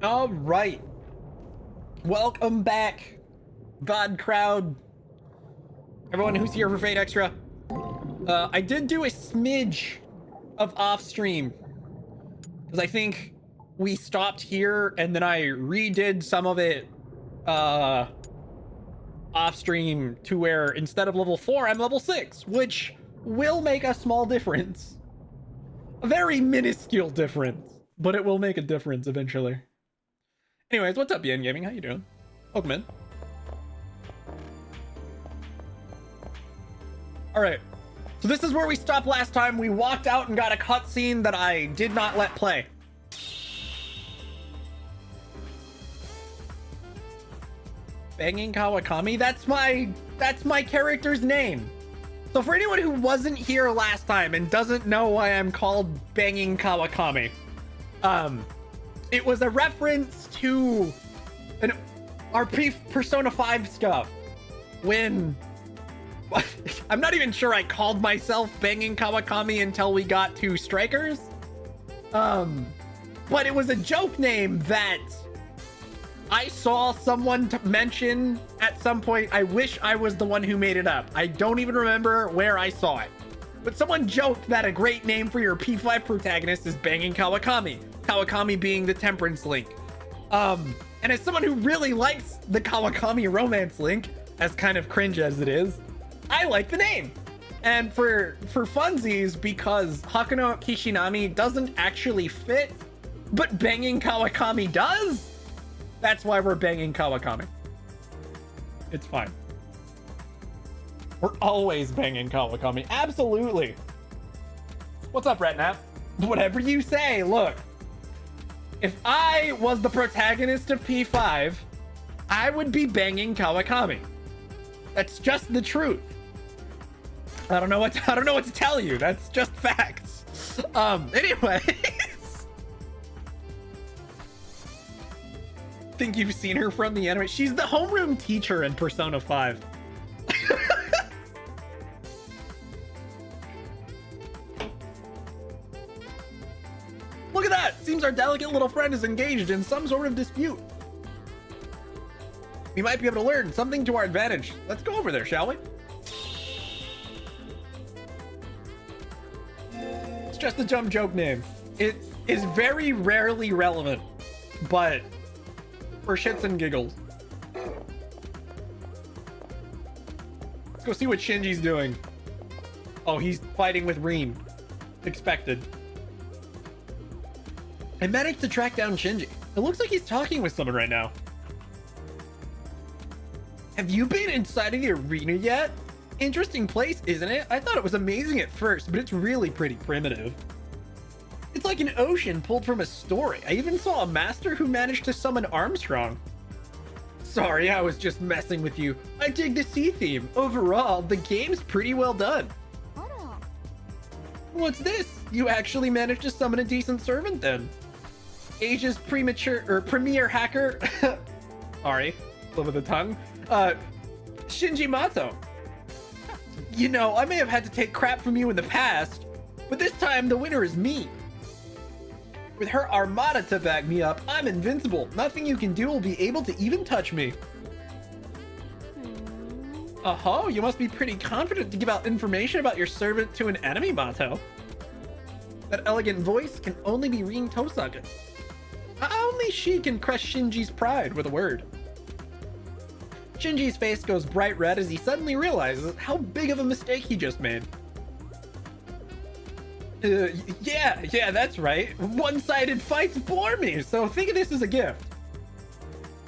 All right. Welcome back, VOD crowd. Everyone who's here for Fate Extra. I did do a smidge of off stream because I think we stopped here and then I redid some of it off stream to where instead of level 4, I'm level 6, which will make a small difference. A very minuscule difference, but it will make a difference eventually. Anyways, what's up, Yen Gaming? How you doing? Welcome in. All right. So this is where we stopped last time. We walked out and got a cutscene that I did not let play. Banging Kawakami? That's my character's name. So for anyone who wasn't here last time and doesn't know why I'm called Banging Kawakami, it was a reference to our Persona 5 stuff when I'm not even sure I called myself Banging Kawakami until we got to Strikers. But it was a joke name that I saw someone mention at some point. I wish I was the one who made it up. I don't even remember where I saw it. But someone joked that a great name for your P5 protagonist is Banging Kawakami. Kawakami being the Temperance Link. And as someone who really likes the Kawakami romance link, as kind of cringe as it is, I like the name. And for funsies, because Hakuno Kishinami doesn't actually fit, but Banging Kawakami does, that's why we're Banging Kawakami. It's fine. We're always Banging Kawakami. Absolutely. What's up, Retnap? Whatever you say. Look, if I was the protagonist of P5, I would be Banging Kawakami. That's just the truth. I don't know what to tell you. That's just facts. Anyways. Think you've seen her from the anime. She's the homeroom teacher in Persona 5. Look at that! Seems our delicate little friend is engaged in some sort of dispute. We might be able to learn something to our advantage. Let's go over there, shall we? It's just a dumb joke name. It is very rarely relevant, but for shits and giggles. Let's go see what Shinji's doing. Oh, he's fighting with Reen. Expected. I managed to track down Shinji. It looks like he's talking with someone right now. Have you been inside of the arena yet? Interesting place, isn't it? I thought it was amazing at first, but it's really pretty primitive. It's like an ocean pulled from a story. I even saw a master who managed to summon Armstrong. Sorry, I was just messing with you. I dig the sea theme. Overall, the game's pretty well done. What's this? You actually managed to summon a decent servant then. Asia's premier hacker. Sorry, slip of the tongue. Shinji Mato. You know, I may have had to take crap from you in the past, but this time the winner is me. With her armada to back me up, I'm invincible. Nothing you can do will be able to even touch me. Oh, you must be pretty confident to give out information about your servant to an enemy, Mato. That elegant voice can only be Rin Tosaka. Only she can crush Shinji's pride with a word. Shinji's face goes bright red as he suddenly realizes how big of a mistake he just made. Yeah, that's right. One-sided fights bore me, so think of this as a gift.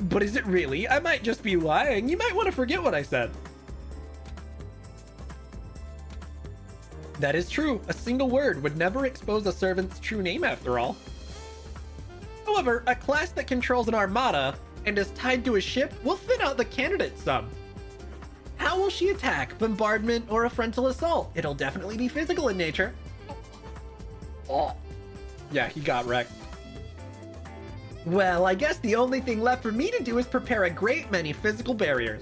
But is it really? I might just be lying. You might want to forget what I said. That is true. A single word would never expose a servant's true name after all. However, a class that controls an armada and is tied to a ship will thin out the candidate some. How will she attack? Bombardment or a frontal assault? It'll definitely be physical in nature. Oh. Yeah, he got wrecked. Well, I guess the only thing left for me to do is prepare a great many physical barriers.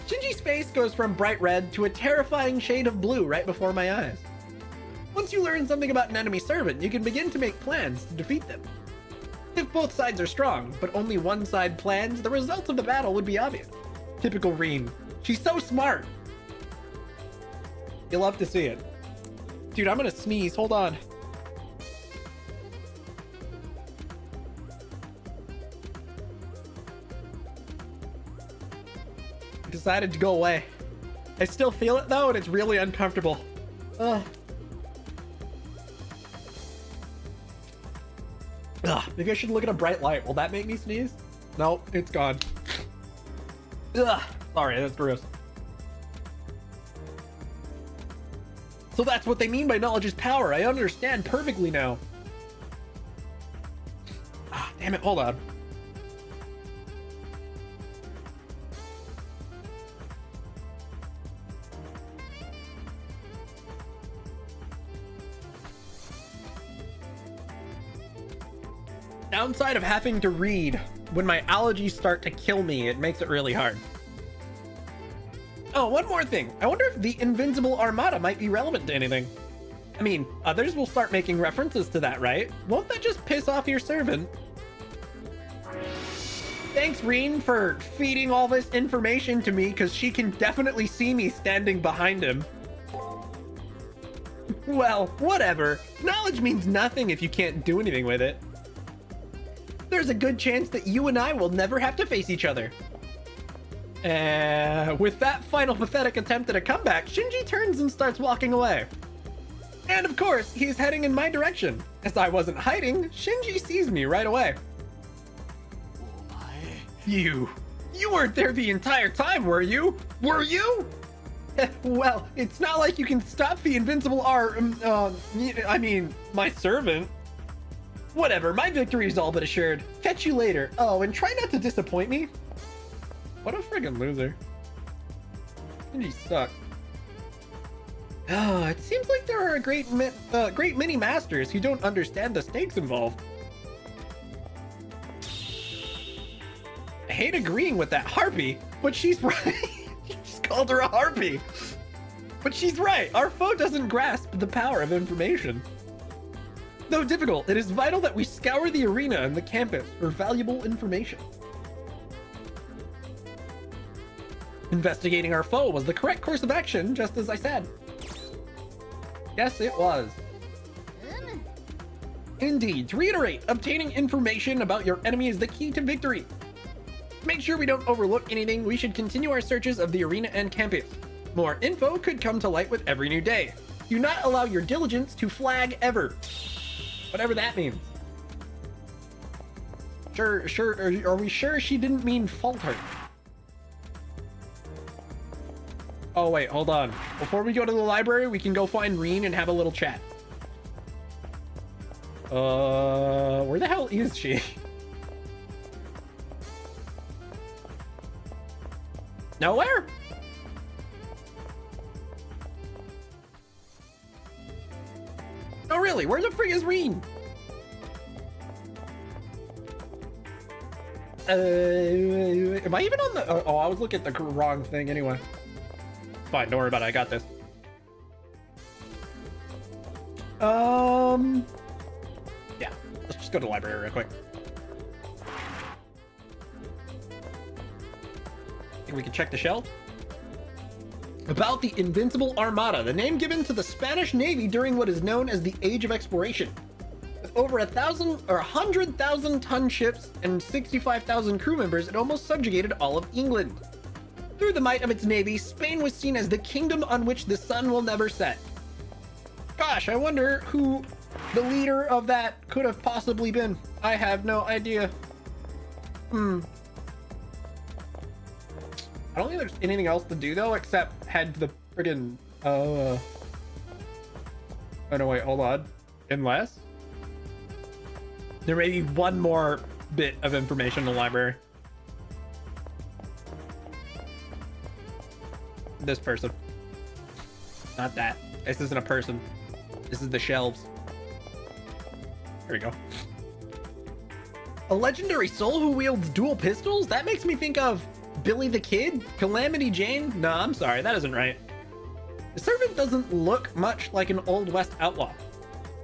Shinji's face goes from bright red to a terrifying shade of blue right before my eyes. Once you learn something about an enemy servant, you can begin to make plans to defeat them. if both sides are strong, but only one side plans, the results of the battle would be obvious. Typical Reen. She's so smart. You'll love to see it. Dude, I'm gonna sneeze. Hold on. I decided to go away. I still feel it though, and it's really uncomfortable. Ugh. Maybe I should look at a bright light. Will that make me sneeze? Nope, it's gone. Ugh. Sorry, that's gross. So that's what they mean by knowledge is power. I understand perfectly now. Ah, damn it. Hold on. Downside of having to read. When my allergies start to kill me, it makes it really hard. Oh, one more thing. I wonder if the Invincible Armada might be relevant to anything. I mean, others will start making references to that, right? Won't that just piss off your servant? Thanks, Reen, for feeding all this information to me, because she can definitely see me standing behind him. Well, whatever. Knowledge means nothing if you can't do anything with it. There's a good chance that you and I will never have to face each other. With that final pathetic attempt at a comeback, Shinji turns and starts walking away. And of course, he's heading in my direction. As I wasn't hiding, Shinji sees me right away. You weren't there the entire time, were you? Were you? Well, it's not like you can stop the invincible I mean, my servant. Whatever, my victory is all but assured. Catch you later. Oh, and try not to disappoint me. What a friggin' loser. Shinji sucks. Oh, it seems like there are a great many masters who don't understand the stakes involved. I hate agreeing with that harpy, but she's right. She just called her a harpy. But she's right. Our foe doesn't grasp the power of information. Though difficult, it is vital that we scour the arena and the campus for valuable information. Investigating our foe was the correct course of action, just as I said. Yes, it was. Indeed, to reiterate, obtaining information about your enemy is the key to victory. To make sure we don't overlook anything, we should continue our searches of the arena and campus. More info could come to light with every new day. Do not allow your diligence to flag ever. Whatever that means. Sure, are we sure she didn't mean falter? Oh wait, hold on. Before we go to the library, we can go find Reen and have a little chat. Where the hell is she? Nowhere? Oh really? Where the frig is Reen? Am I even on the... Oh, I was looking at the wrong thing anyway. Fine, don't worry about it. I got this. Yeah, let's just go to the library real quick. Think we can check the shelf? About the Invincible Armada, the name given to the Spanish Navy during what is known as the Age of Exploration. With over 100,000 ton ships and 65,000 crew members, it almost subjugated all of England. Through the might of its navy, Spain was seen as the kingdom on which the sun will never set. Gosh, I wonder who the leader of that could have possibly been. I have no idea. I don't think there's anything else to do though, except head to the friggin' oh no, wait, hold on. Unless there may be one more bit of information in the library. This person. Not that. This isn't a person. This is the shelves. There we go. A legendary soul who wields dual pistols? That makes me think of Billy the Kid? Calamity Jane? No, I'm sorry, that isn't right. The servant doesn't look much like an Old West outlaw.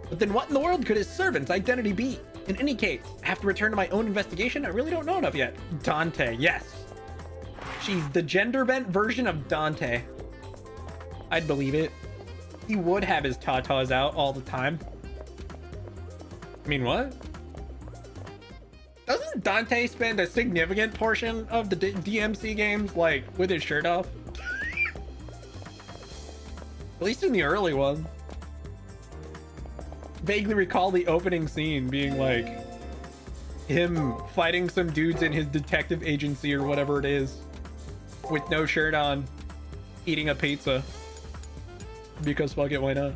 But then what in the world could his servant's identity be? In any case, I have to return to my own investigation. I really don't know enough yet. Dante, yes. She's the gender bent version of Dante. I'd believe it. He would have his tatas out all the time. I mean, what? Doesn't Dante spend a significant portion of the DMC games, like, with his shirt off? At least in the early one. Vaguely recall the opening scene being like him fighting some dudes in his detective agency or whatever it is with no shirt on, eating a pizza. Because fuck it, why not?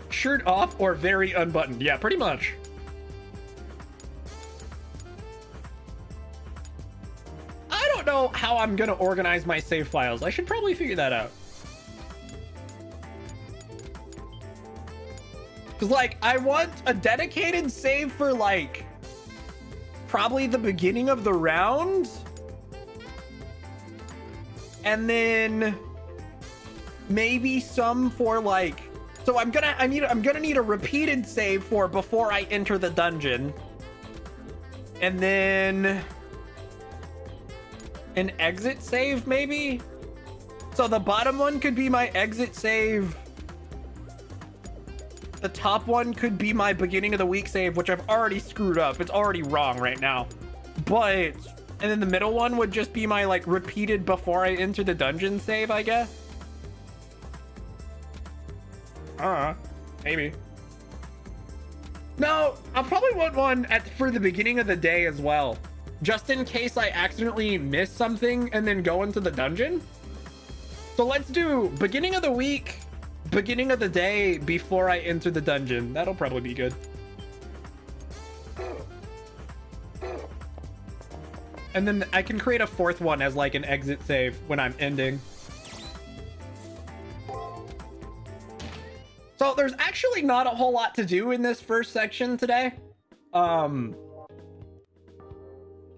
Shirt off or very unbuttoned. Yeah, pretty much. I don't know how I'm gonna organize my save files. I should probably figure that out. Because, like, I want a dedicated save for, like, probably the beginning of the round. And then maybe some for, like... So I'm gonna need a repeated save for before I enter the dungeon. And then... an exit save, maybe? So the bottom one could be my exit save. The top one could be my beginning of the week save, which I've already screwed up. It's already wrong right now. But, and then the middle one would just be my, like, repeated before I enter the dungeon save, I guess. Maybe. No, I'll probably want one for the beginning of the day as well. Just in case I accidentally miss something and then go into the dungeon. So let's do beginning of the week, beginning of the day before I enter the dungeon. That'll probably be good. And then I can create a fourth one as like an exit save when I'm ending. So there's actually not a whole lot to do in this first section today.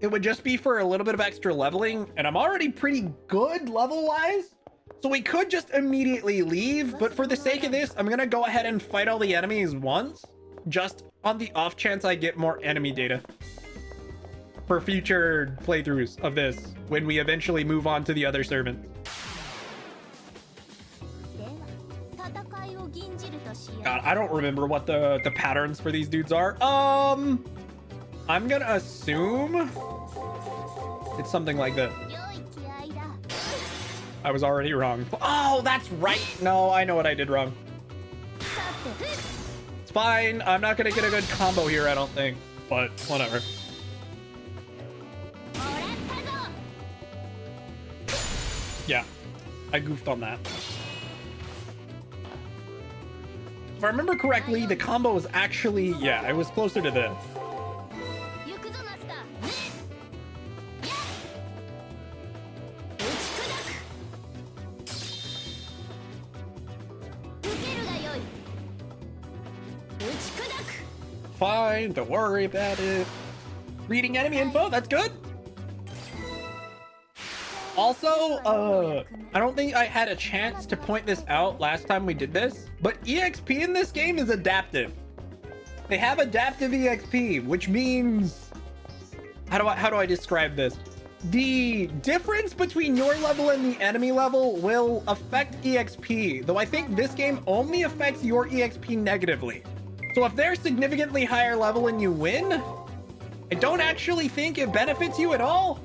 It would just be for a little bit of extra leveling, and I'm already pretty good level-wise. So we could just immediately leave, but for the sake of this, I'm gonna go ahead and fight all the enemies once, just on the off chance I get more enemy data for future playthroughs of this when we eventually move on to the other servant. God, I don't remember what the patterns for these dudes are. I'm gonna assume it's something like this. I was already wrong. Oh, that's right. No, I know what I did wrong. It's fine. I'm not gonna get a good combo here, I don't think. But whatever. Yeah, I goofed on that. If I remember correctly, the combo was actually, yeah, it was closer to this. Fine, don't worry about it. Reading enemy info, that's good. Also, I don't think I had a chance to point this out last time we did this, but EXP in this game is adaptive. They have adaptive EXP, which means, how do I describe this? The difference between your level and the enemy level will affect EXP, though I think this game only affects your EXP negatively. So if they're significantly higher level and you win, I don't actually think it benefits you at all.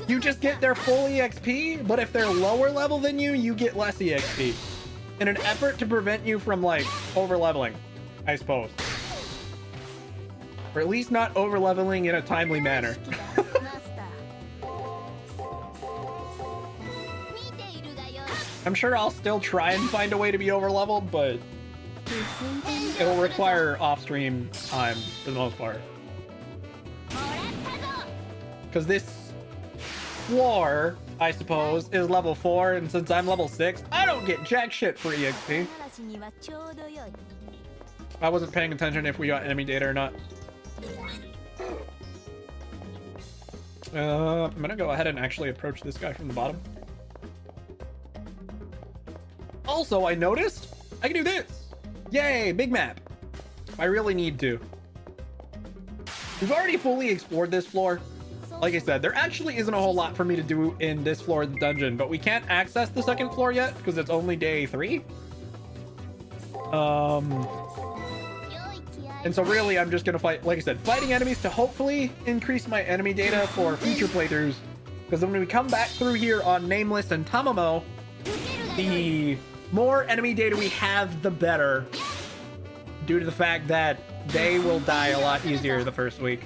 You just get their full EXP, but if they're lower level than you, you get less EXP. In an effort to prevent you from, like, over leveling, I suppose. Or at least not over leveling in a timely manner. I'm sure I'll still try and find a way to be over leveled, but it'll require off-stream time for the most part. Because this floor, I suppose, is level 4, and since I'm level 6, I don't get jack shit for EXP. I wasn't paying attention if we got enemy data or not. I'm gonna go ahead and actually approach this guy from the bottom. Also, I noticed I can do this. Yay, big map. I really need to. We've already fully explored this floor. Like I said, there actually isn't a whole lot for me to do in this floor of the dungeon, but we can't access the second floor yet because it's only day 3. And so really, I'm just gonna fight, like I said, fighting enemies to hopefully increase my enemy data for future playthroughs. Because when we come back through here on Nameless and Tamamo, the more enemy data we have, the better. Due to the fact that they will die a lot easier the first week.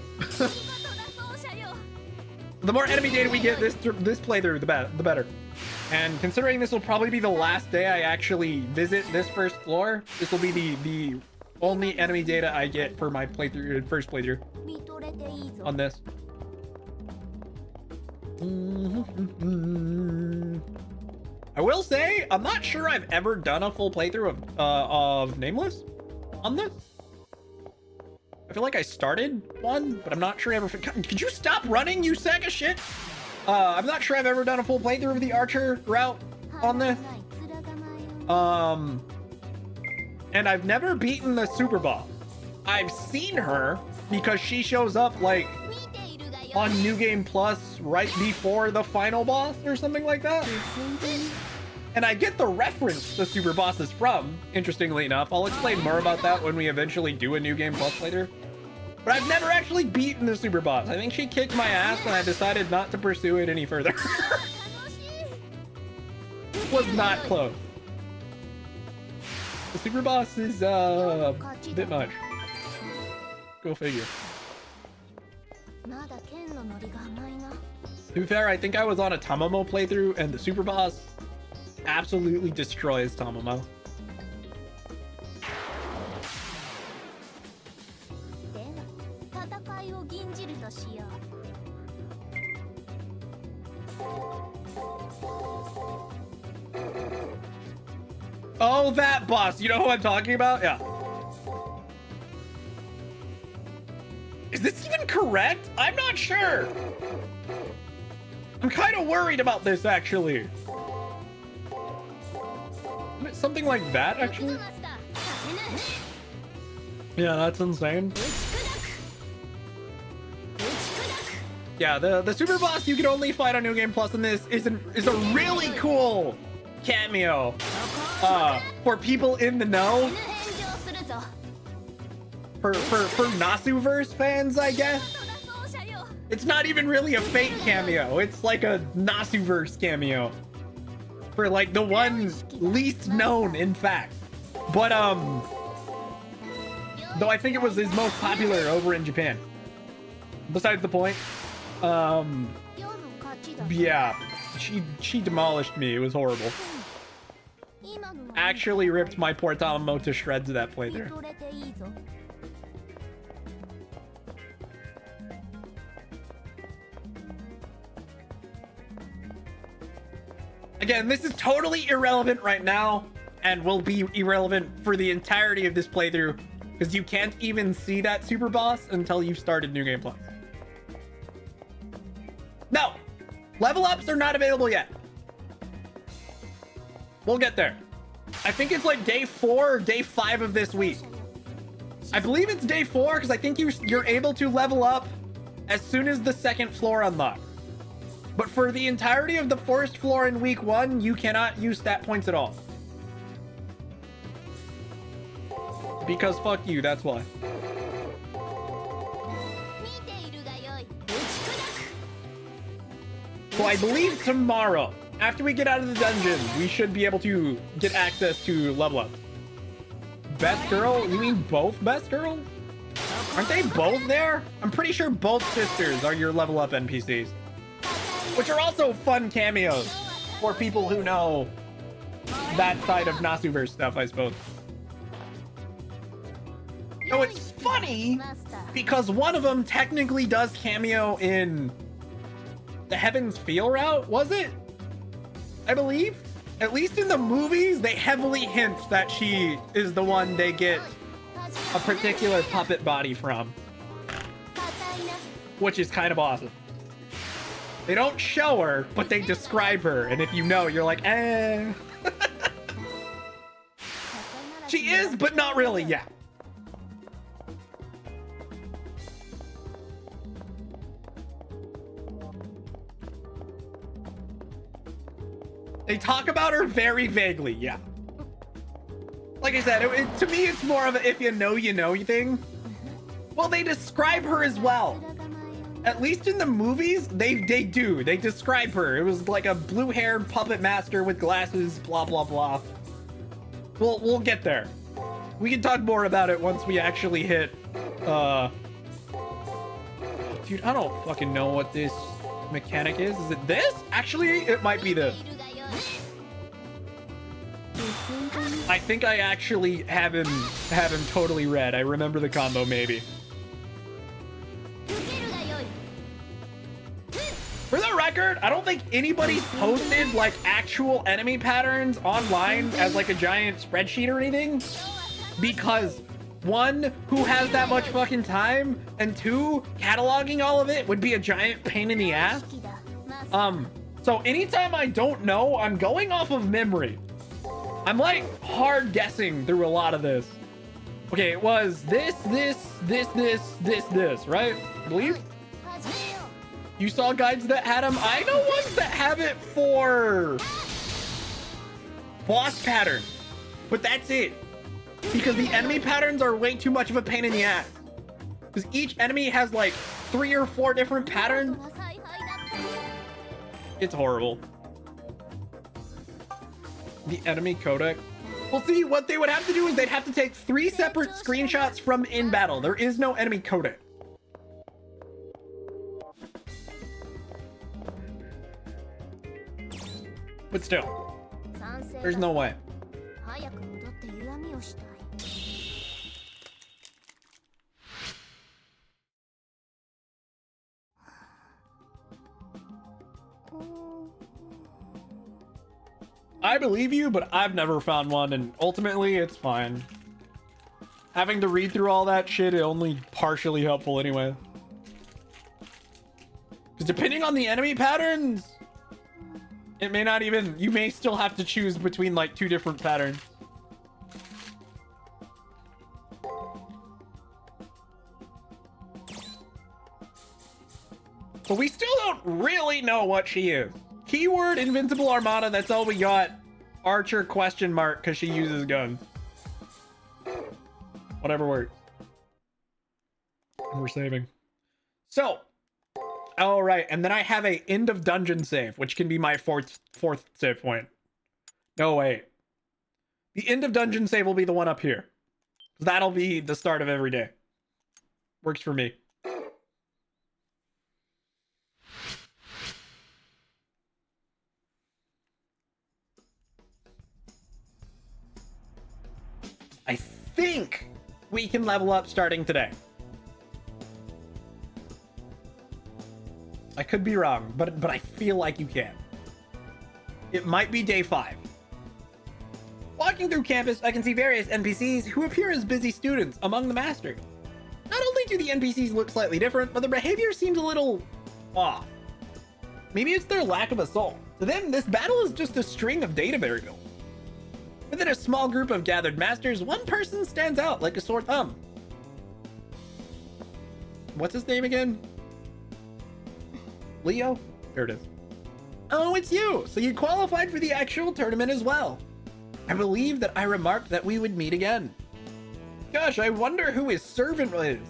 The more enemy data we get this playthrough, the better. And considering this will probably be the last day I actually visit this first floor, this will be the only enemy data I get for my playthrough, first playthrough on this. I will say, I'm not sure I've ever done a full playthrough of Nameless on this. I feel like I started one, but I'm not sure I ever... Could you stop running, you sack of shit? I'm not sure I've ever done a full playthrough of the Archer route on this. And I've never beaten the super boss. I've seen her because she shows up like on New Game Plus right before the final boss or something like that. And I get the reference the super boss is from, interestingly enough. I'll explain more about that when we eventually do a New Game Plus playthrough. But I've never actually beaten the super boss. I think she kicked my ass and I decided not to pursue it any further. Was not close. The super boss is a bit much. Go figure. To be fair, I think I was on a Tamamo playthrough and the super boss absolutely destroys Tamamo. Oh, that boss. You know who I'm talking about? Yeah. Is this even correct? I'm not sure. I'm kind of worried about this, actually. Isn't it something like that, actually? Yeah, that's insane. Yeah, the super boss you can only fight on New Game Plus in this is a really cool cameo for people in the know. For Nasuverse fans, I guess. It's not even really a fake cameo. It's like a Nasuverse cameo. For like the one least known, in fact. But though I think it was his most popular over in Japan. Besides the point. Yeah, she demolished me. It was horrible. Actually ripped my poor Tamamo to shreds that playthrough. Again, this is totally irrelevant right now and will be irrelevant for the entirety of this playthrough because you can't even see that super boss until you've started New Game Plus. No! Level ups are not available yet. We'll get there. I think it's like day 4 or day 5 of this week. I believe it's day 4 because I think you're able to level up as soon as the second floor unlocks. But for the entirety of the first floor in week 1, you cannot use stat points at all. Because fuck you, that's why. So I believe tomorrow, after we get out of the dungeon, we should be able to get access to level up. Best girl? You mean both best girls? Aren't they both there? I'm pretty sure both sisters are your level up NPCs. Which are also fun cameos for people who know that side of Nasuverse stuff, I suppose. So it's funny because one of them technically does cameo in the Heaven's Feel route, was it? I believe. At least in the movies, they heavily hint that she is the one they get a particular puppet body from. Which is kind of awesome. They don't show her, but they describe her. And if you know, you're like, eh. She is, but not really, yeah. They talk about her very vaguely, yeah. Like I said, to me, it's more of a if you know thing. Well, they describe her as well. At least in the movies, they do. They describe her. It was like a blue-haired puppet master with glasses, blah, blah, blah. We'll get there. We can talk more about it once we actually hit, dude, I don't fucking know what this mechanic is. Is it this? Actually, it might be this. I think I actually have him totally read. I remember the combo, maybe. For the record, I don't think anybody's posted like actual enemy patterns online as like a giant spreadsheet or anything, because one, who has that much fucking time, and two, cataloging all of it would be a giant pain in the ass. So anytime I don't know, I'm going off of memory. I'm like hard guessing through a lot of this. Okay, it was this, right? I believe? You saw guides that had them. I know ones that have it for boss pattern, but that's it. Because the enemy patterns are way too much of a pain in the ass. Because each enemy has like 3 or 4 different patterns. It's horrible. The enemy codec. Well, see, what they would have to do is they'd have to take 3 separate screenshots from in battle. There is no enemy codec. But still, there's no way. I believe you, but I've never found one, and ultimately it's fine. Having to read through all that shit is only partially helpful anyway. Because depending on the enemy patterns, it may not even, you may still have to choose between like 2 different patterns. But we still don't really know what she is. Keyword Invincible Armada, that's all we got. Archer question mark because she uses guns. Whatever works. We're saving. So, all right, and then I have a end of dungeon save, which can be my fourth save point. No, wait. The end of dungeon save will be the one up here. That'll be the start of every day. Works for me. I think we can level up starting today. I could be wrong, but I feel like you can. It might be day 5. Walking through campus, I can see various NPCs who appear as busy students among the masters. Not only do the NPCs look slightly different, but their behavior seems a little off. Maybe it's their lack of assault. To them, this battle is just a string of data variables. Within a small group of gathered masters, one person stands out like a sore thumb. What's his name again? Leo? There it is. Oh, it's you! So you qualified for the actual tournament as well. I believe that I remarked that we would meet again. Gosh, I wonder who his servant is.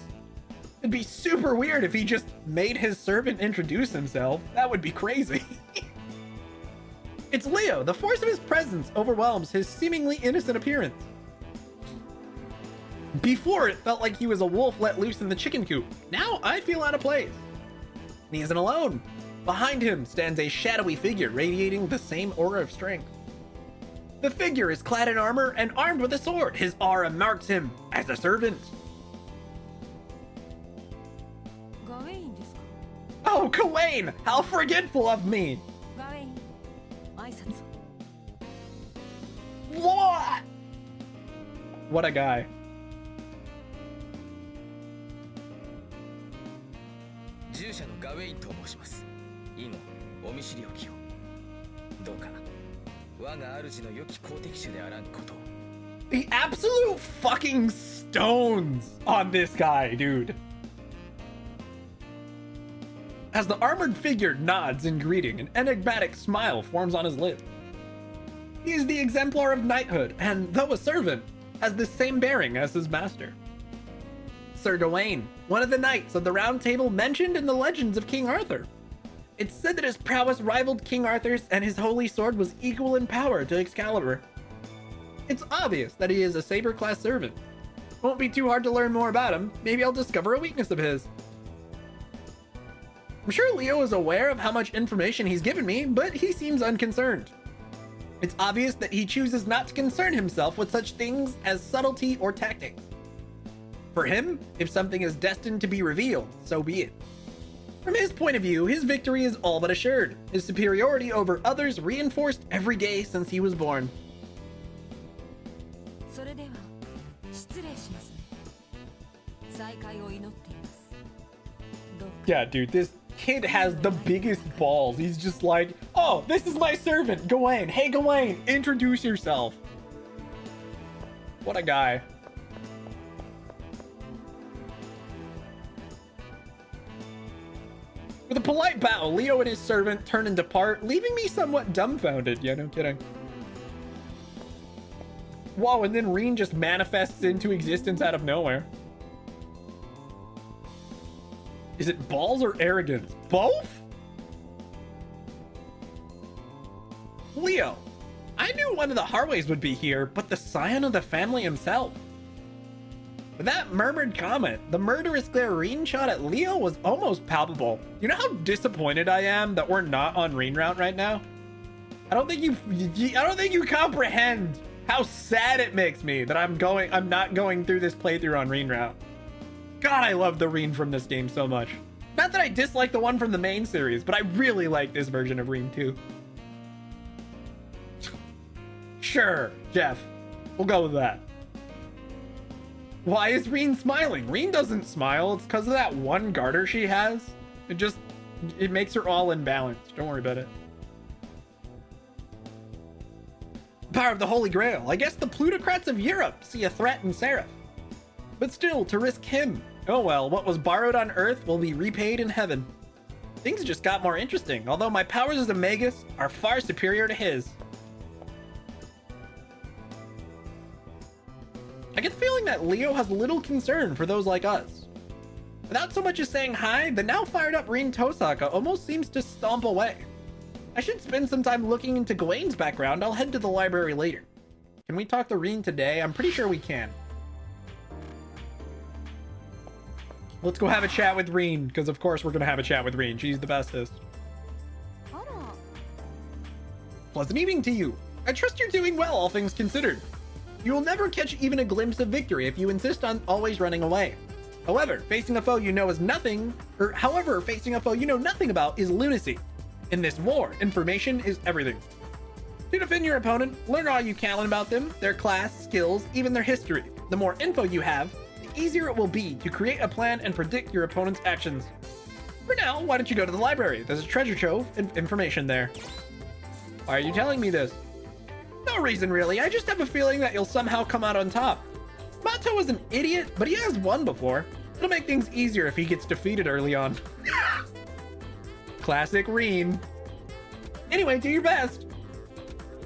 It'd be super weird if he just made his servant introduce himself. That would be crazy. It's Leo. The force of his presence overwhelms his seemingly innocent appearance. Before, it felt like he was a wolf let loose in the chicken coop. Now I feel out of place. And he isn't alone. Behind him stands a shadowy figure radiating the same aura of strength. The figure is clad in armor and armed with a sword. His aura marks him as a servant. Oh, Gawain! How forgetful of me! What? What a guy. The absolute fucking stones on this guy, dude. As the armored figure nods in greeting, an enigmatic smile forms on his lips. He is the exemplar of knighthood, and though a servant, has the same bearing as his master. Sir Gawain, one of the knights of the Round Table mentioned in the legends of King Arthur. It's said that his prowess rivaled King Arthur's and his holy sword was equal in power to Excalibur. It's obvious that he is a Saber class servant. Won't be too hard to learn more about him. Maybe I'll discover a weakness of his. I'm sure Leo is aware of how much information he's given me, but he seems unconcerned. It's obvious that he chooses not to concern himself with such things as subtlety or tactics. For him, if something is destined to be revealed, so be it. From his point of view, his victory is all but assured. His superiority over others reinforced every day since he was born. Yeah, dude, this kid has the biggest balls. He's just like, oh, this is my servant, Gawain. Hey, Gawain, introduce yourself. What a guy. With a polite bow, Leo and his servant turn and depart, leaving me somewhat dumbfounded. Yeah, no kidding. Whoa, and then Reen just manifests into existence out of nowhere. Is it balls or arrogance? Both? Leo, I knew one of the Harways would be here, but the scion of the family himself. With that murmured comment, the murderous glare Reen shot at Leo was almost palpable. You know how disappointed I am that we're not on Reen route right now? I don't think you comprehend how sad it makes me that I'm not going through this playthrough on Reen route. God, I love the Reen from this game so much. Not that I dislike the one from the main series, but I really like this version of Reen too. Sure, Jeff. We'll go with that. Why is Reen smiling? Reen doesn't smile. It's because of that one garter she has. It makes her all imbalanced. Don't worry about it. Power of the Holy Grail. I guess the plutocrats of Europe see a threat in Seraph. But still, to risk him. Oh well, what was borrowed on Earth will be repaid in heaven. Things just got more interesting, although my powers as a Magus are far superior to his. I get the feeling that Leo has little concern for those like us. Without so much as saying hi, the now fired up Reen Tosaka almost seems to stomp away. I should spend some time looking into Gawain's background. I'll head to the library later. Can we talk to Reen today? I'm pretty sure we can. Let's go have a chat with Reen, because of course we're going to have a chat with Reen. She's the bestest. Pleasant evening to you. I trust you're doing well, all things considered. You will never catch even a glimpse of victory if you insist on always running away. However, facing a foe you know nothing about is lunacy. In this war, information is everything. To defend your opponent, learn all you can about them, their class, skills, even their history. The more info you have, the easier it will be to create a plan and predict your opponent's actions. For now, why don't you go to the library? There's a treasure trove and information there. Why are you telling me this? No reason really, I just have a feeling that you'll somehow come out on top. Mato was an idiot, but he has won before. It'll make things easier if he gets defeated early on. Classic Reen. Anyway, do your best.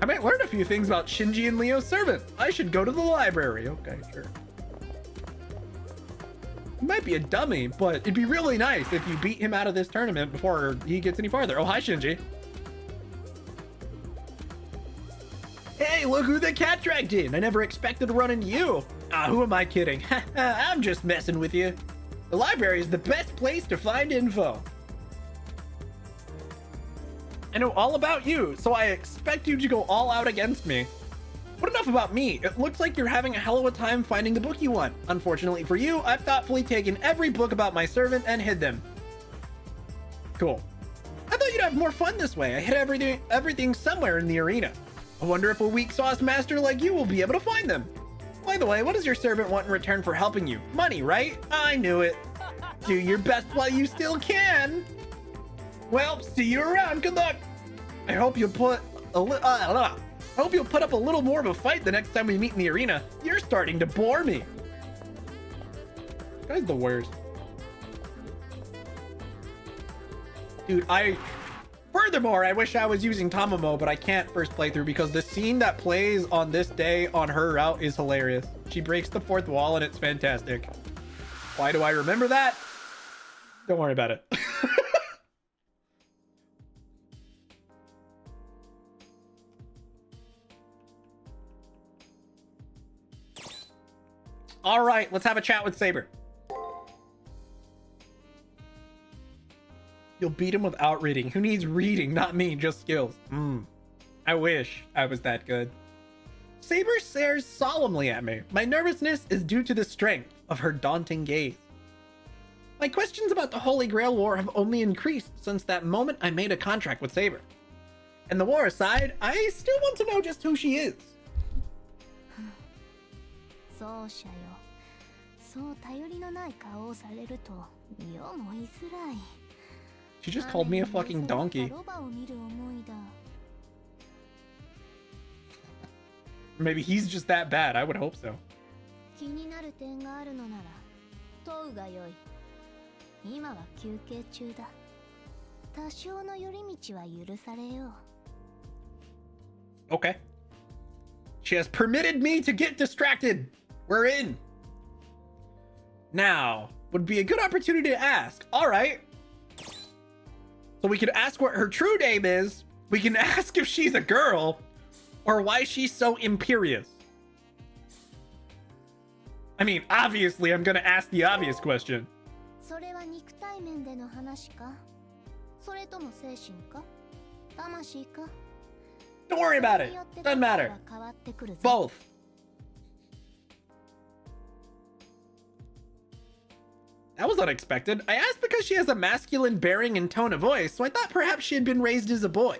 I might learn a few things about Shinji and Leo's servant. I should go to the library. Okay, sure. He might be a dummy, but it'd be really nice if you beat him out of this tournament before he gets any farther. Oh, hi, Shinji. Hey, look who the cat dragged in. I never expected to run into you. Ah, who am I kidding? I'm just messing with you. The library is the best place to find info. I know all about you, so I expect you to go all out against me. But enough about me. It looks like you're having a hell of a time finding the book you want. Unfortunately for you, I've thoughtfully taken every book about my servant and hid them. Cool. I thought you'd have more fun this way. I hid everything somewhere in the arena. I wonder if a weak sauce master like you will be able to find them. By the way, what does your servant want in return for helping you? Money, right? I knew it. Do your best while you still can. Well, see you around. Good luck. I hope you'll put up a little more of a fight the next time we meet in the arena. You're starting to bore me. This guy's the worst. Dude, Furthermore, I wish I was using Tamamo, but I can't first playthrough because the scene that plays on this day on her route is hilarious. She breaks the fourth wall and it's fantastic. Why do I remember that? Don't worry about it. All right, let's have a chat with Saber. You'll beat him without reading. Who needs reading? Not me, just skills. I wish I was that good. Saber stares solemnly at me. My nervousness is due to the strength of her daunting gaze. My questions about the Holy Grail War have only increased since that moment I made a contract with Saber. And the war aside, I still want to know just who she is. She just called me a fucking donkey. Maybe he's just that bad. I would hope so. Okay. She has permitted me to get distracted. We're in. Now, would be a good opportunity to ask. All right. So we could ask what her true name is. We can ask if she's a girl or why she's so imperious. I mean, obviously, I'm going to ask the obvious question. Don't worry about it. Doesn't matter. Both. That was unexpected. I asked because she has a masculine bearing and tone of voice, so I thought perhaps she had been raised as a boy.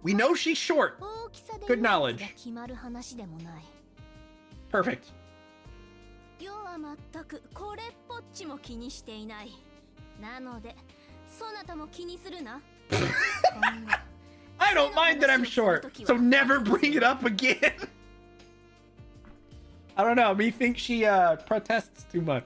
We know she's short. Good knowledge. Perfect. I don't mind that I'm short, so never bring it up again. I don't know, me thinks she protests too much.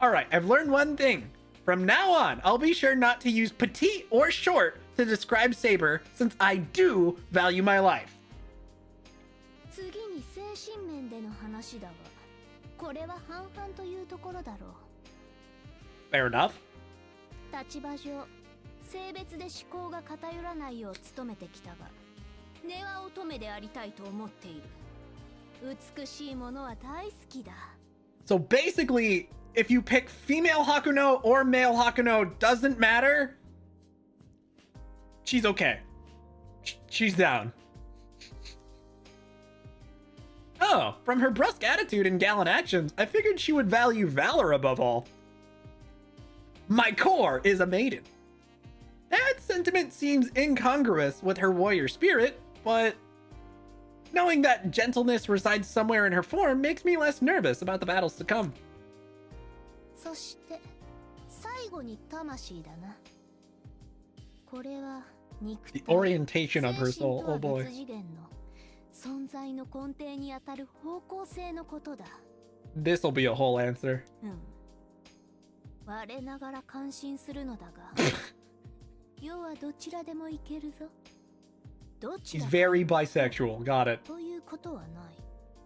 Alright, I've learned one thing. From now on, I'll be sure not to use petite or short to describe Saber, since I do value my life. Fair enough. So basically, if you pick female Hakuno or male Hakuno, doesn't matter. She's okay. She's down. Oh, from her brusque attitude and gallant actions, I figured she would value valor above all. My core is a maiden. That sentiment seems incongruous with her warrior spirit, but knowing that gentleness resides somewhere in her form makes me less nervous about the battles to come. The orientation of her soul, oh boy. This'll be a whole answer. He's very bisexual, got it.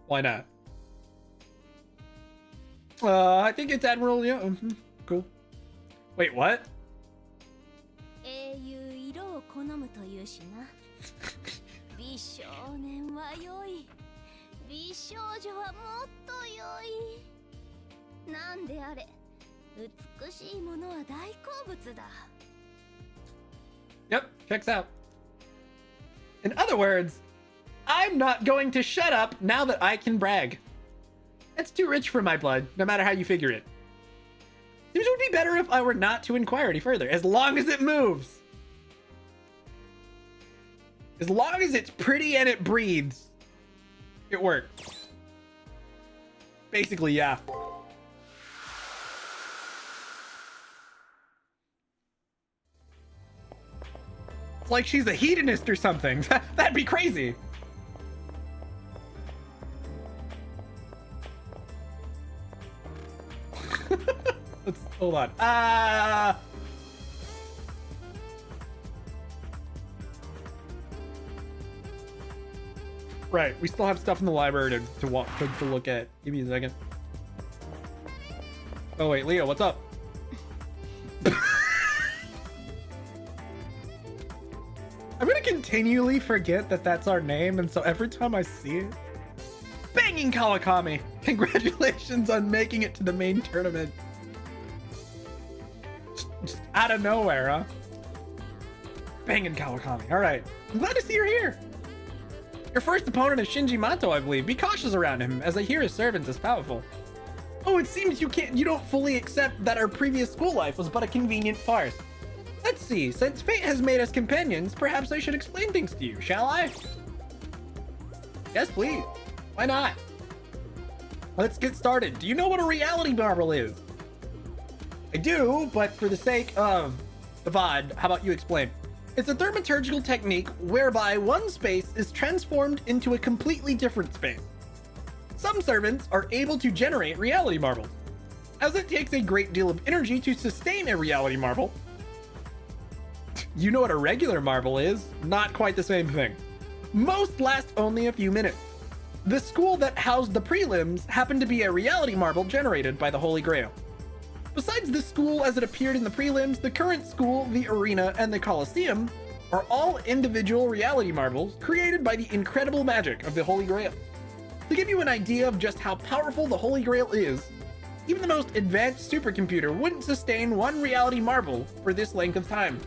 Why not? I think it's Admiral, yeah, cool. Wait, what? Yep, checks out. In other words, I'm not going to shut up now that I can brag. It's too rich for my blood, no matter how you figure it. Seems it would be better if I were not to inquire any further, as long as it moves. As long as it's pretty and it breathes, it works. Basically, yeah. It's like she's a hedonist or something. That'd be crazy. Hold on. Right, we still have stuff in the library to look at. Give me a second. Oh wait, Leo, what's up? I'm gonna continually forget that that's our name, and so every time I see it, banging Kawakami! Congratulations on making it to the main tournament. Just out of nowhere, huh? Banging Kawakami. All right, I'm glad to see you're here. Your first opponent is Shinji Mato, I believe. Be cautious around him, as I hear his servant is powerful. Oh, it seems you don't fully accept that our previous school life was but a convenient farce. Let's see, since fate has made us companions, perhaps I should explain things to you, shall I? Yes, please. Why not? Let's get started. Do you know what a reality marble is? I do, but for the sake of the VOD, how about you explain? It's a thaumaturgical technique whereby one space is transformed into a completely different space. Some servants are able to generate reality marbles. As it takes a great deal of energy to sustain a reality marble, you know what a regular marble is? Not quite the same thing. Most last only a few minutes. The school that housed the prelims happened to be a reality marble generated by the Holy Grail. Besides the school as it appeared in the prelims, the current school, the arena, and the Colosseum are all individual reality marbles created by the incredible magic of the Holy Grail. To give you an idea of just how powerful the Holy Grail is, even the most advanced supercomputer wouldn't sustain one reality marble for this length of time.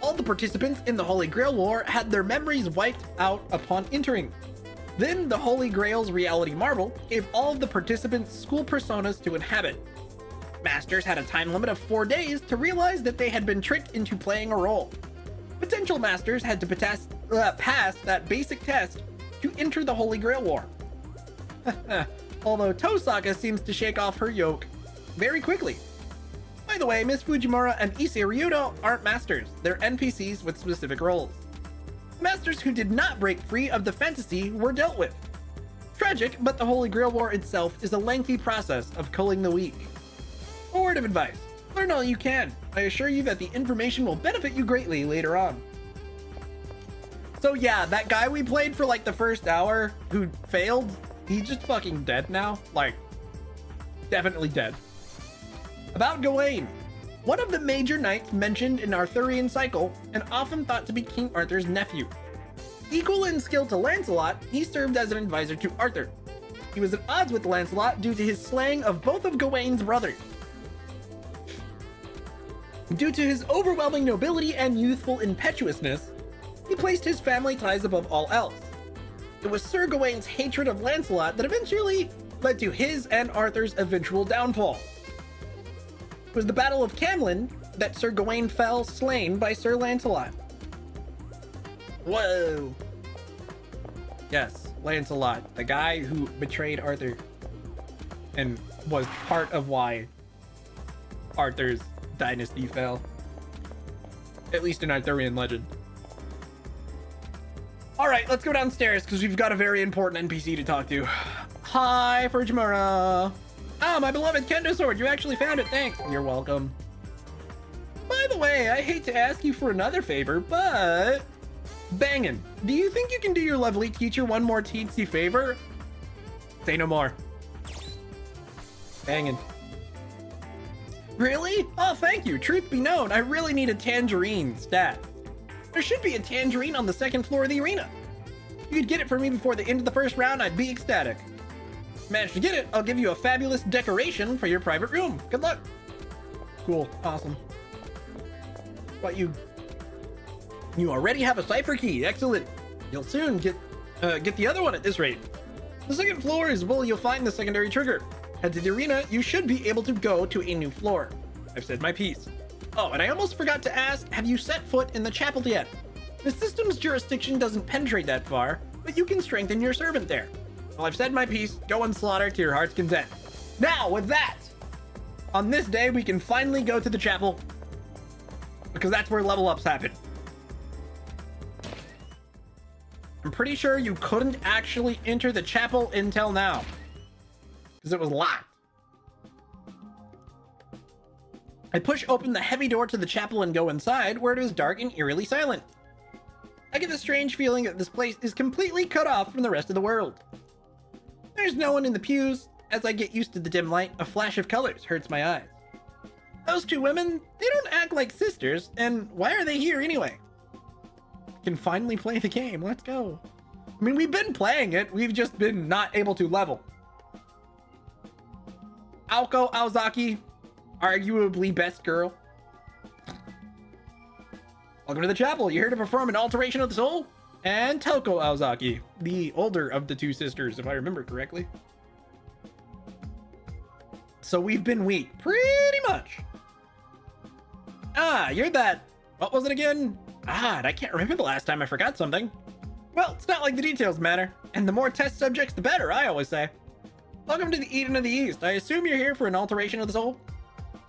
All the participants in the Holy Grail War had their memories wiped out upon entering. Then the Holy Grail's reality marble gave all of the participants school personas to inhabit. Masters had a time limit of 4 days to realize that they had been tricked into playing a role. Potential masters had to pass that basic test to enter the Holy Grail War. Although Tosaka seems to shake off her yoke very quickly. By the way, Miss Fujimura and Issei Ryudo aren't masters, they're NPCs with specific roles. Masters who did not break free of the fantasy were dealt with. Tragic, but the Holy Grail War itself is a lengthy process of culling the weak. A word of advice, learn all you can. I assure you that the information will benefit you greatly later on. So yeah, that guy we played for like the first hour who failed, he's just fucking dead now. Like, definitely dead. About Gawain, one of the major knights mentioned in Arthurian cycle and often thought to be King Arthur's nephew. Equal in skill to Lancelot, he served as an advisor to Arthur. He was at odds with Lancelot due to his slaying of both of Gawain's brothers. Due to his overwhelming nobility and youthful impetuousness, he placed his family ties above all else. It was Sir Gawain's hatred of Lancelot that eventually led to his and Arthur's eventual downfall. It was the Battle of Camlan that Sir Gawain fell slain by Sir Lancelot. Whoa. Yes, Lancelot, the guy who betrayed Arthur and was part of why Arthur's dynasty fell. At least in Arthurian legend. All right, let's go downstairs because we've got a very important NPC to talk to. Hi, Fujimura. Ah, my beloved kendo sword. You actually found it. Thanks. You're welcome. By the way, I hate to ask you for another favor, but... Bangin', do you think you can do your lovely teacher one more teensy favor? Say no more. Bangin'. Really? Oh, thank you. Truth be known, I really need a tangerine stat. There should be a tangerine on the second floor of the arena. If you could get it for me before the end of the first round, I'd be ecstatic. If you manage to get it, I'll give you a fabulous decoration for your private room. Good luck. Cool. Awesome. But you already have a cipher key. Excellent. You'll soon get the other one at this rate. The second floor is where you'll find the secondary trigger. Head to the arena, you should be able to go to a new floor. I've said my piece. Oh, and I almost forgot to ask, have you set foot in the chapel yet? The system's jurisdiction doesn't penetrate that far, but you can strengthen your servant there. Well, I've said my piece. Go and slaughter to your heart's content. Now, with that, on this day, we can finally go to the chapel, because that's where level ups happen. I'm pretty sure you couldn't actually enter the chapel until now, because it was locked. I push open the heavy door to the chapel and go inside, where it is dark and eerily silent. I get the strange feeling that this place is completely cut off from the rest of the world. There's no one in the pews. As I get used to the dim light, a flash of colors hurts my eyes. Those two women, they don't act like sisters, and why are they here anyway? Can finally play the game. Let's go. I mean, we've been playing it. We've just been not able to level. Aoko Aozaki, arguably best girl. Welcome to the chapel. You're here to perform an alteration of the soul? And Toko Aozaki, the older of the two sisters, if I remember correctly. So we've been weak, pretty much. Ah, you're that. What was it again? Ah, I can't remember the last time I forgot something. Well, it's not like the details matter. And the more test subjects, the better, I always say. Welcome to the Eden of the East. I assume you're here for an alteration of the soul?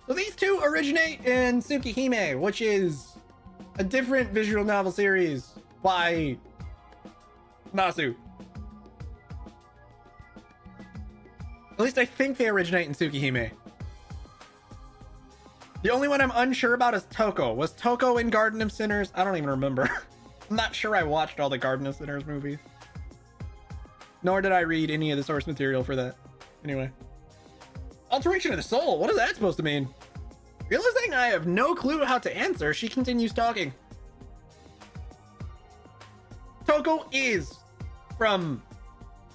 So these two originate in Tsukihime, which is a different visual novel series by Nasu. At least I think they originate in Tsukihime. The only one I'm unsure about is Toko. Was Toko in Garden of Sinners? I don't even remember. I'm not sure I watched all the Garden of Sinners movies. Nor did I read any of the source material for that. Anyway. Alteration of the soul? What is that supposed to mean? Realizing I have no clue how to answer, she continues talking. Toko is from...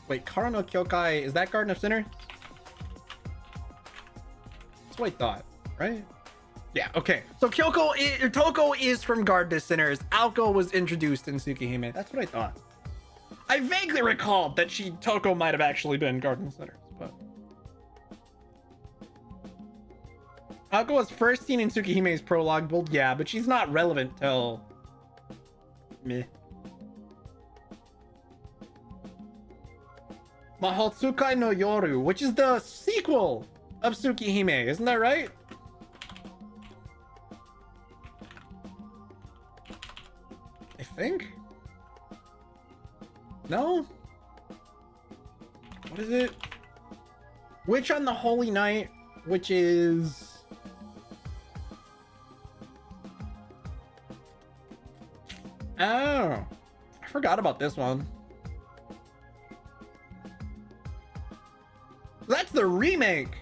Wait, Kara no Kyokai, is that Garden of Sinners? That's what I thought, right? Yeah, okay. So Toko is from Garden of Sinners. Aoko was introduced in Tsukihime. That's what I thought. I vaguely recalled that Toko might have actually been Garden of Sinners, but... Aoko was first seen in Tsukihime's prologue. Well, yeah, but she's not relevant till... Meh. Mahotsukai no Yoru, which is the sequel of Tsukihime, isn't that right? I think? No? What is it? Witch on the Holy Night, which is... Oh, I forgot about this one. That's the remake.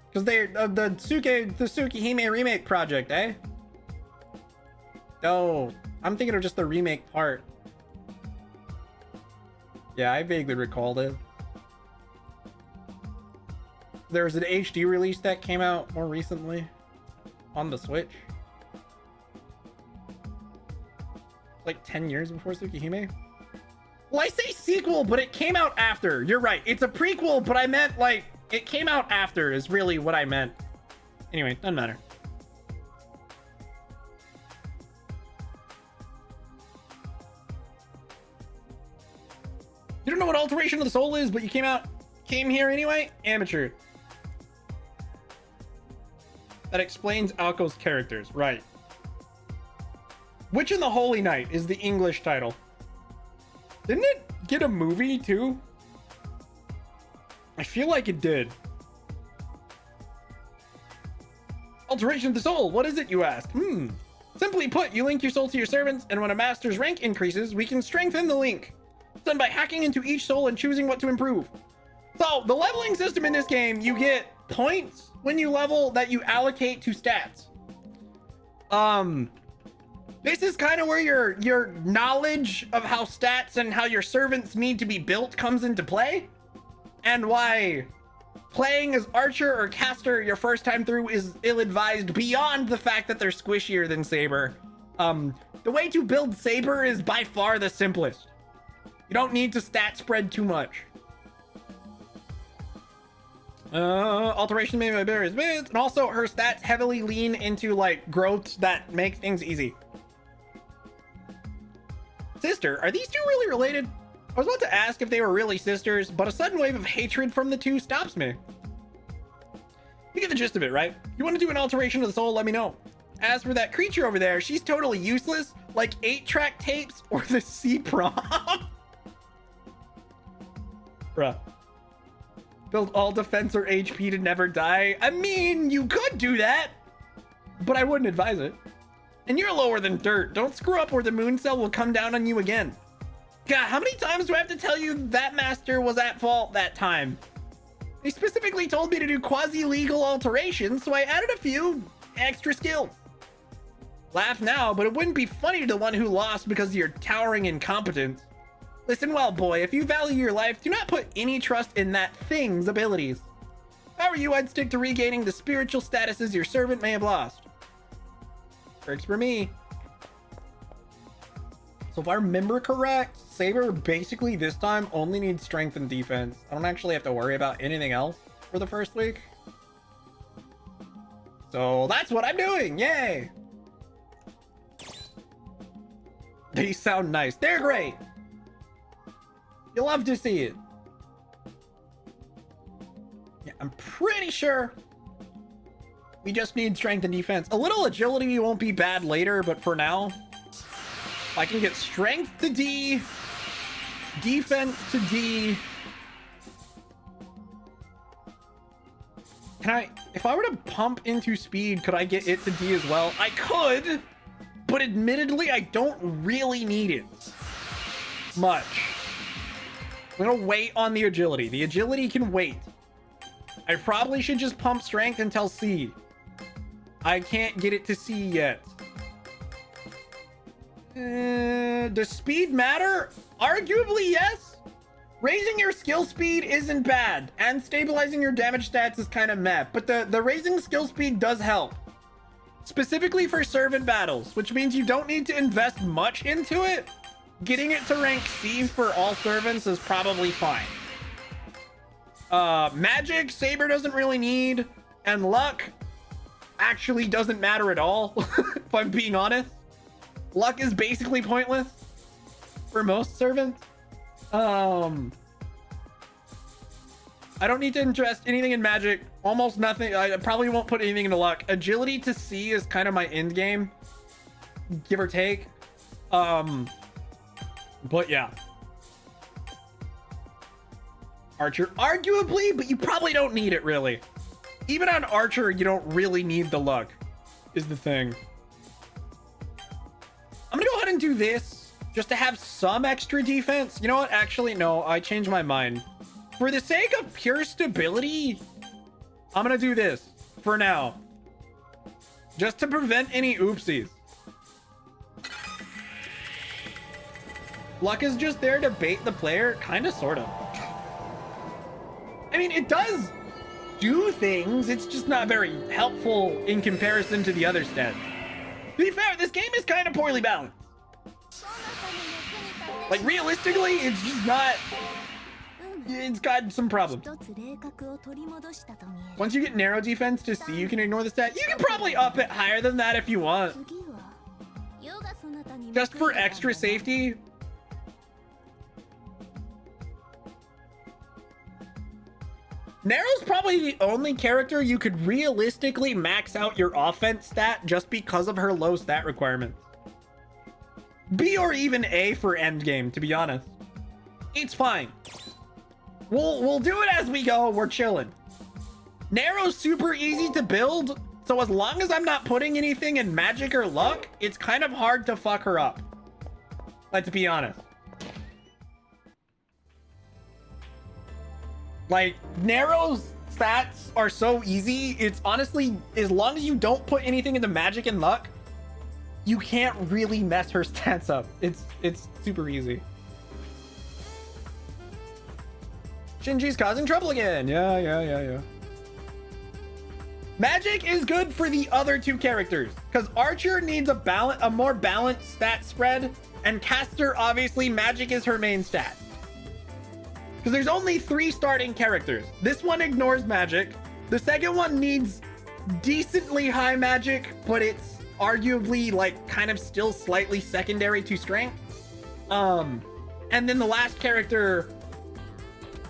Because they're the Tsukihime remake project, eh? Oh, I'm thinking of just the remake part. Yeah, I vaguely recalled it. There was an HD release that came out more recently on the Switch. Like 10 years before Tsukihime. Well, I say sequel, but it came out after. You're right. It's a prequel, but I meant like it came out after is really what I meant. Anyway, doesn't matter. You don't know what alteration of the soul is, but you came here anyway? Amateur. That explains Aoko's characters, right? Witch in the Holy Night is the English title. Didn't it get a movie too? I feel like it did. Alteration of the soul, what is it, you ask? Simply put, you link your soul to your servants, and when a master's rank increases, we can strengthen the link. It's done by hacking into each soul and choosing what to improve. So, the leveling system in this game, you get points when you level that you allocate to stats. This is kind of where your knowledge of how stats and how your servants need to be built comes into play. And why playing as Archer or Caster your first time through is ill-advised beyond the fact that they're squishier than Saber. The way to build Saber is by far the simplest. You don't need to stat spread too much. Alteration made by various bits, and also her stats heavily lean into like growths that make things easy. Sister, are these two really related? I was about to ask if they were really sisters, but a sudden wave of hatred from the two stops me. You get the gist of it, right? You want to do an alteration of the soul, let me know. As for that creature over there, she's totally useless, like 8-track tapes or the C-prom. Bruh. Build all defense or HP to never die. I mean, you could do that. but I wouldn't advise it. And you're lower than dirt. Don't screw up or the moon cell will come down on you again. God, how many times do I have to tell you that master was at fault that time? They specifically told me to do quasi-legal alterations, so I added a few extra skills. Laugh now, but it wouldn't be funny to the one who lost because of your towering incompetence. Listen well, boy, if you value your life, do not put any trust in that thing's abilities. If I were you, I'd stick to regaining the spiritual statuses your servant may have lost. Works for me. So if I remember correct, Saber basically this time only needs strength and defense. I don't actually have to worry about anything else for the first week. So that's what I'm doing. Yay. These sound nice. They're great. You'll love to see it. Yeah, I'm pretty sure we just need strength and defense. A little agility won't be bad later, but for now, I can get strength to D, defense to D. Can I, if I were to pump into speed, could I get it to D as well? I could, but admittedly, I don't really need it much. I'm gonna wait on the agility. The agility can wait. I probably should just pump strength until C. I can't get it to C yet. Does speed matter? Arguably, yes. Raising your skill speed isn't bad, and stabilizing your damage stats is kind of meh, but the raising skill speed does help. Specifically for servant battles, which means you don't need to invest much into it. Getting it to rank C for all servants is probably fine. Magic, Saber doesn't really need, and luck actually doesn't matter at all, if I'm being honest. Luck is basically pointless for most servants. I don't need to invest anything in magic, almost nothing. I probably won't put anything into luck. Agility to C is kind of my end game, give or take. But yeah. Archer, arguably, but you probably don't need it really. Even on Archer, you don't really need the luck, is the thing. I'm gonna go ahead and do this just to have some extra defense. You know what? Actually, no, I changed my mind. For the sake of pure stability, I'm gonna do this for now. Just to prevent any oopsies. Luck is just there to bait the player, kind of, sort of. I mean, it does do things. It's just not very helpful in comparison to the other stats. To be fair, this game is kind of poorly balanced. Like, realistically, it's just not... It's got some problems. Once you get narrow defense to C, you can ignore the stat. You can probably up it higher than that if you want. Just for extra safety. Narrow's probably the only character you could realistically max out your offense stat just because of her low stat requirements. B or even A for endgame, to be honest. It's fine. We'll do it as we go. We're chilling. Narrow's super easy to build, so as long as I'm not putting anything in magic or luck, it's kind of hard to fuck her up. Let's be honest. Like, Narrow's stats are so easy. It's honestly, as long as you don't put anything into magic and luck, you can't really mess her stats up. It's super easy. Shinji's causing trouble again. Yeah. Magic is good for the other two characters, because Archer needs a more balanced stat spread, and Caster, obviously, magic is her main stat. Because there's only 3 starting characters. This one ignores magic. The second one needs decently high magic, but it's arguably like kind of still slightly secondary to strength. And then the last character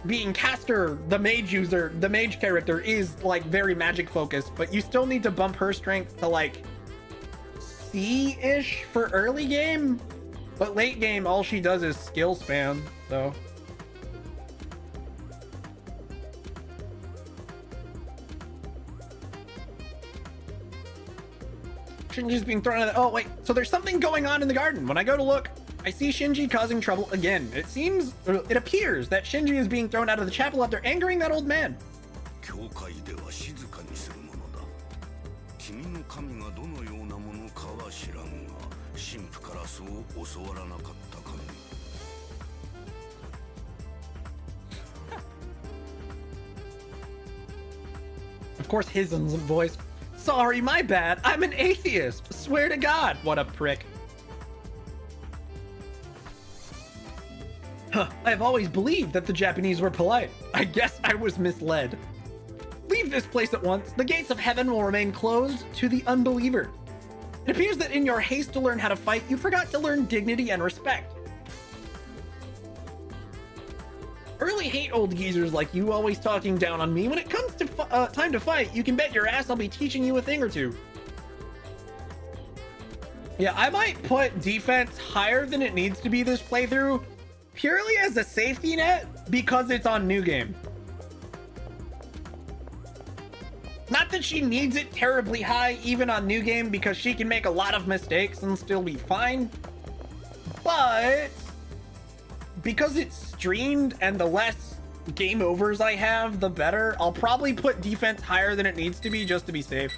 being Caster, the mage user, the mage character is like very magic focused, but you still need to bump her strength to like C-ish for early game. But late game, all she does is skill spam, so. Shinji's being thrown out of the... Oh, wait. So there's something going on in the garden. When I go to look, I see Shinji causing trouble again. It appears that Shinji is being thrown out of the chapel after angering that old man. Of course, his voice. Sorry, my bad. I'm an atheist. Swear to God. What a prick. Huh. I've always believed that the Japanese were polite. I guess I was misled. Leave this place at once. The gates of heaven will remain closed to the unbeliever. It appears that in your haste to learn how to fight, you forgot to learn dignity and respect. I really hate old geezers like you always talking down on me. When it comes to time to fight, you can bet your ass I'll be teaching you a thing or two. Yeah, I might put defense higher than it needs to be this playthrough, purely as a safety net, because it's on New Game. Not that she needs it terribly high, even on New Game, because she can make a lot of mistakes and still be fine. But because it's streamed and the less game overs I have, the better. I'll probably put defense higher than it needs to be just to be safe.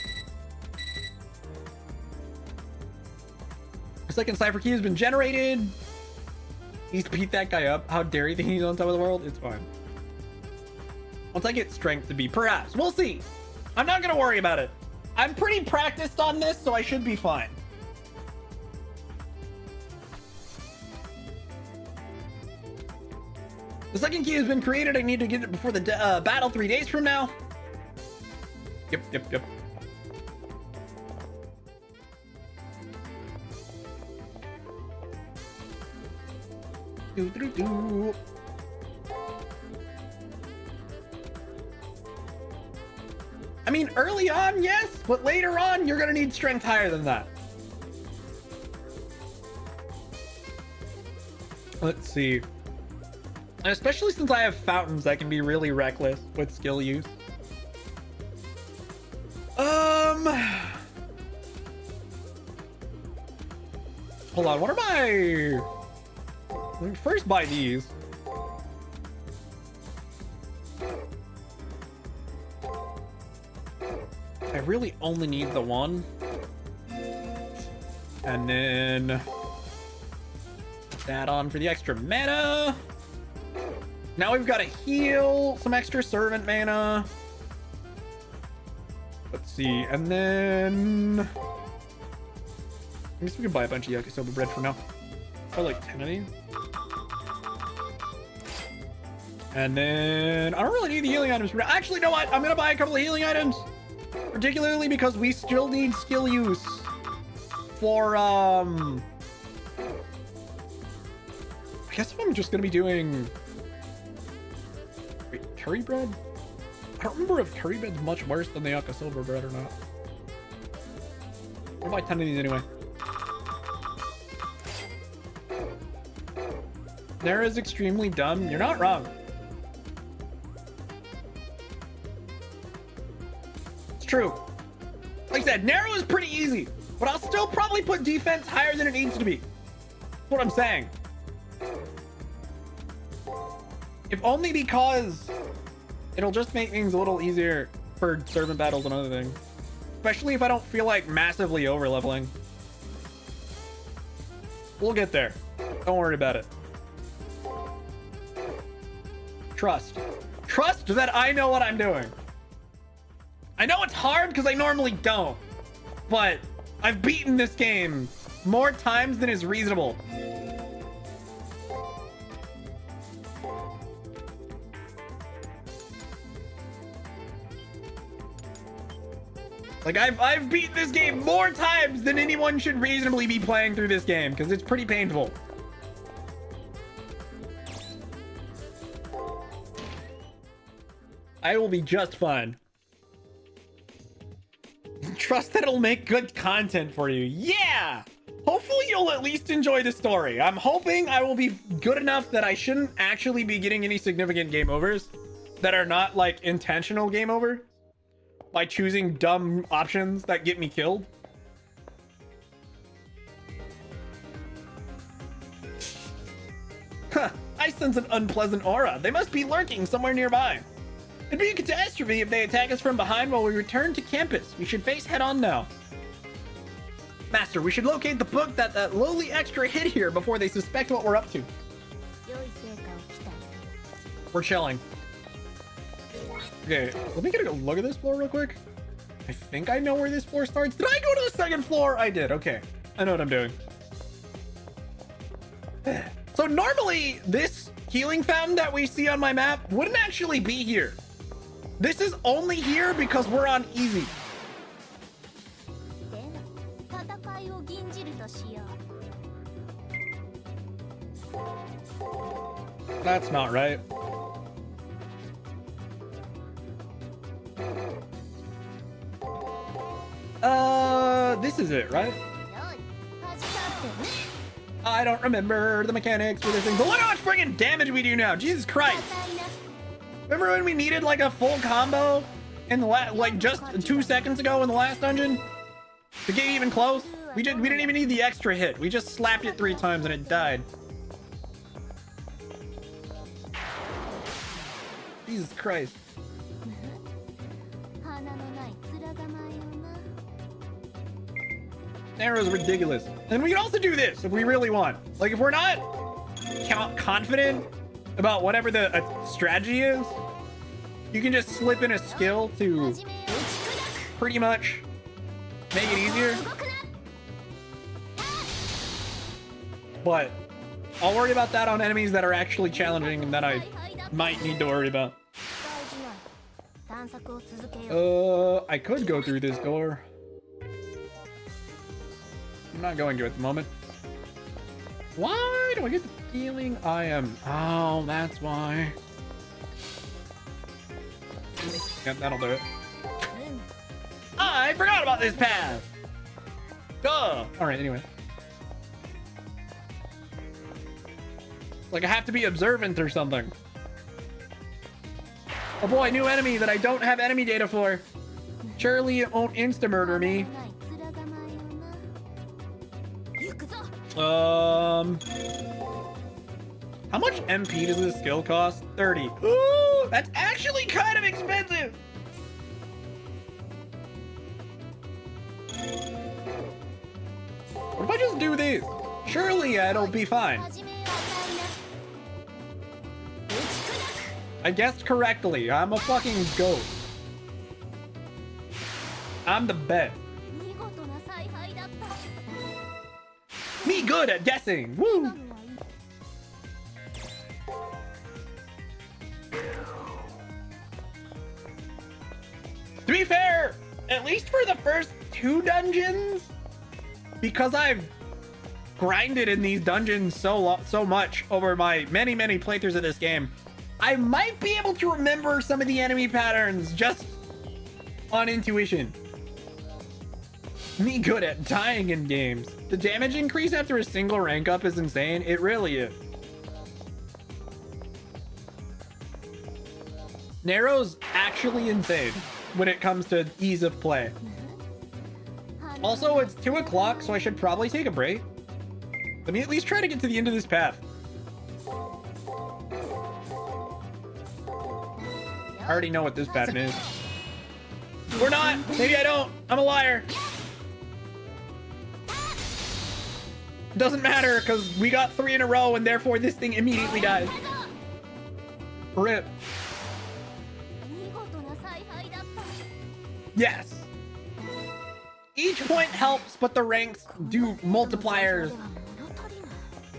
The second cipher key has been generated. He's beat that guy up. How dare you think he's on top of the world? It's fine. Once I get strength to be, perhaps. We'll see. I'm not gonna worry about it. I'm pretty practiced on this, so I should be fine. The second key has been created. I need to get it before the battle 3 days from now. Yep. Do. I mean, early on, yes, but later on, you're gonna need strength higher than that. Let's see. And especially since I have fountains, that can be really reckless with skill use. Hold on, what are my... Let me first buy these. I really only need the one. And then put that on for the extra mana. Now we've got to heal some extra servant mana. Let's see, and then I guess we can buy a bunch of yakisoba bread for now. Probably like 10 of these. And then I don't really need the healing items for now. Actually, you know what? I'm gonna buy a couple of healing items, particularly because we still need skill use for I guess I'm just gonna be doing... Wait, curry bread? I don't remember if curry bread's much worse than the yakisoba bread or not. I'll buy 10 of these anyway. Nara's extremely dumb. You're not wrong. It's true. Like I said, Nara is pretty easy, but I'll still probably put defense higher than it needs to be. That's what I'm saying. If only because it'll just make things a little easier for servant battles and other things. Especially if I don't feel like massively over leveling. We'll get there. Don't worry about it. Trust. Trust that I know what I'm doing. I know it's hard because I normally don't, but I've beaten this game more times than is reasonable. Like I've beaten this game more times than anyone should reasonably be playing through this game because it's pretty painful. I will be just fine. Trust that it'll make good content for you. Yeah! Hopefully you'll at least enjoy the story. I'm hoping I will be good enough that I shouldn't actually be getting any significant game overs that are not like intentional game over by choosing dumb options that get me killed. I sense an unpleasant aura. They must be lurking somewhere nearby. It'd be a catastrophe if they attack us from behind while we return to campus. We should face head on now. Master, we should locate the book that lowly extra hid here before they suspect what we're up to. We're chilling. Okay, let me get a look at this floor real quick. I think I know where this floor starts. Did I go to the second floor? I did. Okay, I know what I'm doing. So normally this healing fountain that we see on my map wouldn't actually be here. This is only here because we're on easy. That's not right. This is it, right? I don't remember the mechanics for this thing, but look how much friggin' damage we do now. Jesus Christ. Remember when we needed like a full combo in the like just 2 seconds ago in the last dungeon to get even close? We didn't even need the extra hit. We just slapped it 3 times and it died. Jesus Christ. Arrow's ridiculous. And we can also do this if we really want. Like if we're not confident about whatever the strategy is, you can just slip in a skill to pretty much make it easier. But I'll worry about that on enemies that are actually challenging and that I might need to worry about. I could go through this door. I'm not going to at the moment. Why do I get the feeling I am... Oh, that's why. Yep, that'll do it. I forgot about this path. Duh. Alright, anyway. Like I have to be observant or something. Oh boy, new enemy that I don't have enemy data for. Surely it won't insta-murder me. How much MP does this skill cost? 30. Ooh, that's actually kind of expensive. What if I just do this? Surely it'll be fine. I guessed correctly. I'm a fucking goat. I'm the best. Me good at guessing. Woo! To be fair, at least for the first 2 dungeons, because I've grinded in these dungeons so much over my many playthroughs of this game, I might be able to remember some of the enemy patterns just on intuition. Me good at dying in games. The damage increase after a single rank up is insane. It really is. Narrow's actually insane when it comes to ease of play. Also, it's 2 o'clock, so I should probably take a break. Let me at least try to get to the end of this path. I already know what this pattern is. Or not. Maybe I don't. I'm a liar. Doesn't matter, because we got 3 in a row, and therefore this thing immediately dies. RIP. Yes. Each point helps, but the ranks do multipliers.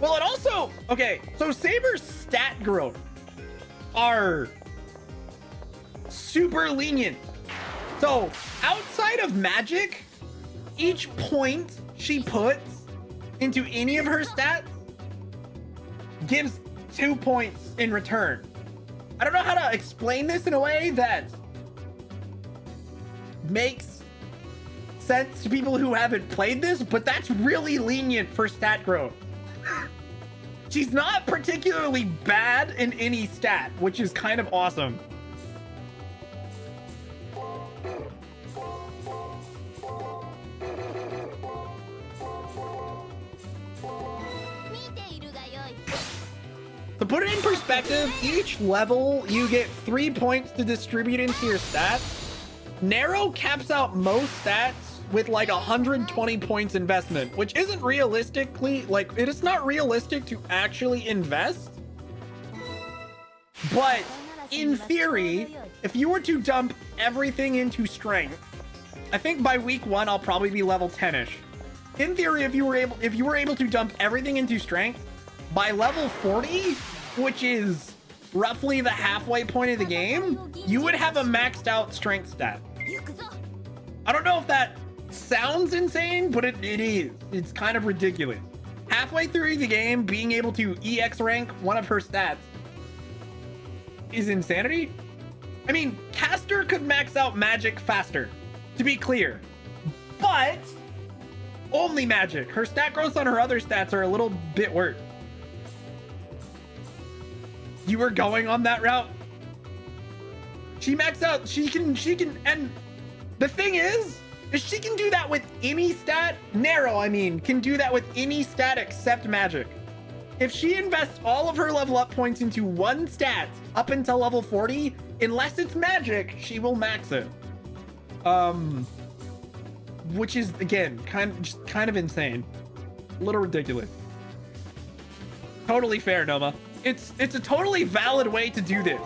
Well, it also... Okay, so Saber's stat growth are super lenient. So, outside of magic, each point she puts into any of her stats gives 2 points in return. I don't know how to explain this in a way that makes sense to people who haven't played this, but that's really lenient for stat growth. She's not particularly bad in any stat, which is kind of awesome. The put it in perspective, each level you get 3 points to distribute into your stats. Narrow caps out most stats with like 120 points investment, which isn't realistically, like, it is not realistic to actually invest. But in theory, if you were to dump everything into strength, I think by week 1 I'll probably be level 10ish. In theory, if you were able to dump everything into strength by level 40, which is roughly the halfway point of the game, you would have a maxed out strength stat. I don't know if that sounds insane, but it is. It's kind of ridiculous. Halfway through the game, being able to EX rank one of her stats is insanity. I mean, Caster could max out magic faster, to be clear, but only magic. Her stat growth on her other stats are a little bit worse. You were going on that route? She maxed out. She can, and the thing is she can do that with any stat. Narrow, I mean, can do that with any stat except magic. If she invests all of her level up points into one stat up until level 40, unless it's magic, she will max it. Which is, again, kind of insane. A little ridiculous. Totally fair, Noma. It's a totally valid way to do this.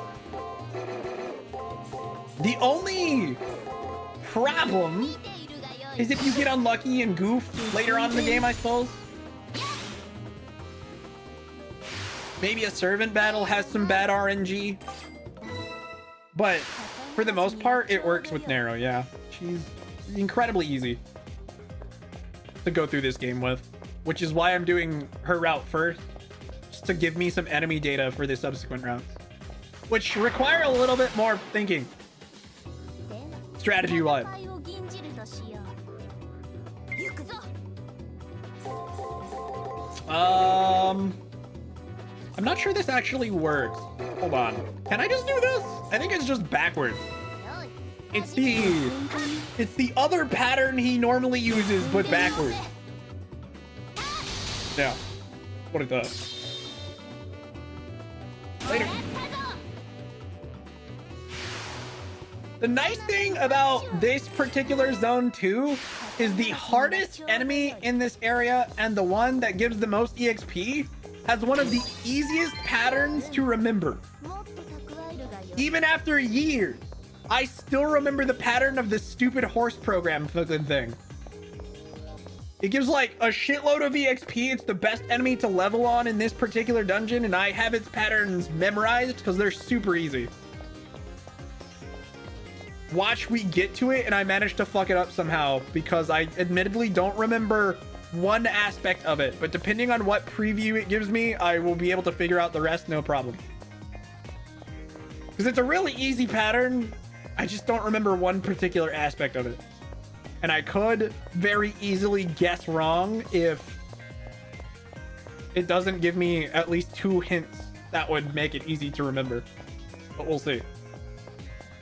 The only problem is if you get unlucky and goof later on in the game, I suppose. Maybe a servant battle has some bad RNG. But for the most part, it works with Narrow, yeah. She's incredibly easy to go through this game with, which is why I'm doing her route first, just to give me some enemy data for the subsequent routes, which require a little bit more thinking strategy wise. I'm not sure this actually works. Hold on, can I just do this? I think it's just backwards. It's the other pattern he normally uses, but backwards. Yeah, what it does. Later. The nice thing about this particular zone 2 is the hardest enemy in this area and the one that gives the most EXP has one of the easiest patterns to remember. Even after years, I still remember the pattern of this stupid horse program fucking thing. It gives like a shitload of EXP. It's the best enemy to level on in this particular dungeon, and I have its patterns memorized because they're super easy. Watch we get to it and I managed to fuck it up somehow because I admittedly don't remember one aspect of it, but depending on what preview it gives me, I will be able to figure out the rest, no problem. Because it's a really easy pattern. I just don't remember one particular aspect of it. And I could very easily guess wrong if it doesn't give me at least 2 hints that would make it easy to remember. But we'll see.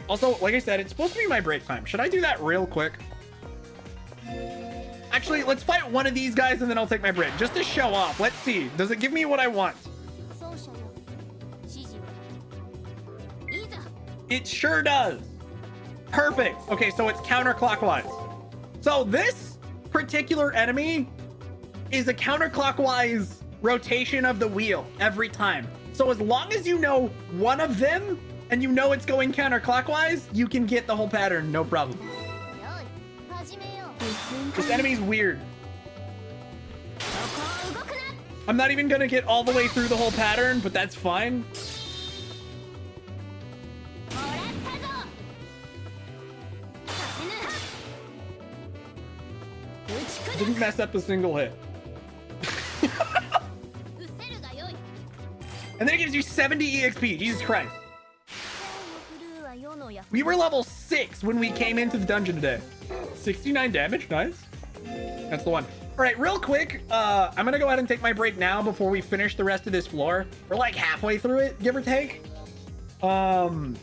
Also, like I said, it's supposed to be my break time. Should I do that real quick? Actually, let's fight one of these guys and then I'll take my break. Just to show off. Let's see. Does it give me what I want? It sure does. Perfect. Okay, so it's counterclockwise. So this particular enemy is a counterclockwise rotation of the wheel every time. So as long as you know one of them and you know it's going counterclockwise, you can get the whole pattern, no problem. This enemy's weird. I'm not even gonna get all the way through the whole pattern, but that's fine. Didn't mess up a single hit. And then it gives you 70 EXP. Jesus Christ. We were level 6 when we came into the dungeon today. 69 damage. Nice. That's the one. All right, real quick. I'm going to go ahead and take my break now before we finish the rest of this floor. We're like halfway through it, give or take. So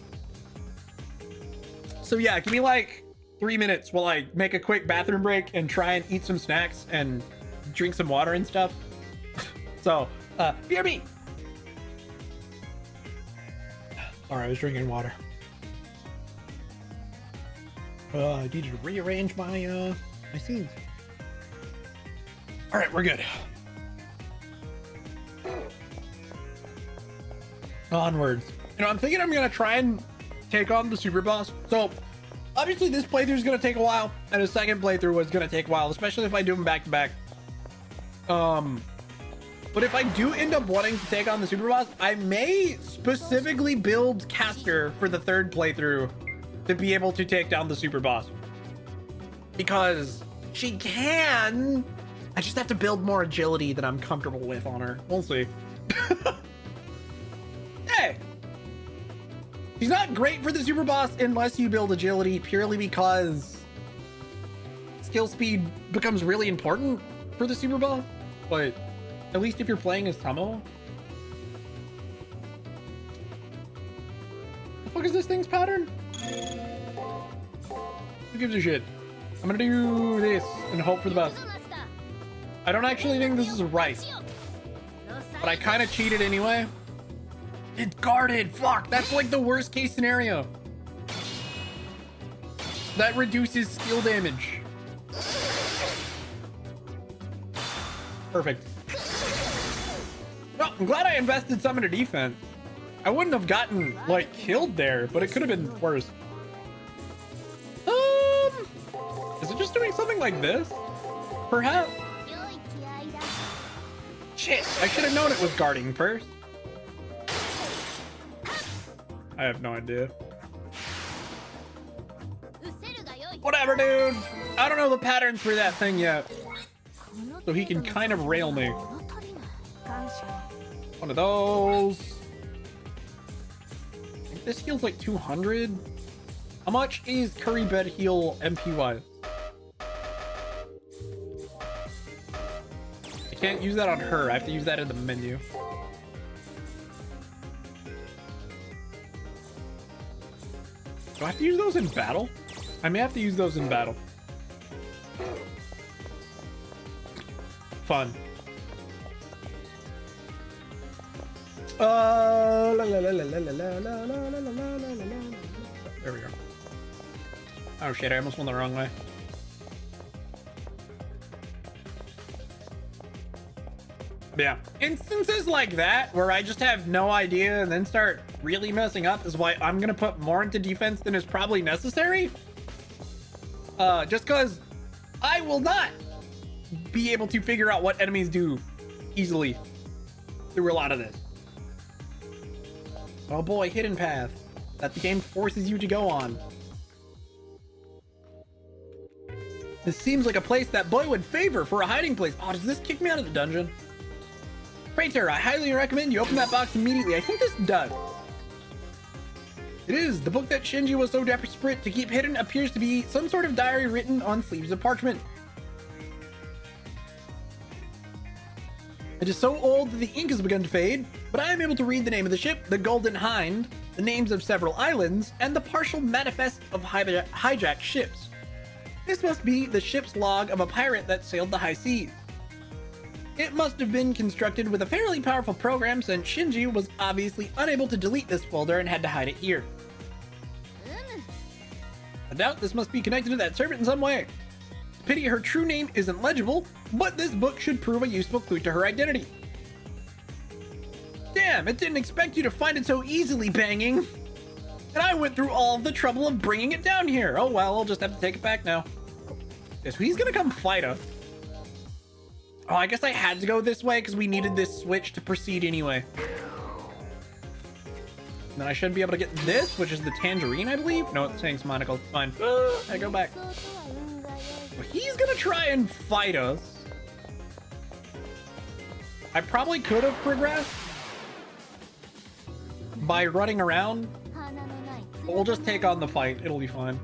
yeah, give me like 3 minutes while I make a quick bathroom break and try and eat some snacks and drink some water and stuff. So, BRB. All right, I was drinking water. I needed to rearrange my my scenes. All right, we're good. Onwards. You know, I'm thinking I'm gonna try and take on the super boss. So obviously this playthrough is gonna take a while, and a second playthrough was gonna take a while, especially if I do them back to back. But if I do end up wanting to take on the super boss, I may specifically build Caster for the third playthrough to be able to take down the super boss, because she can. I just have to build more agility that I'm comfortable with on her. We'll see. Hey, she's not great for the super boss unless you build agility, purely because skill speed becomes really important for the super boss. But at least if you're playing as Tomo. The fuck is this thing's pattern? Who gives a shit? I'm gonna do this and hope for the best. I don't actually think this is right, but I kind of cheated anyway. It's guarded. Fuck, that's like the worst case scenario. That reduces skill damage. Perfect. Well, I'm glad I invested some into defense. I wouldn't have gotten like killed there, but it could have been worse. Is it just doing something like this? Perhaps. Shit, I should have known it was guarding first. I have no idea. Whatever, dude. I don't know the patterns for that thing yet, so he can kind of rail me. One of those. I think this heals like 200. How much is Curry Bed heal MP wise? I can't use that on her. I have to use that in the menu. Do I have to use those in battle? I may have to use those in battle. Fun. There we go. Oh shit, I almost went the wrong way. Yeah, instances like that where I just have no idea and then start really messing up is why I'm gonna put more into defense than is probably necessary. Just because I will not be able to figure out what enemies do easily through a lot of this. Oh boy, hidden path that the game forces you to go on. This seems like a place that boy would favor for a hiding place. Oh, does this kick me out of the dungeon? Praetor, I highly recommend you open that box immediately. I think this does. It is. The book that Shinji was so desperate to keep hidden appears to be some sort of diary written on sleeves of parchment. It is so old that the ink has begun to fade, but I am able to read the name of the ship, the Golden Hind, the names of several islands, and the partial manifest of hijacked ships. This must be the ship's log of a pirate that sailed the high seas. It must have been constructed with a fairly powerful program, since Shinji was obviously unable to delete this folder and had to hide it here. I doubt this must be connected to that servant in some way. Pity her true name isn't legible, but this book should prove a useful clue to her identity. Damn, it didn't expect you to find it so easily, banging. And I went through all of the trouble of bringing it down here. Oh well, I'll just have to take it back now. Guess he's gonna come fight us. Oh, I guess I had to go this way because we needed this switch to proceed anyway. And then I should be able to get this, which is the tangerine, I believe. No, it's saying monocle. It's fine. I go back. Well, he's gonna try and fight us. I probably could have progressed by running around, but we'll just take on the fight. It'll be fine.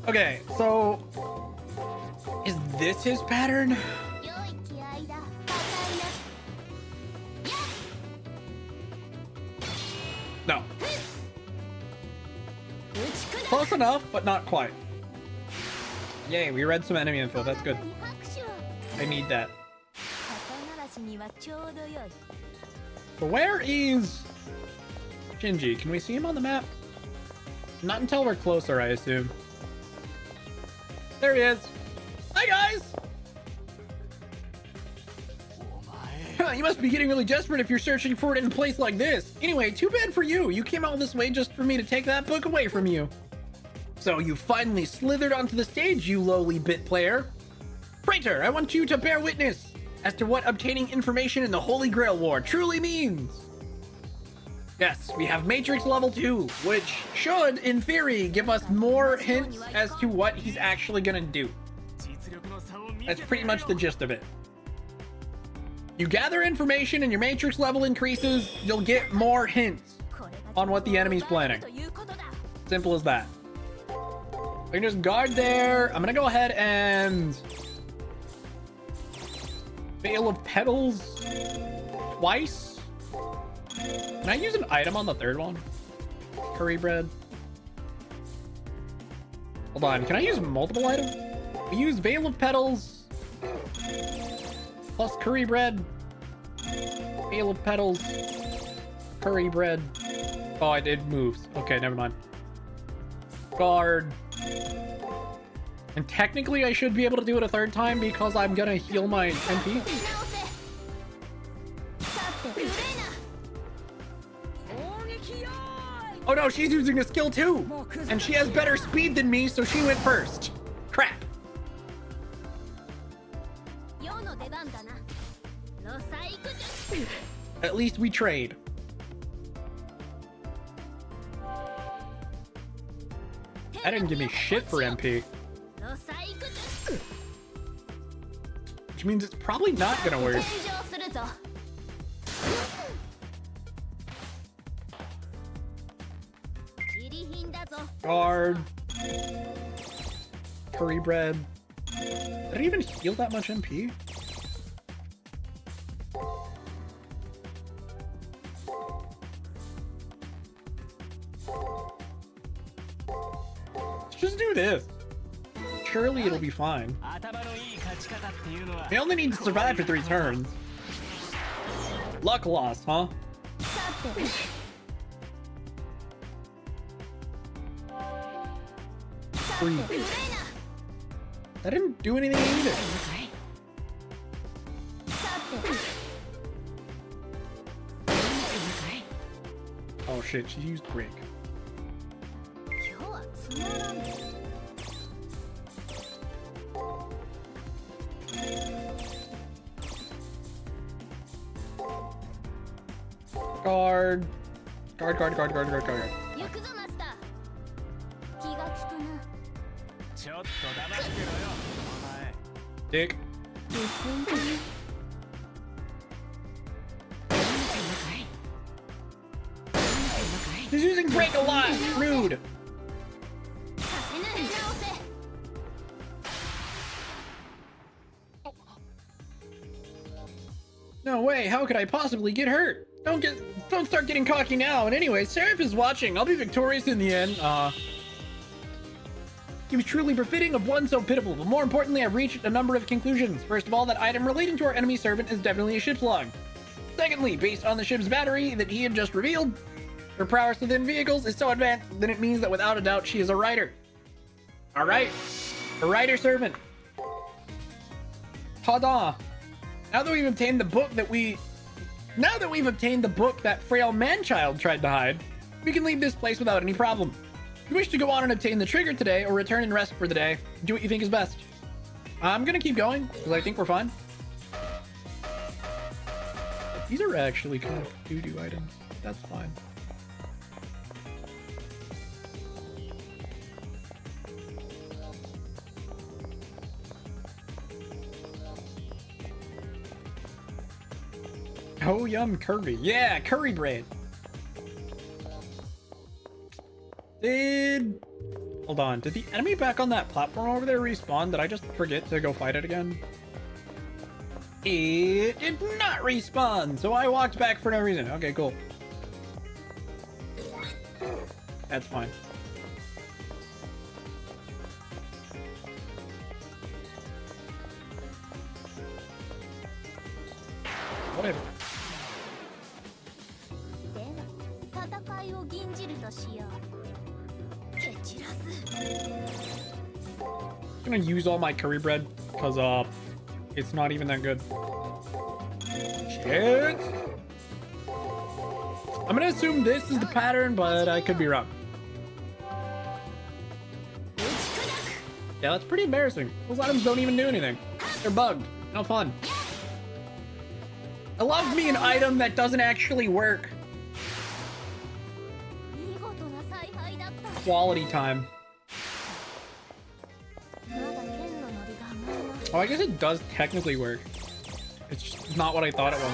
Okay, so is this his pattern? No. Close enough, but not quite. Yay, we read some enemy info. That's good. I need that. So where is Shinji? Can we see him on the map? Not until we're closer, I assume. There he is. Hi, guys. You must be getting really desperate if you're searching for it in a place like this. Anyway, too bad for you. You came all this way just for me to take that book away from you. So you finally slithered onto the stage, you lowly bit player. Praetor, I want you to bear witness as to what obtaining information in the Holy Grail War truly means. Yes, we have Matrix Level 2, which should, in theory, give us more hints as to what he's actually gonna do. That's pretty much the gist of it. You gather information and your Matrix level increases, you'll get more hints on what the enemy's planning. Simple as that. I can just guard there. I'm gonna go ahead and Veil of Petals twice. Can I use an item on the third one? Curry bread. Hold on, can I use multiple items? We use Veil of Petals plus curry bread. Veil of Petals. Curry bread. Oh, it moves. Okay, never mind. Guard. And technically I should be able to do it a third time because I'm gonna heal my MP. Oh no, she's using a skill too! And she has better speed than me, so she went first. Crap. At least we trade. That didn't give me shit for MP. Which means it's probably not gonna work. Guard. Curry bread. Did it even heal that much MP? Let's just do this. Surely it'll be fine. We only need to survive for 3 turns. Luck loss, huh? Free. That didn't do anything either. Oh shit, she used break. Guard. Guard, guard, guard, guard, guard, guard. Dick. He's using break a lot. Rude. No way. How could I possibly get hurt? Don't start getting cocky now. And anyway, Seraph is watching. I'll be victorious in the end. He was truly befitting of one so pitiful, but more importantly, I've reached a number of conclusions. First of all, that item relating to our enemy servant is definitely a ship's log. Secondly, based on the ship's battery that he had just revealed, her prowess within vehicles is so advanced, then it means that without a doubt, she is a rider. Alright, a rider servant. Ta-da! Now that we've obtained the book that frail man-child tried to hide, we can leave this place without any problem. If you wish to go on and obtain the trigger today, or return and rest for the day, do what you think is best. I'm gonna keep going, because I think we're fine. These are actually kind of doo-doo items. That's fine. Oh, yum curry. Yeah, curry bread. Hold on. Did the enemy back on that platform over there respawn? Did I just forget to go fight it again? It did not respawn, so I walked back for no reason. Okay, cool. That's fine. Whatever. gonna use all my curry bread because it's not even that good. Shit. I'm gonna assume this is the pattern, but I could be wrong. Yeah, that's pretty embarrassing. Those items don't even do anything. They're bugged. No fun. I love me an item that doesn't actually work. Quality time. Oh, I guess it does technically work. It's just not what I thought it was.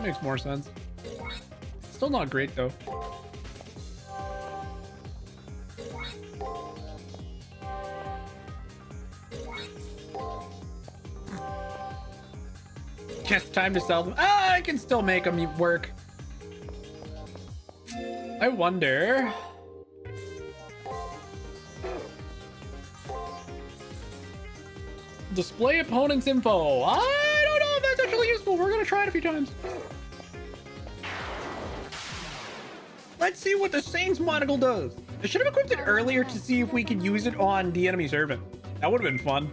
Makes more sense. Still not great though. Guess time to sell them. Ah, I can still make them work. I wonder. Display opponent's info. I don't know if that's actually useful. We're gonna try it a few times. Let's see what the Saints monocle does. I should have equipped it earlier to see if we could use it on the enemy servant. That would have been fun.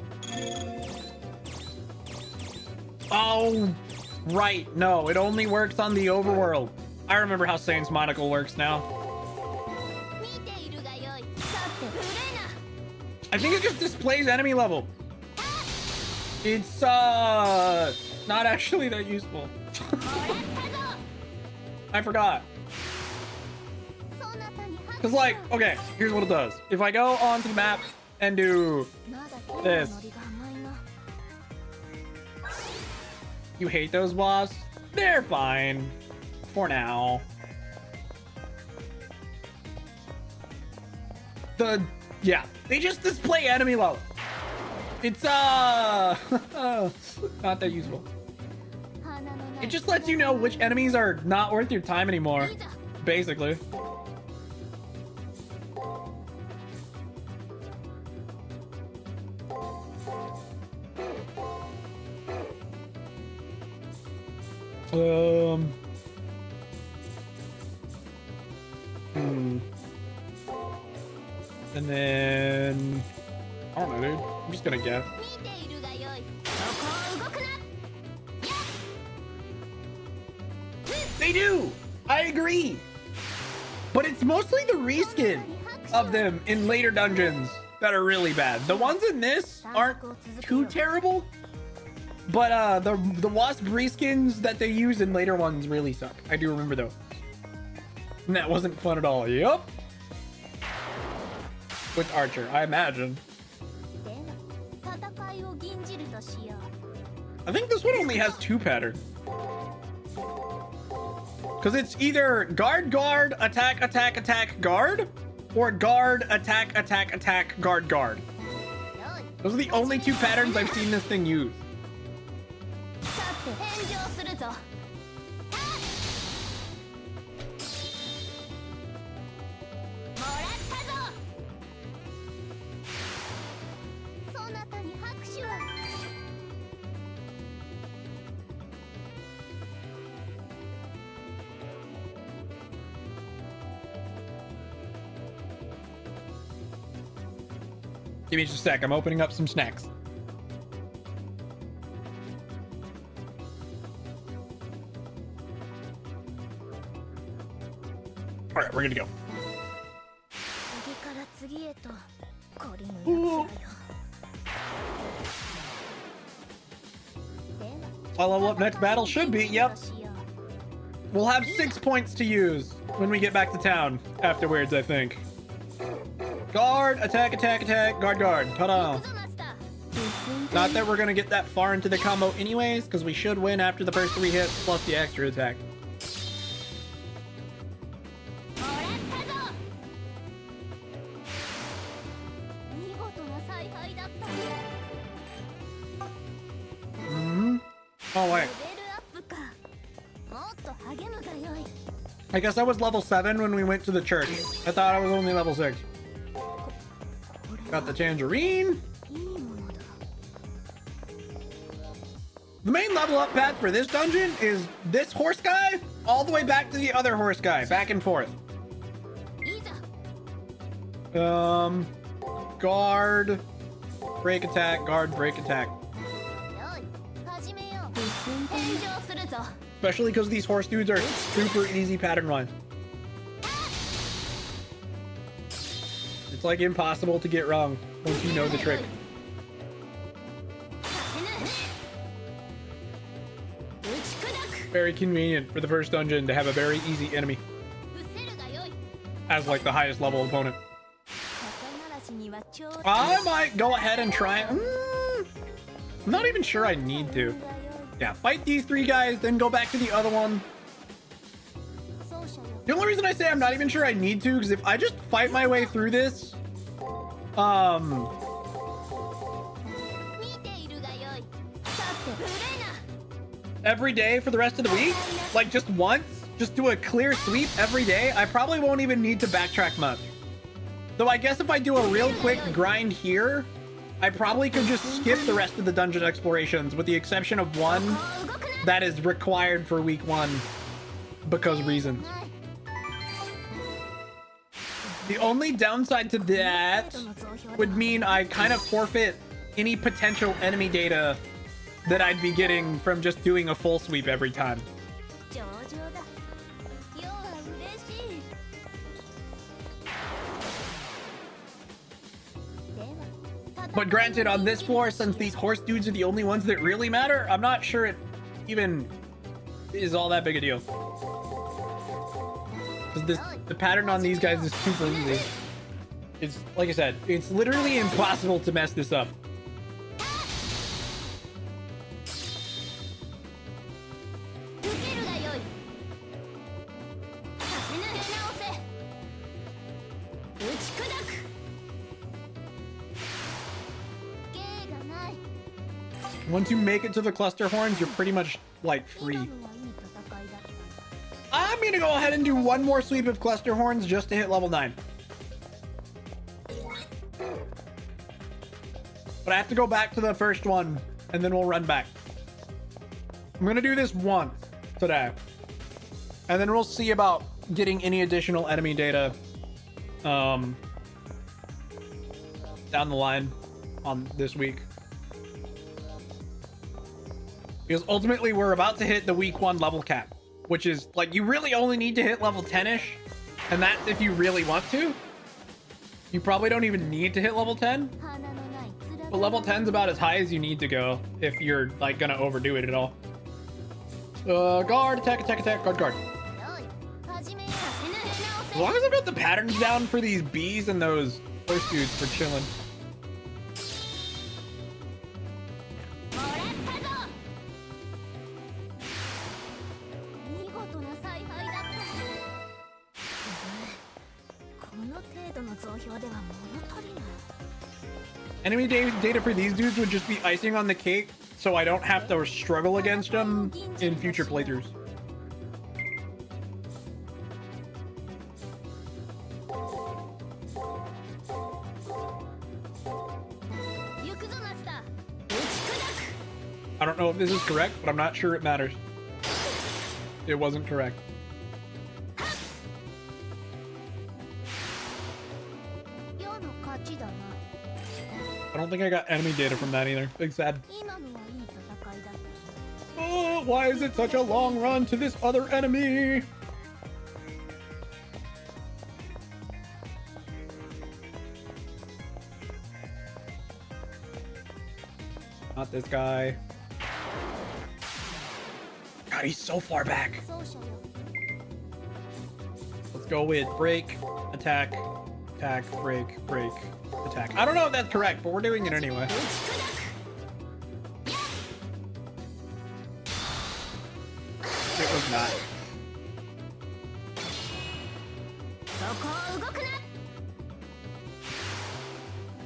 Oh, right. No, it only works on the overworld. I remember how Saints monocle works now. I think it just displays enemy level. It's not actually that useful. I forgot. Because like, okay, here's what it does. If I go onto the map and do this. You hate those wasps? They're fine. For now. Yeah, they just display enemy level. It's not that useful. It just lets you know which enemies are not worth your time anymore, basically. And then I don't know, dude. I'm just gonna guess. They do. I agree. But it's mostly the reskin of them in later dungeons that are really bad. The ones in this aren't too terrible. But the wasp reskins that they use in later ones really suck. I do remember though. And that wasn't fun at all. Yup. With Archer, I imagine. I think this one only has 2 patterns. Because it's either guard, guard, attack, attack, attack, guard, or guard, attack, attack, attack, guard, guard. Those are the only 2 patterns I've seen this thing use. Give me just a sec. I'm opening up some snacks. All right, we're gonna go. Ooh. I'll level up next battle should be, yep. We'll have 6 points to use when we get back to town afterwards, I think. Guard, attack, attack, attack, guard, guard. Ta-da. Not that we're gonna get that far into the combo anyways, because we should win after the first 3 hits plus the extra attack. Oh wait. I guess I was level 7 when we went to the church. I thought I was only level 6. Got the tangerine. The main level up path for this dungeon is this horse guy all the way back to the other horse guy, back and forth. Guard, break attack, guard, break attack. Especially because these horse dudes are super easy pattern wise. It's like impossible to get wrong once you know the trick. Very convenient for the first dungeon to have a very easy enemy as like the highest level opponent. I might go ahead and try. I'm not even sure I need to. Yeah, fight these three guys, then go back to the other one. The only reason I say I'm not even sure I need to, because if I just fight my way through this, every day for the rest of the week, like just once, just do a clear sweep every day, I probably won't even need to backtrack much. Though I guess if I do a real quick grind here, I probably could just skip the rest of the dungeon explorations with the exception of one that is required for week 1 because reasons. The only downside to that would mean I kind of forfeit any potential enemy data that I'd be getting from just doing a full sweep every time. But granted, on this floor, since these horse dudes are the only ones that really matter, I'm not sure it even is all that big a deal. Because the pattern on these guys is super easy. It's, like I said, it's literally impossible to mess this up. Once you make it to the cluster horns, you're pretty much like free. I'm gonna go ahead and do one more sweep of cluster horns just to hit level 9. But I have to go back to the first one and then we'll run back. I'm gonna do this once today. And then we'll see about getting any additional enemy data down the line on this week. Because ultimately we're about to hit the week 1 level cap, which is like, you really only need to hit level 10-ish. And that's if you really want to. You probably don't even need to hit level 10. But level 10's about as high as you need to go if you're like gonna overdo it at all. Guard, attack, attack, attack, guard, guard. As long as I've got the patterns down for these bees and those horse dudes for chilling. Enemy data for these dudes would just be icing on the cake, so I don't have to struggle against them in future playthroughs. I don't know if this is correct, but I'm not sure it matters. It wasn't correct. I don't think I got enemy data from that either. Big sad. Oh, why is it such a long run to this other enemy? Not this guy. God, he's so far back. Let's go with break, attack, attack, break, break, attack. I don't know if that's correct, but we're doing it anyway. It was not.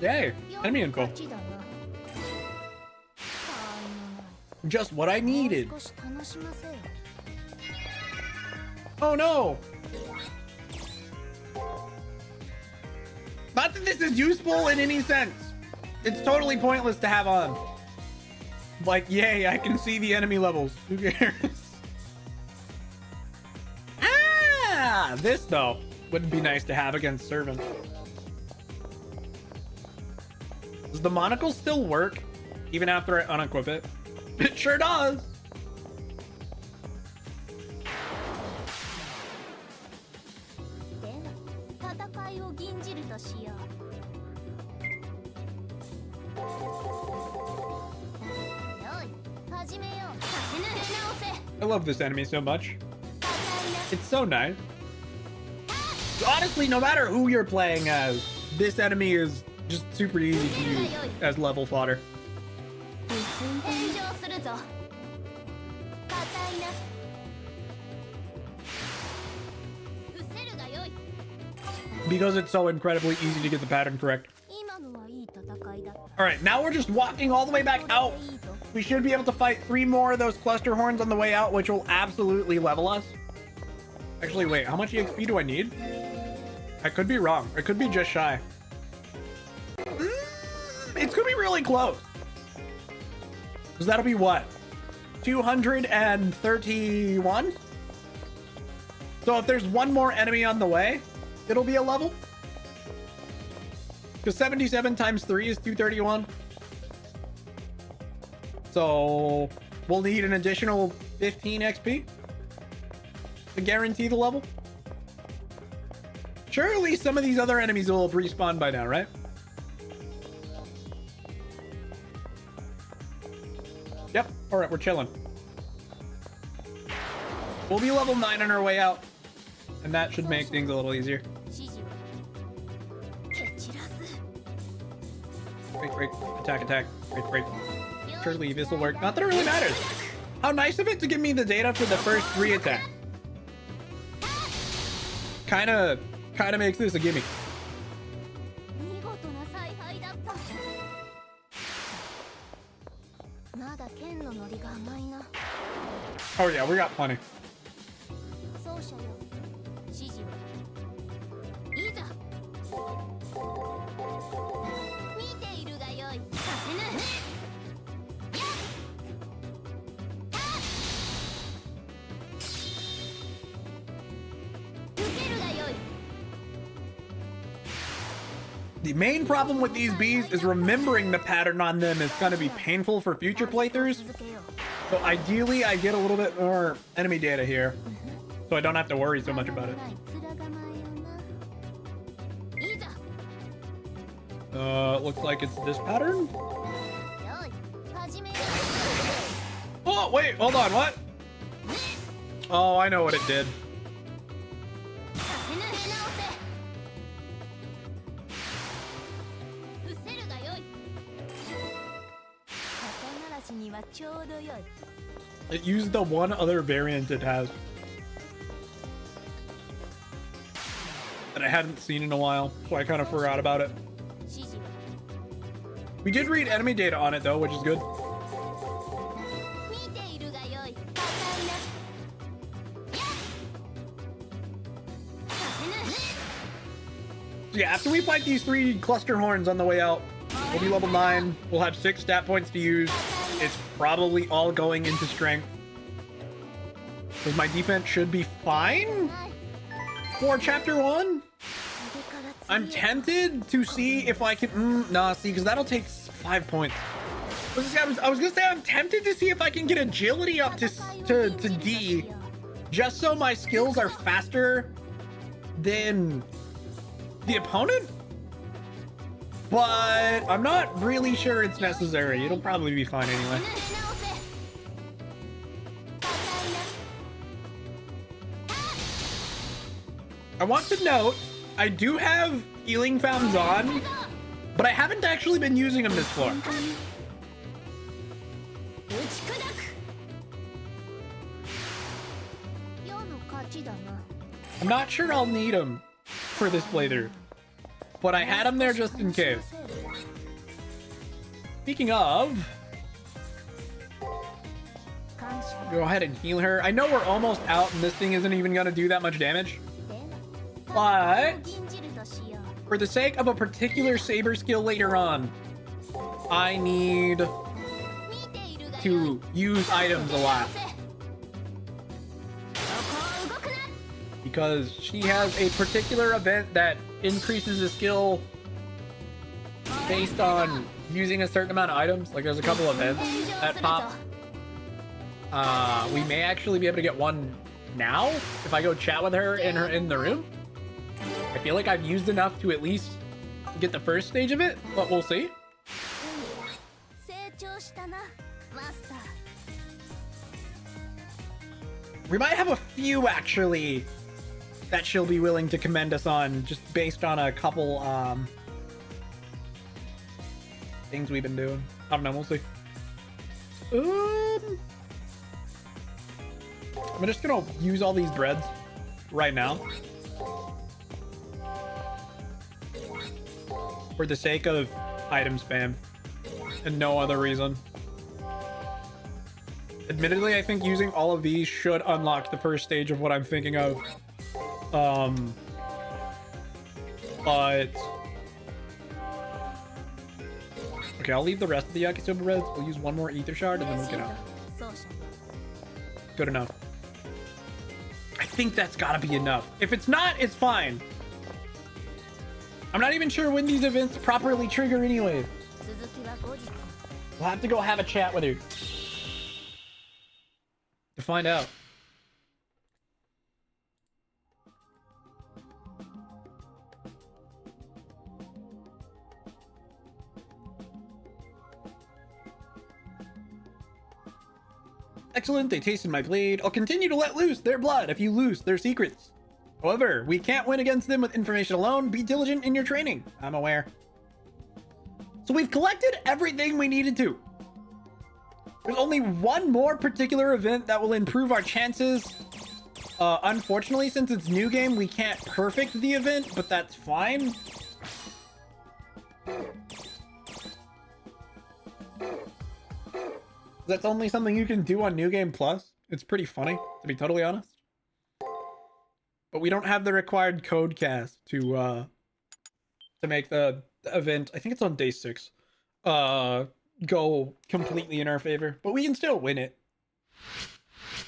Yay, enemy info. Just what I needed. Oh no! Not that this is useful in any sense. It's totally pointless to have on. Like, yay, I can see the enemy levels. Who cares? Yeah, this though would be nice to have against servants. Does the monocle still work even after I unequip it? It sure does. I love this enemy so much. It's so nice. Honestly, no matter who you're playing as, this enemy is just super easy to use as level fodder. Because it's so incredibly easy to get the pattern correct. Alright, now we're just walking all the way back out. We should be able to fight 3 more of those cluster horns on the way out, which will absolutely level us. Actually, wait, how much EXP do I need? I could be wrong. I could be just shy. It's gonna be really close. Because that'll be what? 231? So if there's one more enemy on the way, it'll be a level. Because 77 times 3 is 231. So we'll need an additional 15 XP to guarantee the level. Surely some of these other enemies will have respawned by now, right? Yep. All right, we're chilling. We'll be level 9 on our way out, and that should make things a little easier. Break, attack, break. Surely this will work. Not that it really matters. How nice of it to give me the data for the first 3 attacks. Kinda makes this a gimme. Oh yeah, we got plenty. The main problem with these bees is remembering the pattern on them is going to be painful for future playthroughs. So ideally, I get a little bit more enemy data here, so I don't have to worry so much about it. Looks like it's this pattern. Oh, wait, hold on, what? Oh, I know what it did. It used the one other variant it has that I hadn't seen in a while, so I kind of forgot about it. We did read enemy data on it though, which is good. So yeah, after we fight these 3 cluster horns on the way out, we'll be level 9. We'll have 6 stat points to use. It's probably all going into strength, because my defense should be fine for chapter 1. I'm tempted to see if I can nah, see, because that'll take 5 points. I was gonna say I'm tempted to see if I can get agility up to D, just so my skills are faster than the opponent. But I'm not really sure it's necessary. It'll probably be fine anyway. I want to note, I do have healing fountains on, but I haven't actually been using them this far. I'm not sure I'll need them for this playthrough, but I had them there just in case. Speaking of, go ahead and heal her. I know we're almost out and this thing isn't even going to do that much damage, but for the sake of a particular Saber skill later on, I need to use items a lot. because she has a particular event that increases the skill based on using a certain amount of items. Like there's a couple events that pop. We may actually be able to get one now if I go chat with her in the room. I feel like I've used enough to at least get the first stage of it, but we'll see. We might have a few actually that she'll be willing to commend us on, just based on a couple things we've been doing. I don't know, we'll see. I'm just gonna use all these breads right now for the sake of item spam and no other reason. Admittedly, I think using all of these should unlock the first stage of what I'm thinking of. But okay, I'll leave the rest of the yakisoba breads. We'll use one more ether shard and then we'll get out. Good enough. I think that's gotta be enough. If it's not, it's fine. I'm not even sure when these events properly trigger anyway. We'll have to go have a chat with her to find out. Excellent, they tasted my blade. I'll continue to let loose their blood if you loose their secrets. However, we can't win against them with information alone. Be diligent in your training. I'm aware. So we've collected everything we needed to. There's only one more particular event that will improve our chances. Unfortunately, since it's new game, we can't perfect the event, but that's fine. That's only something you can do on New Game Plus. It's pretty funny, to be totally honest. But we don't have the required code cast to make the event. I think it's on day 6. Go completely in our favor, but we can still win it.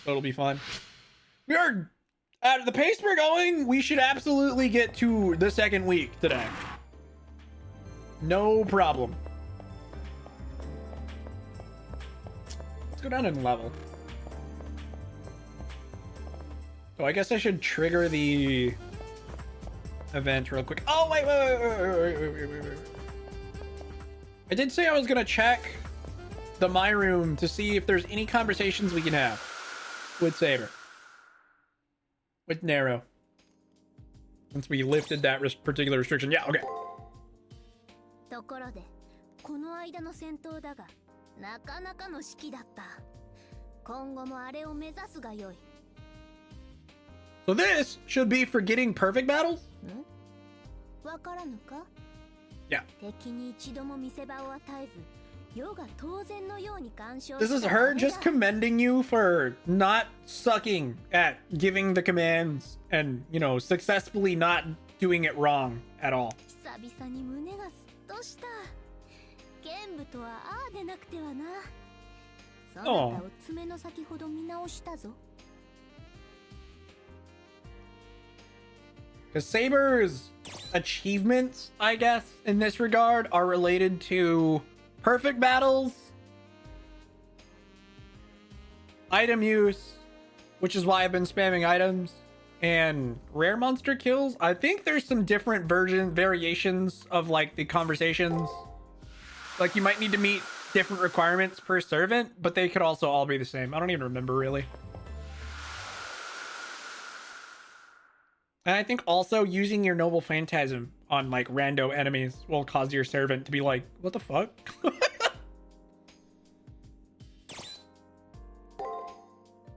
So it'll be fine. We are at the pace we're going. We should absolutely get to the second week today. No problem. Let's go down and level. So I guess I should trigger the event real quick. Oh, wait. I did say I was gonna check the My Room to see if there's any conversations we can have with Saber. With Nero. Once we lifted that particular restriction. Yeah, okay. So this should be for getting perfect battles? Yeah. This is her just commending you for not sucking at giving the commands and, you know, successfully not doing it wrong at all. Oh. Because Saber's achievements, I guess, in this regard, are related to perfect battles, item use, which is why I've been spamming items, and rare monster kills. I think there's some different variations of like the conversations. Like you might need to meet different requirements per servant, but they could also all be the same. I don't even remember really. And I think also using your noble phantasm on like rando enemies will cause your servant to be like, what the fuck?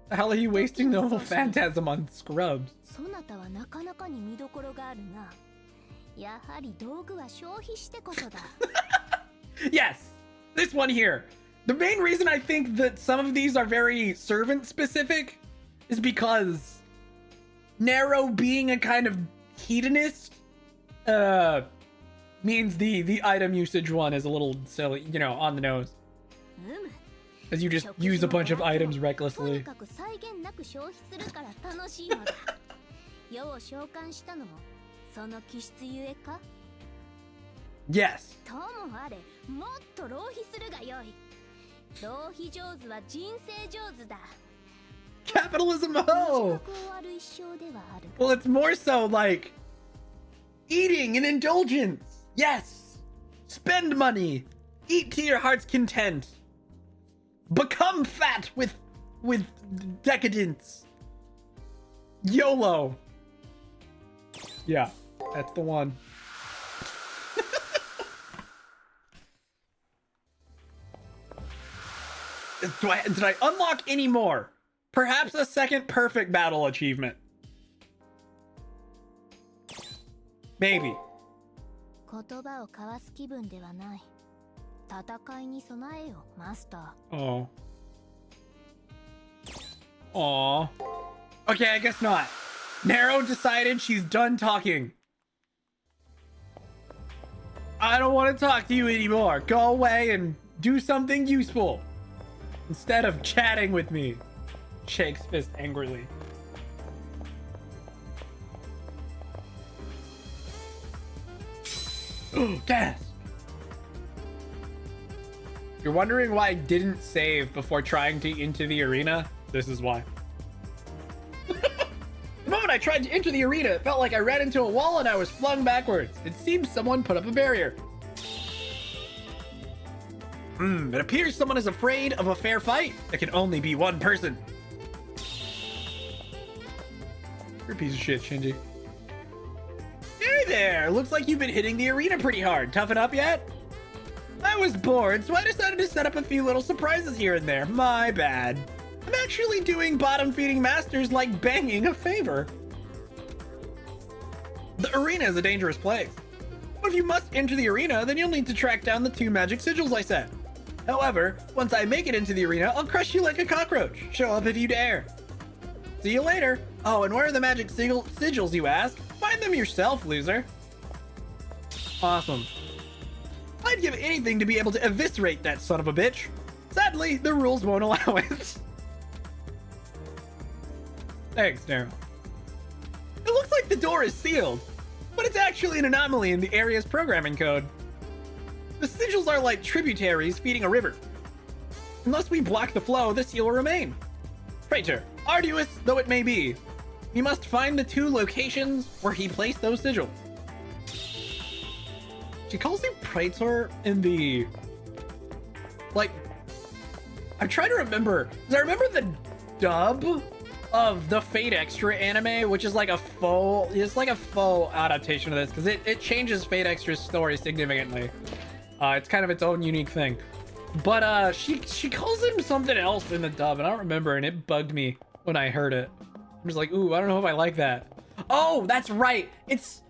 The hell are you wasting noble phantasm on scrubs? Yes, this one here. The main reason I think that some of these are very servant specific is because Nero being a kind of hedonist means the item usage one is a little silly, you know, on the nose. As you just use a bunch of items recklessly. 世を召喚したのもその気質ゆえか。 Yes. ともあれ、もっと浪費するがよい。浪費上手は人生上手だ。 Capitalism, 短 oh! く終わる一生ではある。 Well, it's more so like eating and indulgence. Yes. Spend money. Eat to your heart's content. Become fat with decadence. YOLO. Yeah, that's the one. Did I unlock any more? Perhaps a second perfect battle achievement. Maybe. 言葉を交わす気分ではない。戦いに備えよ、マスター。 Oh. Aw. Okay, I guess not. Nero decided she's done talking. I don't want to talk to you anymore. Go away and do something useful instead of chatting with me. Shakes fist angrily. Gas. You're wondering why I didn't save before trying to enter the arena? This is why. The moment I tried to enter the arena, it felt like I ran into a wall and I was flung backwards. It seems someone put up a barrier. It appears someone is afraid of a fair fight. It can only be one person. You're a piece of shit, Shinji. Hey there! Looks like you've been hitting the arena pretty hard. Toughen up yet? I was bored, so I decided to set up a few little surprises here and there. My bad. I'm actually doing bottom-feeding masters like banging a favor. The arena is a dangerous place. But if you must enter the arena, then you'll need to track down the 2 magic sigils I sent. However, once I make it into the arena, I'll crush you like a cockroach. Show up if you dare. See you later. Oh, and where are the magic sigils, you ask? Find them yourself, loser. Awesome. I'd give anything to be able to eviscerate that son of a bitch. Sadly, the rules won't allow it. Thanks, Nero. It looks like the door is sealed, but it's actually an anomaly in the area's programming code. The sigils are like tributaries feeding a river. Unless we block the flow, the seal will remain. Praetor, arduous though it may be, we must find the 2 locations where he placed those sigils. She calls him Praetor in the... Like... I'm trying to remember. Because I remember the dub of the Fate Extra anime, which is like a faux... It's like a faux adaptation of this, because it changes Fate Extra's story significantly. It's kind of its own unique thing. But she calls him something else in the dub, and I don't remember, and it bugged me when I heard it. I'm just like, ooh, I don't know if I like that. Oh, that's right. It's...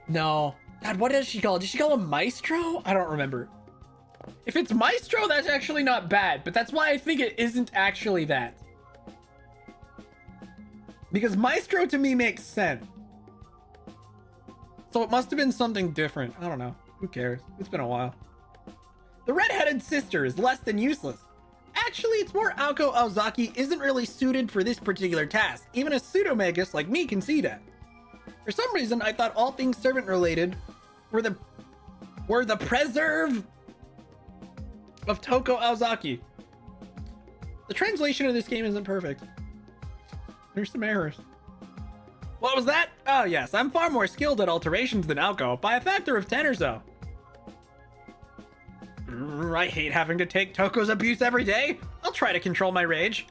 No. God, what does she call it? Did she call him Maestro? I don't remember. If it's Maestro, that's actually not bad, but that's why I think it isn't actually that. Because Maestro to me makes sense. So it must have been something different. I don't know. Who cares? It's been a while. The red-headed sister is less than useless. Actually, it's more Aoko Aozaki isn't really suited for this particular task. Even a pseudo-magus like me can see that. For some reason, I thought all things servant-related were the preserve of Toko Aozaki. The translation of this game isn't perfect. There's some errors. What was that? Oh yes, I'm far more skilled at alterations than Aoko, by a factor of 10 or so. I hate having to take Toko's abuse every day. I'll try to control my rage.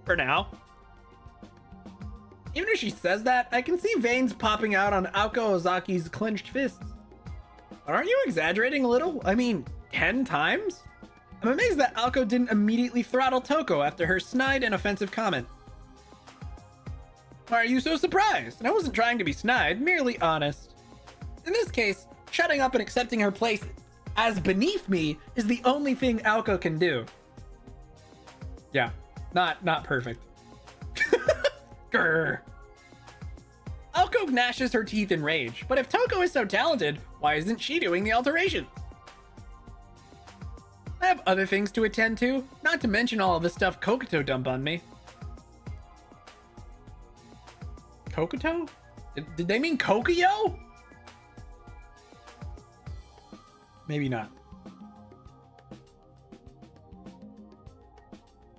For now. Even if she says that, I can see veins popping out on Aoko Ozaki's clenched fists. But aren't you exaggerating a little? I mean, 10 times? I'm amazed that Aoko didn't immediately throttle Toko after her snide and offensive comment. Why are you so surprised? And I wasn't trying to be snide, merely honest. In this case, shutting up and accepting her place as beneath me is the only thing Aoko can do. Yeah, not perfect. Grr. Aoko gnashes her teeth in rage, but if Toko is so talented, why isn't she doing the alteration? I have other things to attend to, not to mention all of the stuff Kokuto dumped on me. Kokuto? Did they mean Kokio? Maybe not.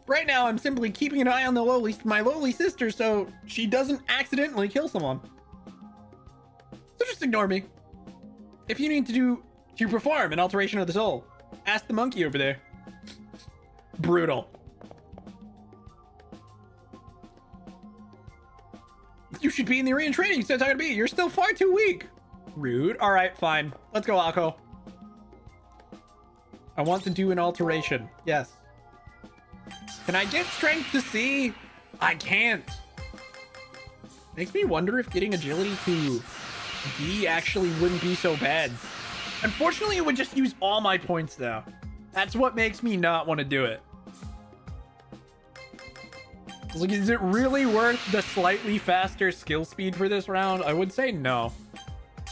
Right now, I'm simply keeping an eye on my lowly sister so she doesn't accidentally kill someone. So just ignore me. If you need to perform an alteration of the soul, ask the monkey over there. Brutal. You should be in the arena training. You said talking to me. You're still far too weak. Rude. All right, fine. Let's go, Akko. I want to do an alteration. Yes. Can I get strength to C? I can't. Makes me wonder if getting agility to D actually wouldn't be so bad. Unfortunately, it would just use all my points though. That's what makes me not want to do it. Like, is it really worth the slightly faster skill speed for this round? I would say no.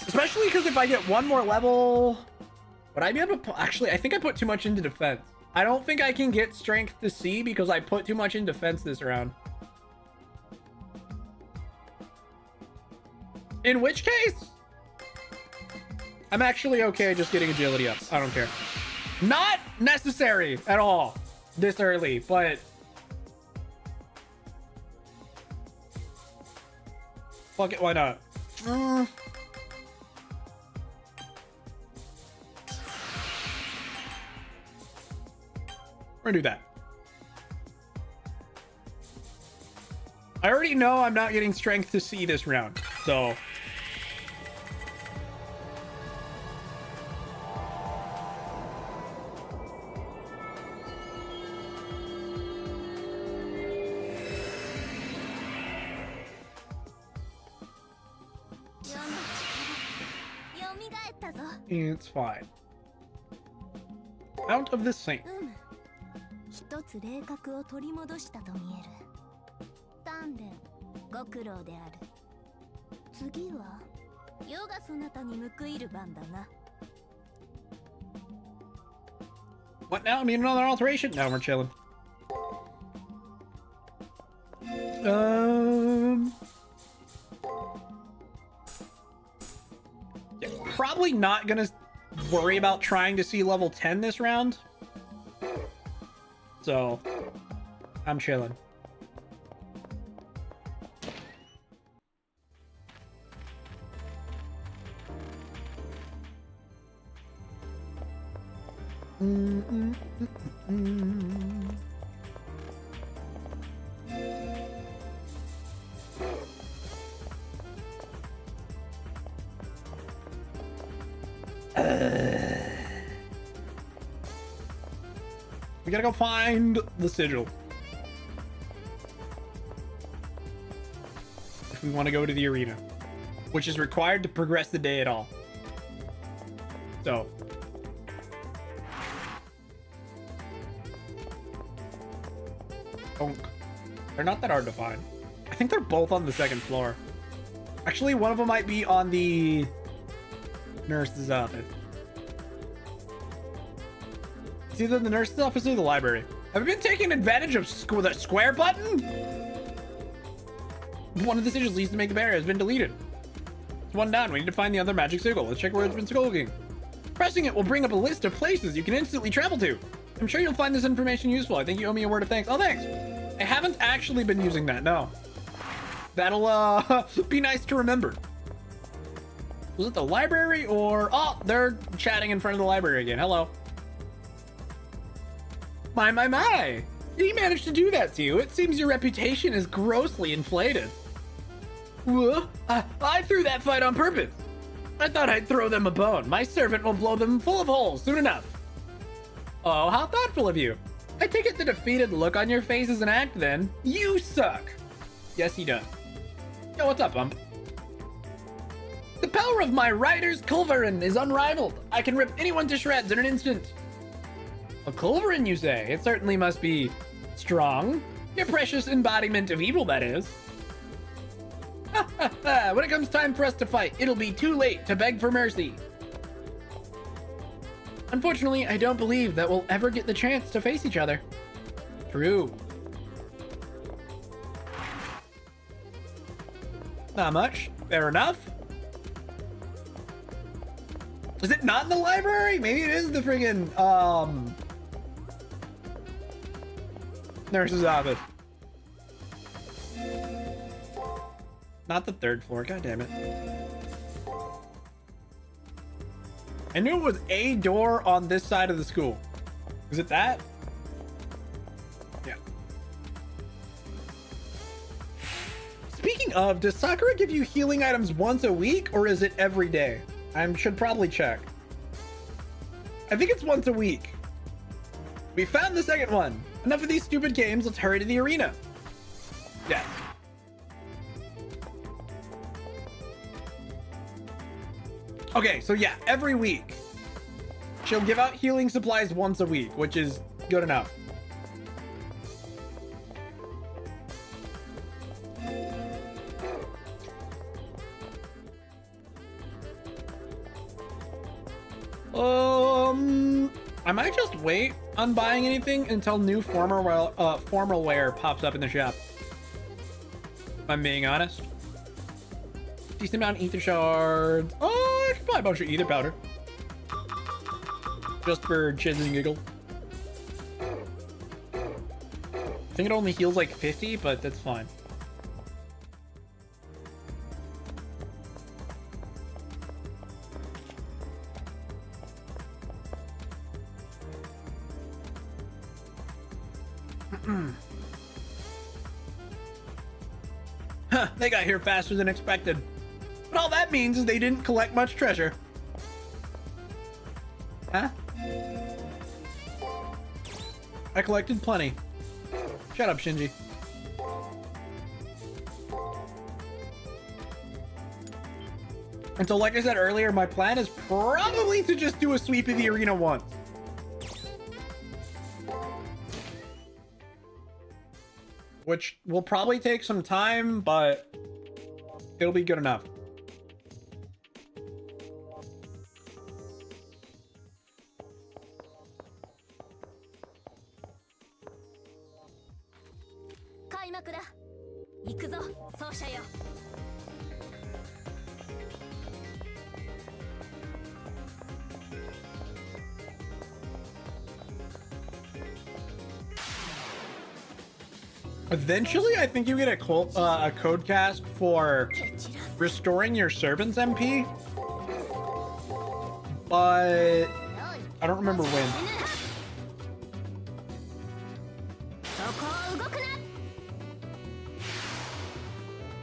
Especially because if I get one more level, would I be able to... Actually, I think I put too much into defense. I don't think I can get strength to C because I put too much in defense this round. In which case, I'm actually okay just getting agility up. I don't care. Not necessary at all this early, but... Fuck it, why not? We're gonna do that. I already know I'm not getting strength to C this round, so... It's fine. Out of the sink. 一つ霊覚を取り戻したと見える。鍛錬、ご苦労である。次は世がそなたに報いる番だな。What now? I mean another alteration? No, we're chilling. Yeah, probably not gonna worry about trying to see level 10 this round. So, I'm chilling. We gotta go find the sigil if we want to go to the arena, which is required to progress the day at all. So they're not that hard to find. I think they're both on the second floor. Actually, one of them might be on the nurse's office. It's either the nurse's office or the library. Have you been taking advantage of the square button? One of the sigils used to make the barrier has been deleted. It's one down. We need to find the other magic sigil. Let's check where it's been skulking. Pressing it will bring up a list of places you can instantly travel to. I'm sure you'll find this information useful. I think you owe me a word of thanks. Oh, thanks. I haven't actually been using that, no. That'll be nice to remember. Was it the library or... Oh, they're chatting in front of the library again. Hello. My. He managed to do that to you. It seems your reputation is grossly inflated. I threw that fight on purpose. I thought I'd throw them a bone. My servant will blow them full of holes soon enough. Oh, how thoughtful of you. I take it the defeated look on your face is an act then. You suck. Yes, he does. Yo, what's up, Bump? The power of my rider's culverin is unrivaled. I can rip anyone to shreds in an instant. A culverin, you say? It certainly must be strong. Your precious embodiment of evil, that is. When it comes time for us to fight, it'll be too late to beg for mercy. Unfortunately, I don't believe that we'll ever get the chance to face each other. True. Not much. Fair enough. Is it not in the library? Maybe it is the friggin' nurse's office. Not the third floor. God damn it. I knew it was a door on this side of the school. Is it that? Yeah. Speaking of, does Sakura give you healing items once a week or is it every day? I should probably check. I think it's once a week. We found the second one. Enough of these stupid games. Let's hurry to the arena. Yeah. Okay, so yeah, every week. She'll give out healing supplies once a week, which is good enough. I might just wait on buying anything until new formal wear pops up in the shop. If I'm being honest. Decent amount of ether shards. Oh, I should buy a bunch of ether powder. Just for shits and giggle. I think it only heals like 50, but that's fine. Huh, they got here faster than expected. But all that means is they didn't collect much treasure. Huh? I collected plenty. Shut up, Shinji. And so, like I said earlier, my plan is probably to just do a sweep of the arena once. Which will probably take some time, but it'll be good enough. Eventually, I think you get a code cast for restoring your servant's MP, but I don't remember when.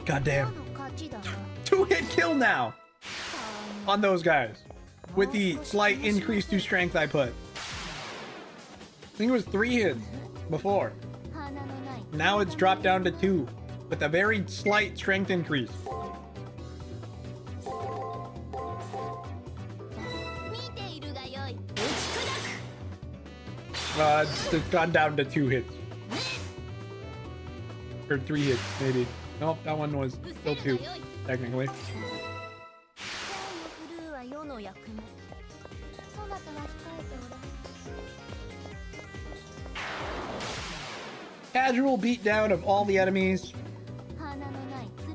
God damn. 2-hit kill now on those guys with the slight increase to strength I put. I think it was 3 hits before. Now it's dropped down to 2 with a very slight strength increase. It's gone down to 2 hits. Or 3 hits, maybe. Nope, that one was still 2, technically. Casual beatdown of all the enemies.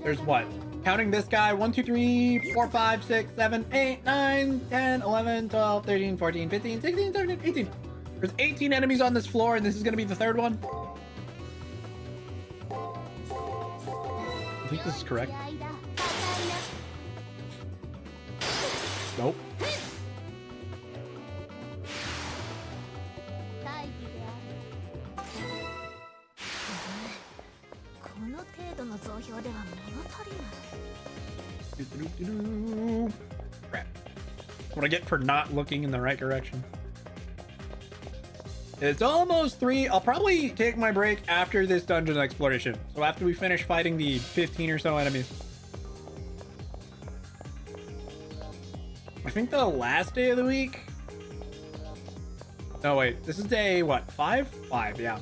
There's what? Counting this guy, 1, 2, 3, 4, 5, 6, 7, 8, 9, 10, 11, 12, 13, 14, 15, 16, 17, 18. There's 18 enemies on this floor, and this is going to be the 3rd one. I think this is correct. Nope. Crap. What I get for not looking in the right direction. It's almost 3. I'll probably take my break after this dungeon exploration. So after we finish fighting the 15 or so enemies. I think the last day of the week. No, wait. This is day, what, 5? 5, yeah.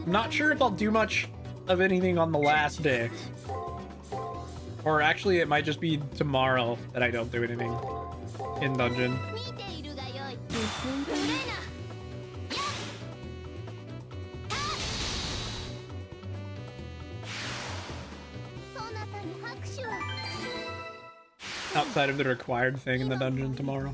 I'm not sure if I'll do much of anything on the last day. Or actually, it might just be tomorrow that I don't do anything in dungeon. Outside of the required thing in the dungeon tomorrow.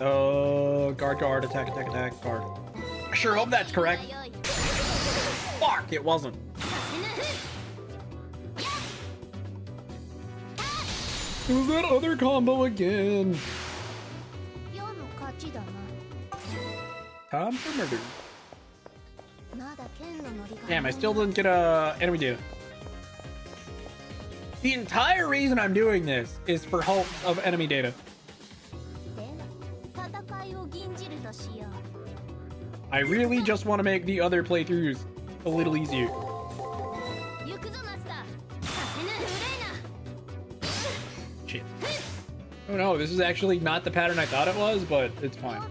Oh, guard, attack, guard. I sure hope that's correct. Fuck, it wasn't. It was that other combo again. Time for murder. Damn, I still didn't get a enemy data. The entire reason I'm doing this is for hopes of enemy data. I really just want to make the other playthroughs a little easier. Shit. Oh no, this is actually not the pattern I thought it was, but it's fine.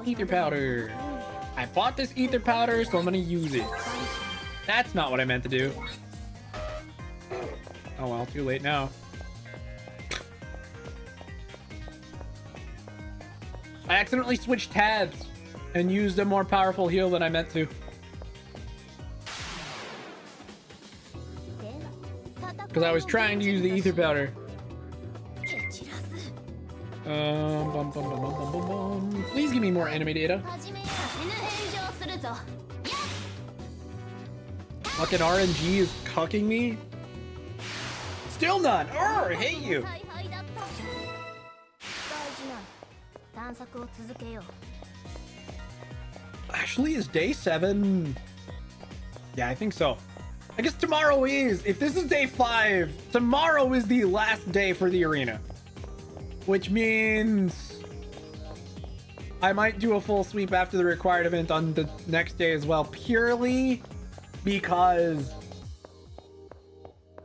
Ether powder. I bought this ether powder, so I'm gonna use it. That's not what I meant to do. Oh well, too late now. I accidentally switched tabs and used a more powerful heal than I meant to. Because I was trying to use the ether powder. Please give me more anime data. Fucking RNG is cucking me. Still none. I hate you. Actually, is day 7? Yeah, I think so. I guess tomorrow is. If this is day 5, tomorrow is the last day for the arena. Which means I might do a full sweep after the required event on the next day as well, purely because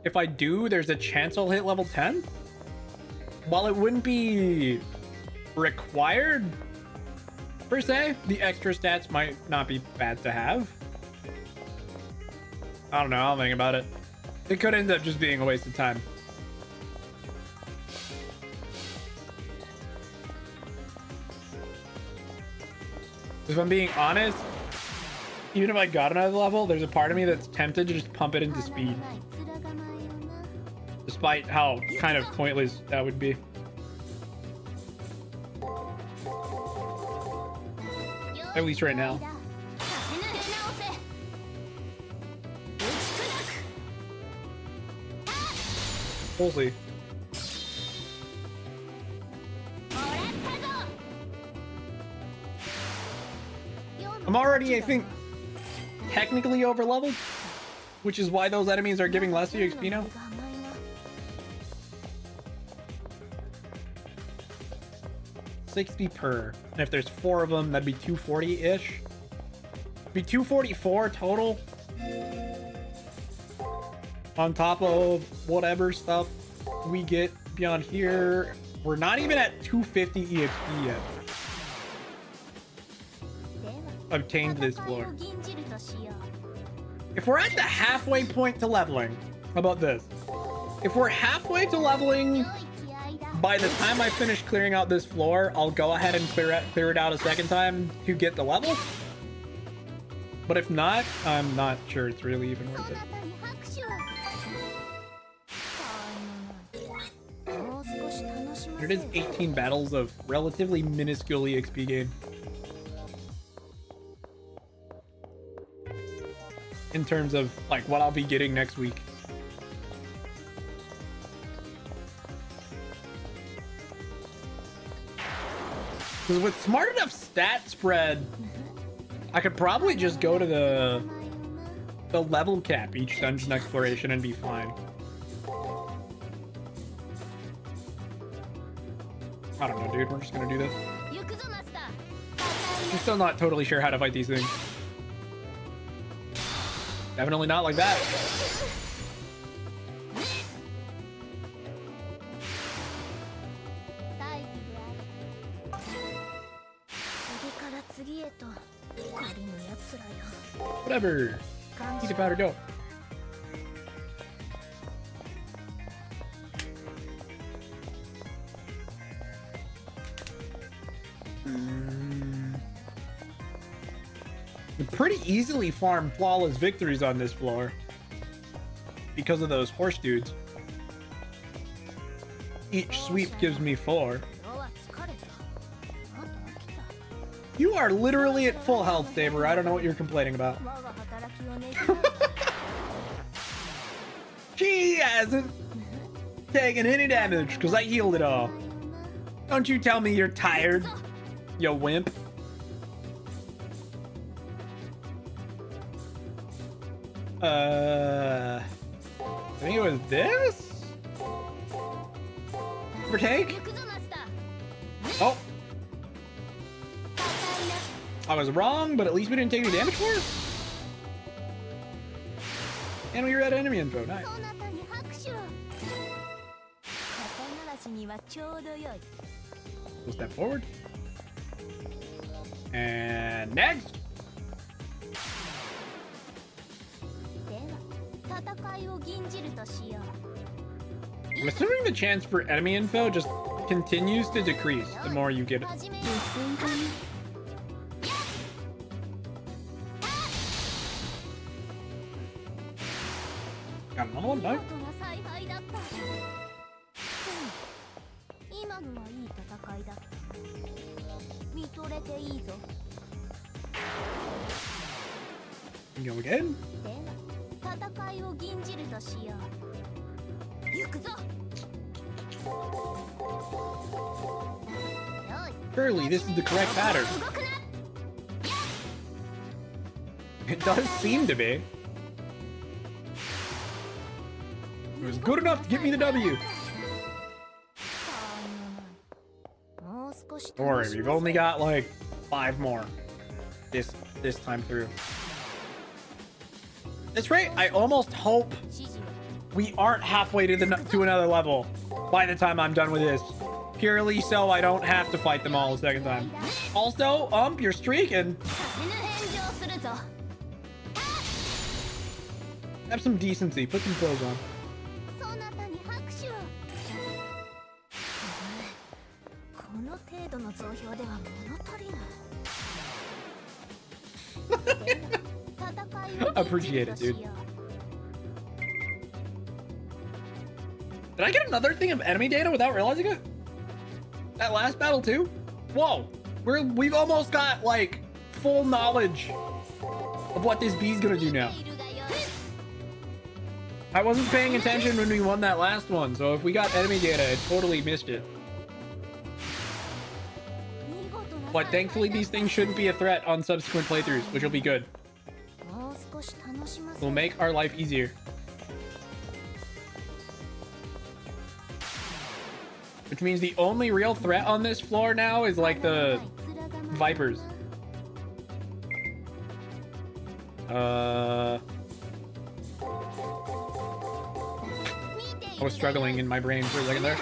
if I do, there's a chance I'll hit level 10. While it wouldn't be required per se, the extra stats might not be bad to have. I don't know, I'll think about it. It could end up just being a waste of time. If I'm being honest, even if I got another level, there's a part of me that's tempted to just pump it into speed. Despite how kind of pointless that would be. At least right now. We'll see. I'm already, I think, technically over leveled, which is why those enemies are giving less EXP now. $60 per, and if there's 4 of them, that'd be 240-ish. Be 244 total. On top of whatever stuff we get beyond here, we're not even at 250 EXP yet. Obtained this floor. If we're at the halfway point to leveling, how about this? If we're halfway to leveling, by the time I finish clearing out this floor, I'll go ahead and clear it out a second time to get the level. But if not, I'm not sure it's really even worth it. It is 18 battles of relatively minuscule EXP gain. In terms of like what I'll be getting next week. Because with smart enough stat spread, I could probably just go to the level cap each dungeon exploration and be fine. I don't know, dude. We're just gonna do this. I'm still not totally sure how to fight these things. Definitely not like that. Whatever. Ether powder, go. You pretty easily farm flawless victories on this floor because of those horse dudes. Each sweep gives me 4. You are literally at full health, Saber. I don't know what you're complaining about. She hasn't taken any damage because I healed it all. Don't you tell me you're tired, you wimp. I think it was this? Overtake? Oh. I was wrong, but at least we didn't take any damage for it. And we read enemy info. Nice. We'll step forward. And next. I'm assuming the chance for enemy info just continues to decrease the more you get it. Got another one, no? Go again. Surely this is the correct pattern. It does seem to be. It was good enough to get me the W. Don't worry, we've only got like 5 more this time through. That's right. I almost hope we aren't halfway to another level by the time I'm done with this. Purely so I don't have to fight them all a second time. Also, you're streaking. Have some decency. Put some clothes on. Appreciate it, dude. Did I get another thing of enemy data without realizing it? That last battle too? Whoa, we've almost got like full knowledge of what this bee's gonna do now. I wasn't paying attention when we won that last one, so if we got enemy data, I totally missed it. But thankfully these things shouldn't be a threat on subsequent playthroughs, which will be good. Will make our life easier. Which means the only real threat on this floor now is like the Vipers. I was struggling in my brain for a second there.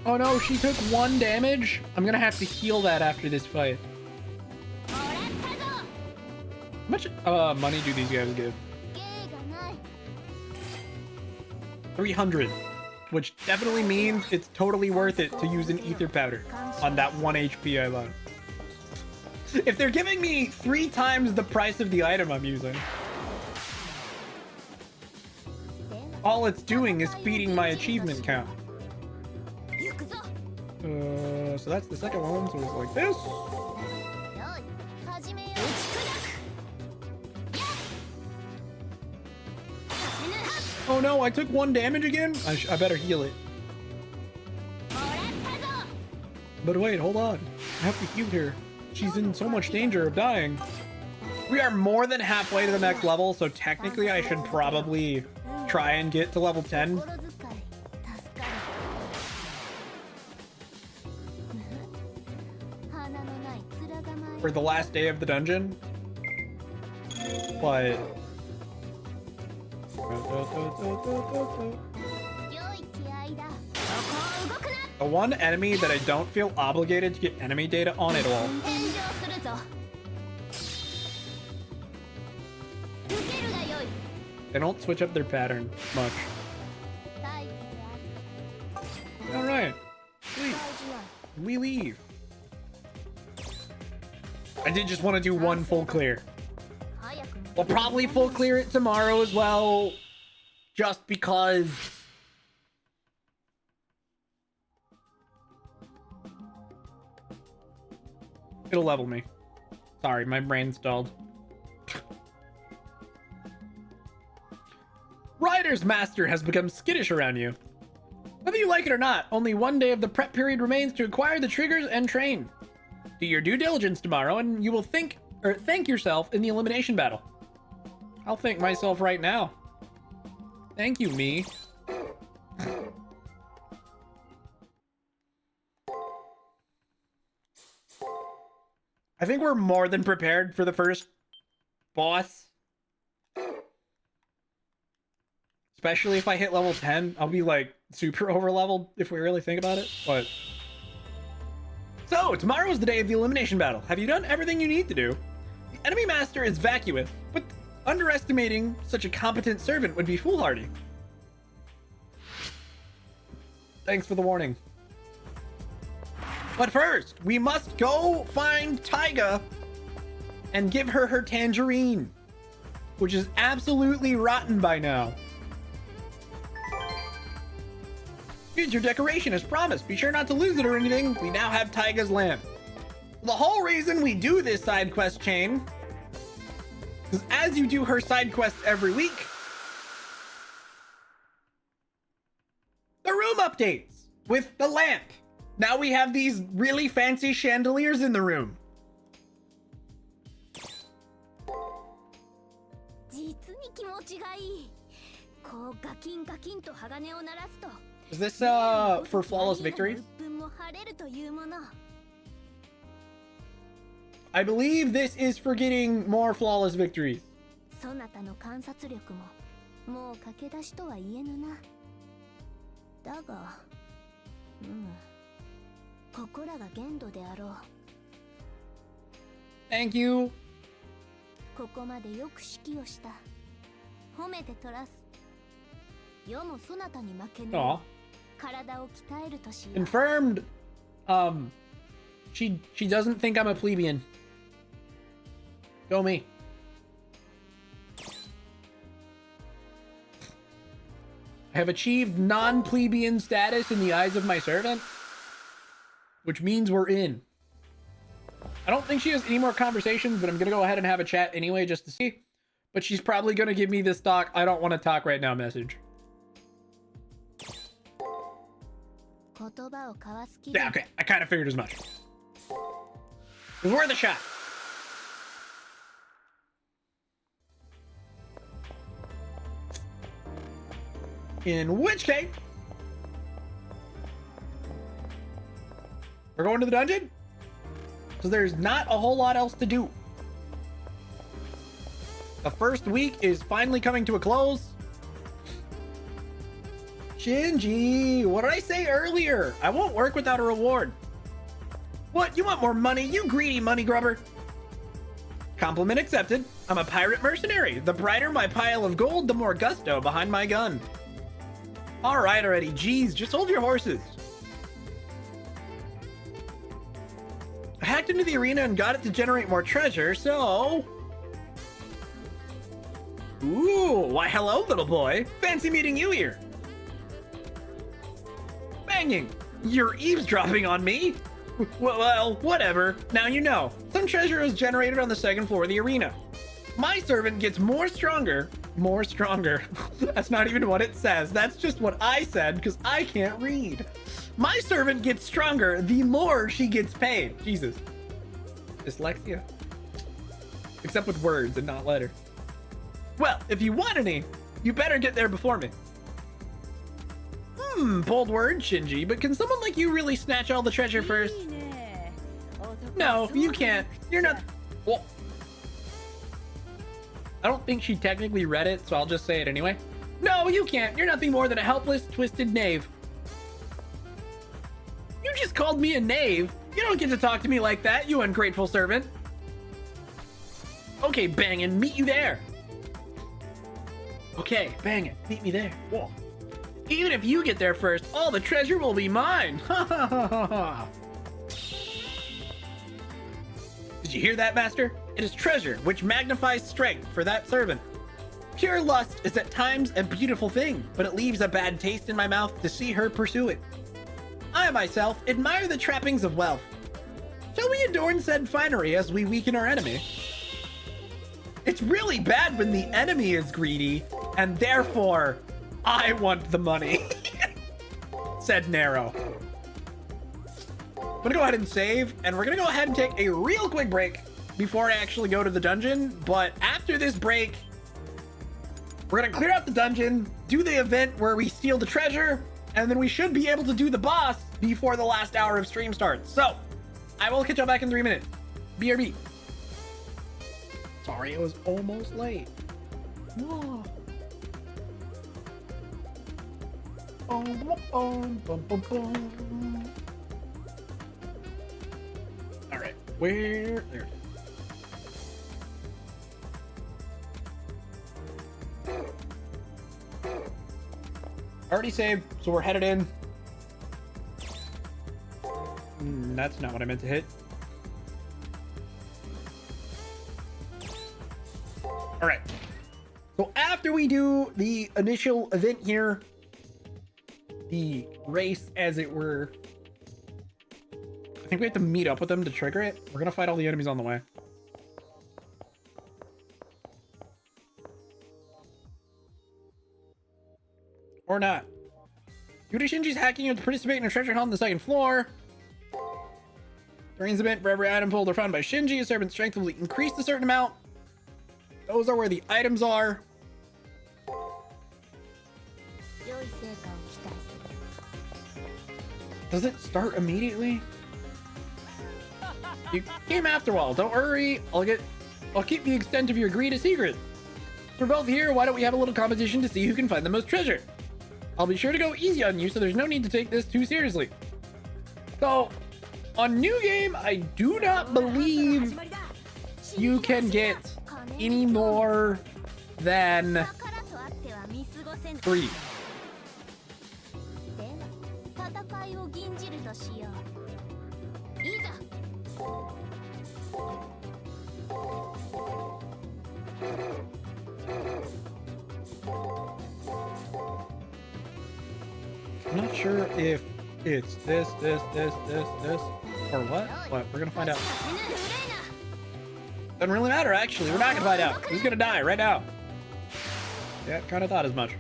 Oh no, she took 1 damage. I'm gonna have to heal that after this fight. How much money do these guys give? 300, which definitely means it's totally worth it to use an ether powder on that 1 HP I lost. If they're giving me 3 times the price of the item I'm using, all it's doing is feeding my achievement count. So that's the second one, so it's like this. Oh no, I took 1 damage again? I better heal it. But wait, hold on. I have to heal her. She's in so much danger of dying. We are more than halfway to the next level, so technically I should probably try and get to level 10. For the last day of the dungeon. But... the one enemy that I don't feel obligated to get enemy data on at all They don't switch up their pattern much. All right, sweet. We leave. I did just want to do one full clear. We'll probably full clear it tomorrow as well, just because it'll level me. Sorry, my brain stalled. Rider's Master has become skittish around you. Whether you like it or not, only one day of the prep period remains to acquire the triggers and train. Do your due diligence tomorrow and you will thank yourself in the elimination battle. I'll thank myself right now. Thank you, me. I think we're more than prepared for the first boss. Especially if I hit level 10, I'll be like super over leveled if we really think about it. But so tomorrow's the day of the elimination battle. Have you done everything you need to do? The enemy master is vacuous, but underestimating such a competent servant would be foolhardy. Thanks for the warning. But first, we must go find Taiga and give her her tangerine, which is absolutely rotten by now. Here's your decoration as promised. Be sure not to lose it or anything. We now have Taiga's lamp. The whole reason we do this side quest chain is as you do her side quests every week, the room updates with the lamp. Now we have these really fancy chandeliers in the room. Is this for flawless victories? I believe this is for getting more flawless victories. Thank you. Aw. Confirmed. She doesn't think I'm a plebeian. Go me. I have achieved non-plebeian status in the eyes of my servant, which means we're in. I don't think she has any more conversations, but I'm gonna go ahead and have a chat anyway just to see. But she's probably gonna give me this talk I don't want to talk right now message. Yeah, okay, I kind of figured as much. It was worth a shot. In which case, we're going to the dungeon because there's not a whole lot else to do. The first week is finally coming to a close. Shinji, what did I say earlier? I won't work without a reward. What, you want more money, you greedy money grubber? Compliment accepted. I'm a pirate mercenary. The brighter my pile of gold, the more gusto behind my gun. All right already, geez, just hold your horses. I hacked into the arena and got it to generate more treasure, so... Ooh, why hello, little boy. Fancy meeting you here. Banging, you're eavesdropping on me? Well, whatever. Now you know. Some treasure is generated on the second floor of the arena. My servant gets more stronger. That's not even what it says. That's just what I said because I can't read. My servant gets stronger the more she gets paid. Jesus. Dyslexia. Except with words and not letters. Well, if you want any, you better get there before me. Bold word, Shinji, but can someone like you really snatch all the treasure first? No, you can't. You're not... Well, I don't think she technically read it, so I'll just say it anyway. No, you can't. You're nothing more than a helpless, twisted knave. You just called me a knave. You don't get to talk to me like that, you ungrateful servant. Okay, bangin', meet you there. Okay, bang it. Meet me there. Whoa. Even if you get there first, all the treasure will be mine. Ha ha ha ha ha. Did you hear that, master? It is treasure, which magnifies strength for that servant. Pure lust is at times a beautiful thing, but it leaves a bad taste in my mouth to see her pursue it. I myself admire the trappings of wealth. Shall we adorn said finery as we weaken our enemy? It's really bad when the enemy is greedy, and therefore, I want the money, said Nero. I'm gonna go ahead and save, and we're gonna go ahead and take a real quick break before I actually go to the dungeon. But after this break, we're gonna clear out the dungeon, do the event where we steal the treasure, and then we should be able to do the boss before the last hour of stream starts. So, I will catch you back in 3 minutes. BRB. Sorry, it was almost late. Whoa. All right, where? There. Already saved, so we're headed in. That's not what I meant to hit. All right. So after we do the initial event here, the race, as it were, I think we have to meet up with them to trigger it. We're gonna fight all the enemies on the way. Or not. Due to Shinji's hacking, you have to participate in a treasure hunt on the second floor. During the event, for every item pulled or found by Shinji, a servant's strength will increase a certain amount. Those are where the items are. Does it start immediately? You came after all. Don't worry. I'll keep the extent of your greed a secret. We're both here. Why don't we have a little competition to see who can find the most treasure? I'll be sure to go easy on you, so there's no need to take this too seriously. So, on new game, I do not believe you can get any more than 3. I'm not sure if it's this, or what. What? We're gonna find out. Doesn't really matter, actually. We're not gonna find out. Who's gonna die right now? Yeah, kind of thought as much.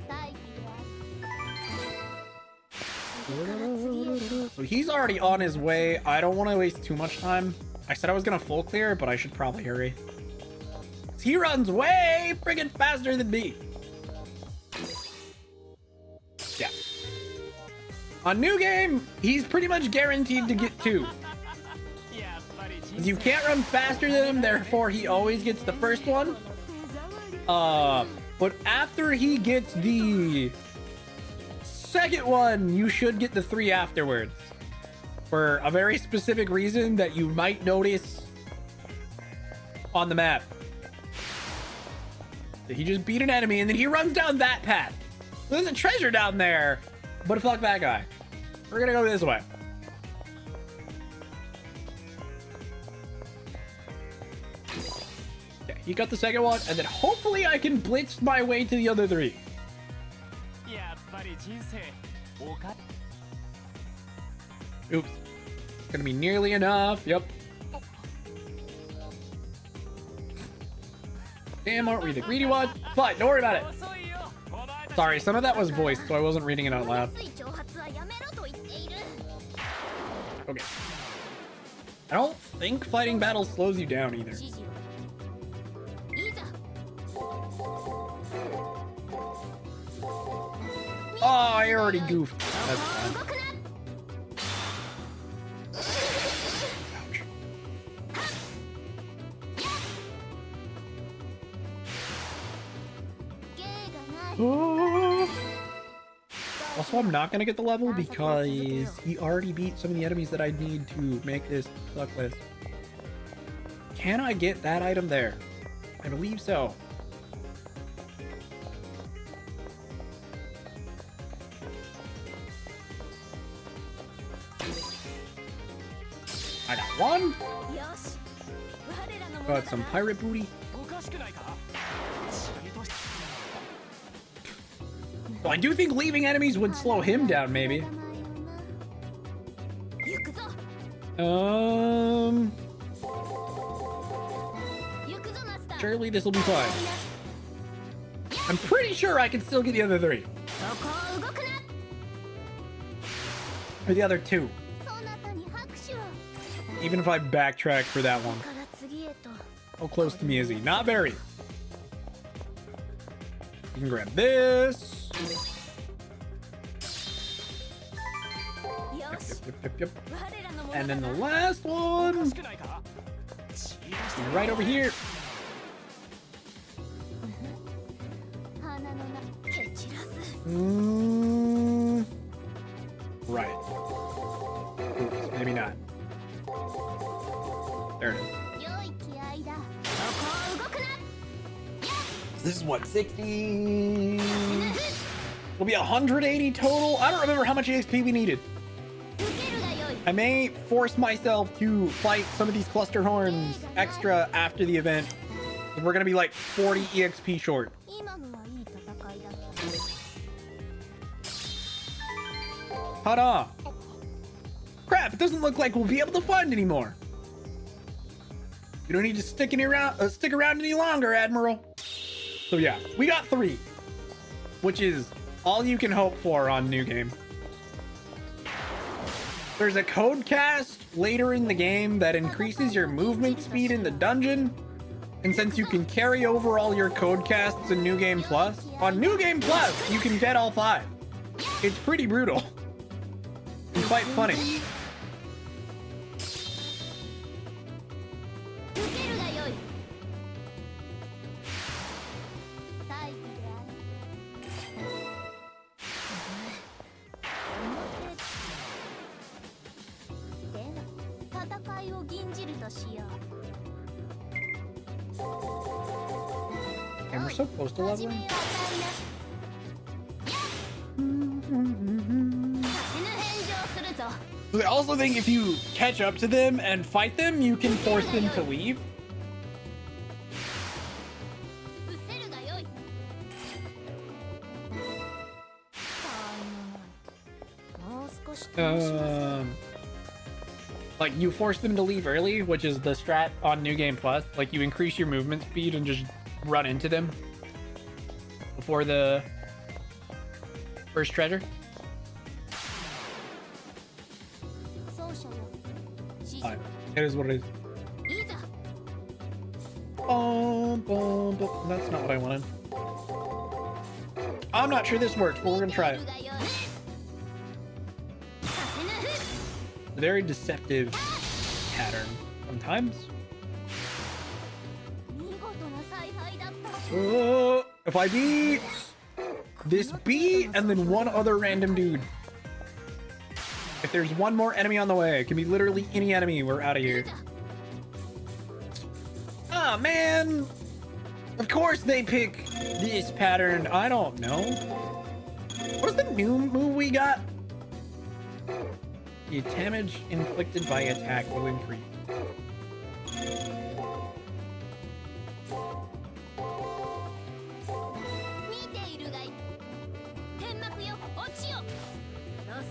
So he's already on his way. I don't want to waste too much time. I said I was gonna full clear, but I should probably hurry. He runs way friggin' faster than me. Yeah. On new game, he's pretty much guaranteed to get 2. You can't run faster than him, therefore he always gets the first one. But after he gets the second one, you should get the 3 afterwards. For a very specific reason that you might notice on the map. He just beat an enemy and then he runs down that path. There's a treasure down there, but fuck that guy. We're gonna go this way. Okay, he got the second one, and then hopefully I can blitz my way to the other 3. Oops. Gonna be nearly enough. Yep. Damn, aren't we the greedy one? Fine, don't worry about it. Sorry, some of that was voiced, so I wasn't reading it out loud. Okay. I don't think fighting battles slows you down either. Oh, I already goofed. That's fine. Also, I'm not gonna get the level because he already beat some of the enemies that I need to make this luck list. Can I get that item there? I believe so. one. よし我らのものだ Got some pirate booty. おかしくないか？ Well, I do think leaving enemies would slow him down, maybe. 行くぞ Um, 行くぞマスター surely this will be fine. I'm pretty sure I can still get the other three. そこを動くな Or the other two. そなたに拍手を Even if I backtrack for that one. から次へと How close to me is he? Not very. You can grab this. よ Yep, し yep, yep, yep. 我らのもの And だ then な the last おか one. しくないか？ Right over here. 花のな蹴散らす Right. Oops, maybe not. There it is. 良い気合だそこを動くな This is what, 60? Will be 180 total? I don't remember how much EXP we needed. 受けるがよい I may force myself to fight some of these cluster horns extra after the event. We're gonna be like 40 EXP short. 今のはいい戦いだった Ta-da! Crap, it doesn't look like we'll be able to find any more. You don't need to stick around any longer, Admiral. So yeah, we got 3, which is all you can hope for on New Game. There's a code cast later in the game that increases your movement speed in the dungeon. And since you can carry over all your code casts in New Game Plus, on New Game Plus, you can get all 5. It's pretty brutal. And quite funny. 受けるがよい大義であるでは戦いを吟じるとしよう And we're so close to 始 leveling. めを与えな死ぬ返上するぞ I also think if you catch up to them and fight them, you can force them to leave. 失せるがよい もう少し楽しませ Like you force them to leave early, which is the strat on New Game Plus. Like you increase your movement speed and just run into them before the first treasure. 奏者よ指示 Fine. It is what it is. いざ That's not what I wanted. I'm not sure this works, but we're gonna try it. 見ているがよいさせぬ Very deceptive pattern sometimes. 見事な采配だった If I beat this bee and then one other random dude. If there's one more enemy on the way, it can be literally any enemy, we're out of い here. ざ Ah, man. Of course they pick this pattern. I don't know. What's the new move we got? The damage inflicted by attack will increase. 見ているがい天幕よ落ちよの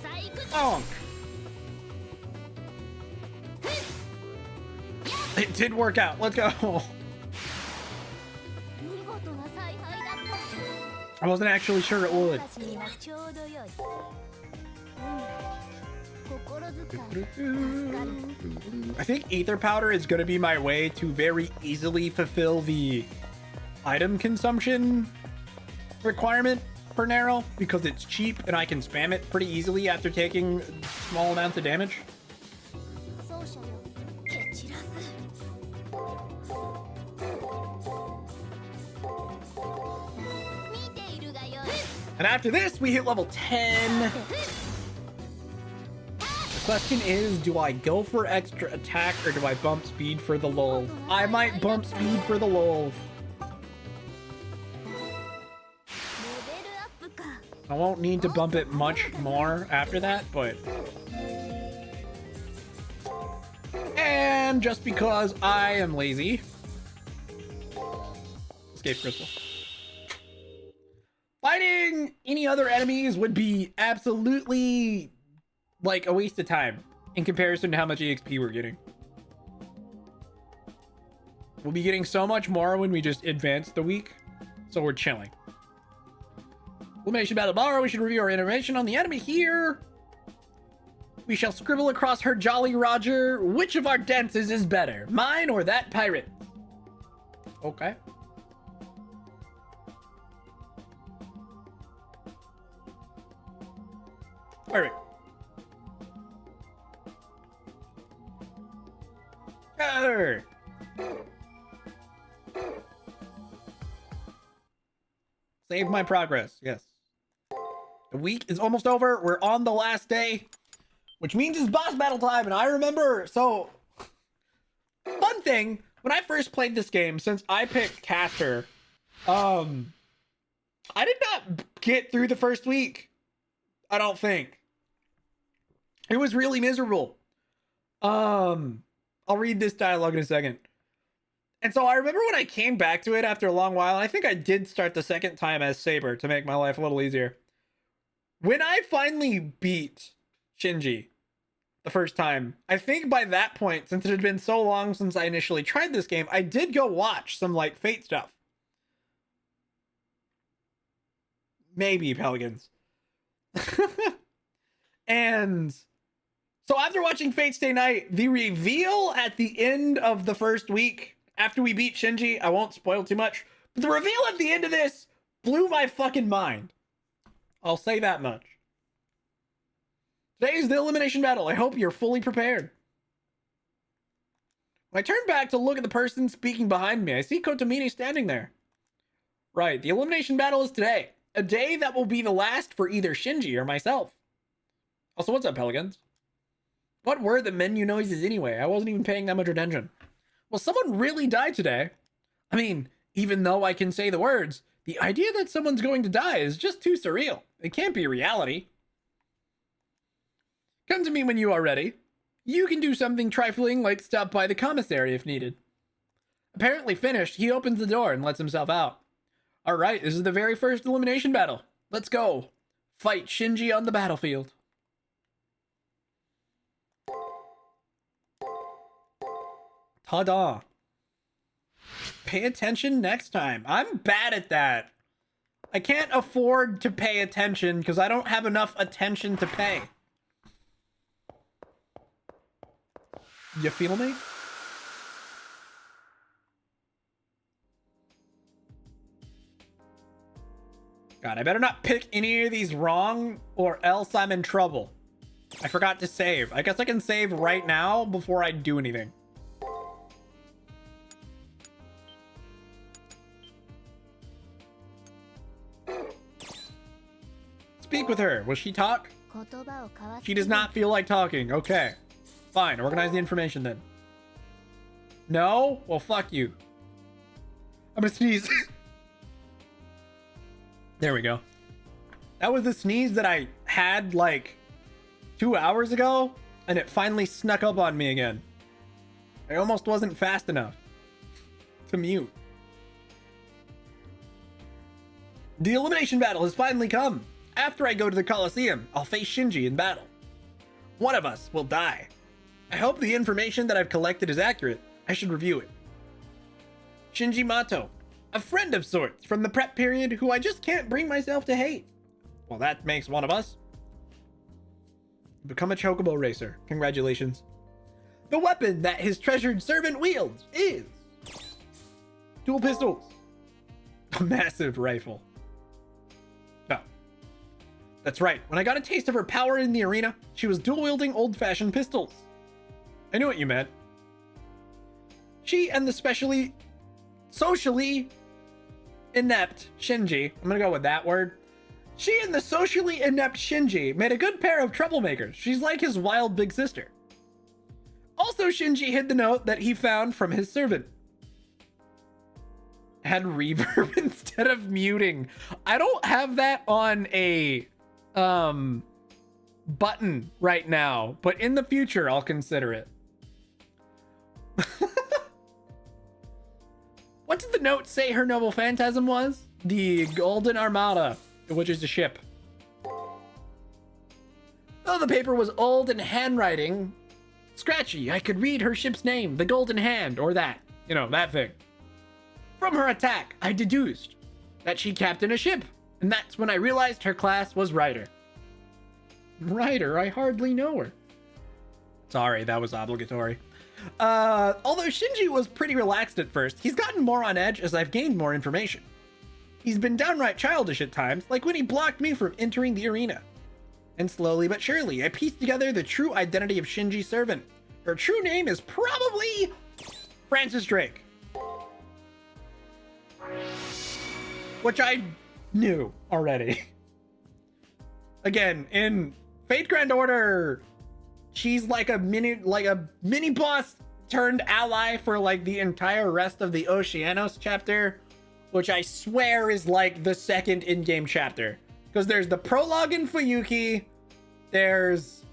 さ行くぞ Bonk. It did work out. Let's go. 見事な采配だった I wasn't actually sure it would. 私にはちょうどよい心遣い助かる I think ether powder is going to be my way to very easily fulfill the item consumption requirement for Narrow because it's cheap and I can spam it pretty easily after taking small amounts of damage. 奏者よ蹴散らす見ているがよい And after this, we hit level 10. The question is, do I go for extra attack or do I bump speed for the lulz? I might bump speed for the lulz. レベルアップか I won't need to bump it much more after that, but... And and just because I am lazy. Escape crystal. Fighting any other enemies would be absolutely like a waste of time in comparison to how much EXP we're getting. We'll be getting so much more when we just advance the week, so we're chilling. Elimination battle bar. We should review our information on the enemy here. We shall scribble across her Jolly Roger. Which of our dances is better, mine or that pirate? Okay. Pirate. Arr. Save my progress. Yes. The week is almost over. We're on the last day, which means it's boss battle time. And I remember, so fun thing, when I first played this game, since I picked caster, I did not get through the first week. I don't think. It was really miserable. I'll read this dialogue in a second. And so I remember when I came back to it after a long while, I think I did start the second time as Saber to make my life a little easier. When I finally beat Shinji the first time, I think by that point, since it had been so long since I initially tried this game, I did go watch some like Fate stuff. Maybe Pelicans. And so after watching Fate Stay Night, the reveal at the end of the first week, after we beat Shinji, I won't spoil too much, but the reveal at the end of this blew my fucking mind. I'll say that much. Today is the elimination battle. I hope you're fully prepared. When I turn back to look at the person speaking behind me, I see Kotomini standing there. Right, the elimination battle is today. A day that will be the last for either Shinji or myself. Also, what's up, Pelicans? What were the menu noises anyway? I wasn't even paying that much attention. Well, someone really died today. I mean, even though I can say the words, the idea that someone's going to die is just too surreal. It can't be reality. Come to me when you are ready. You can do something trifling like stop by the commissary if needed. Apparently finished, he opens the door and lets himself out. All right, this is the very first elimination battle. Let's go. Fight Shinji on the battlefield. Ta-da. Pay attention next time. I'm bad at that. I can't afford to pay attention because I don't have enough attention to pay. You feel me? God, I better not pick any of these wrong or else I'm in trouble. I forgot to save. I guess I can save right now before I do anything. Speak with her. Will she talk? She does not feel like talking. Okay. Fine. Organize the information then. No? Well, fuck you. I'm gonna sneeze. There we go. That was the sneeze that I had like 2 hours ago, and it finally snuck up on me again. I almost wasn't fast enough to mute. The elimination battle has finally come. After I go to the Coliseum, I'll face Shinji in battle. One of us will die. I hope the information that I've collected is accurate. I should review it. Shinji Mato, a friend of sorts from the prep period who I just can't bring myself to hate. Well, that makes one of us. Become a chocobo racer. Congratulations. The weapon that his treasured servant wields is dual pistols. A massive rifle. No. That's right. When I got a taste of her power in the arena, she was dual-wielding old-fashioned pistols. I knew what you meant. She and the socially inept Shinji, I'm gonna go with that word. She and the socially inept Shinji made a good pair of troublemakers. She's like his wild big sister. Also, Shinji hid the note that he found from his servant. Had reverb instead of muting. I don't have that on a button right now, but in the future I'll consider it. What did the note say her noble phantasm was? The Golden Armada, which is a ship. Though the paper was old and handwriting scratchy, I could read her ship's name, the Golden Hand, or that. You know, that thing. From her attack, I deduced that she captained a ship, and that's when I realized her class was Rider. Rider? I hardly know her. Sorry, that was obligatory. Although Shinji was pretty relaxed at first, he's gotten more on edge as I've gained more information. He's been downright childish at times, like when he blocked me from entering the arena. And slowly but surely, I pieced together the true identity of Shinji's servant. Her true name is probably Francis Drake. Which I knew already. Again, in Fate Grand Order, she's like a mini boss turned ally for like the entire rest of the Oceanos chapter, which I swear is like the second in-game chapter. Because there's the prologue in Fuyuki, there's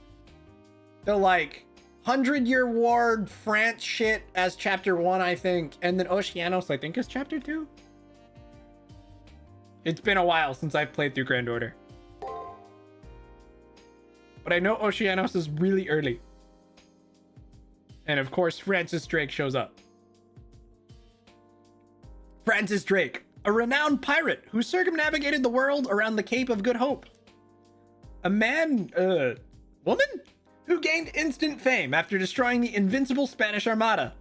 the like 100-Year War France shit as chapter 1, I think, and then Oceanos, I think, is chapter 2. It's been a while since I've played through Grand Order. But I know Oceanos is really early. And of course, Francis Drake shows up. Francis Drake, a renowned pirate who circumnavigated the world around the Cape of Good Hope. A woman? Who gained instant fame after destroying the invincible Spanish Armada.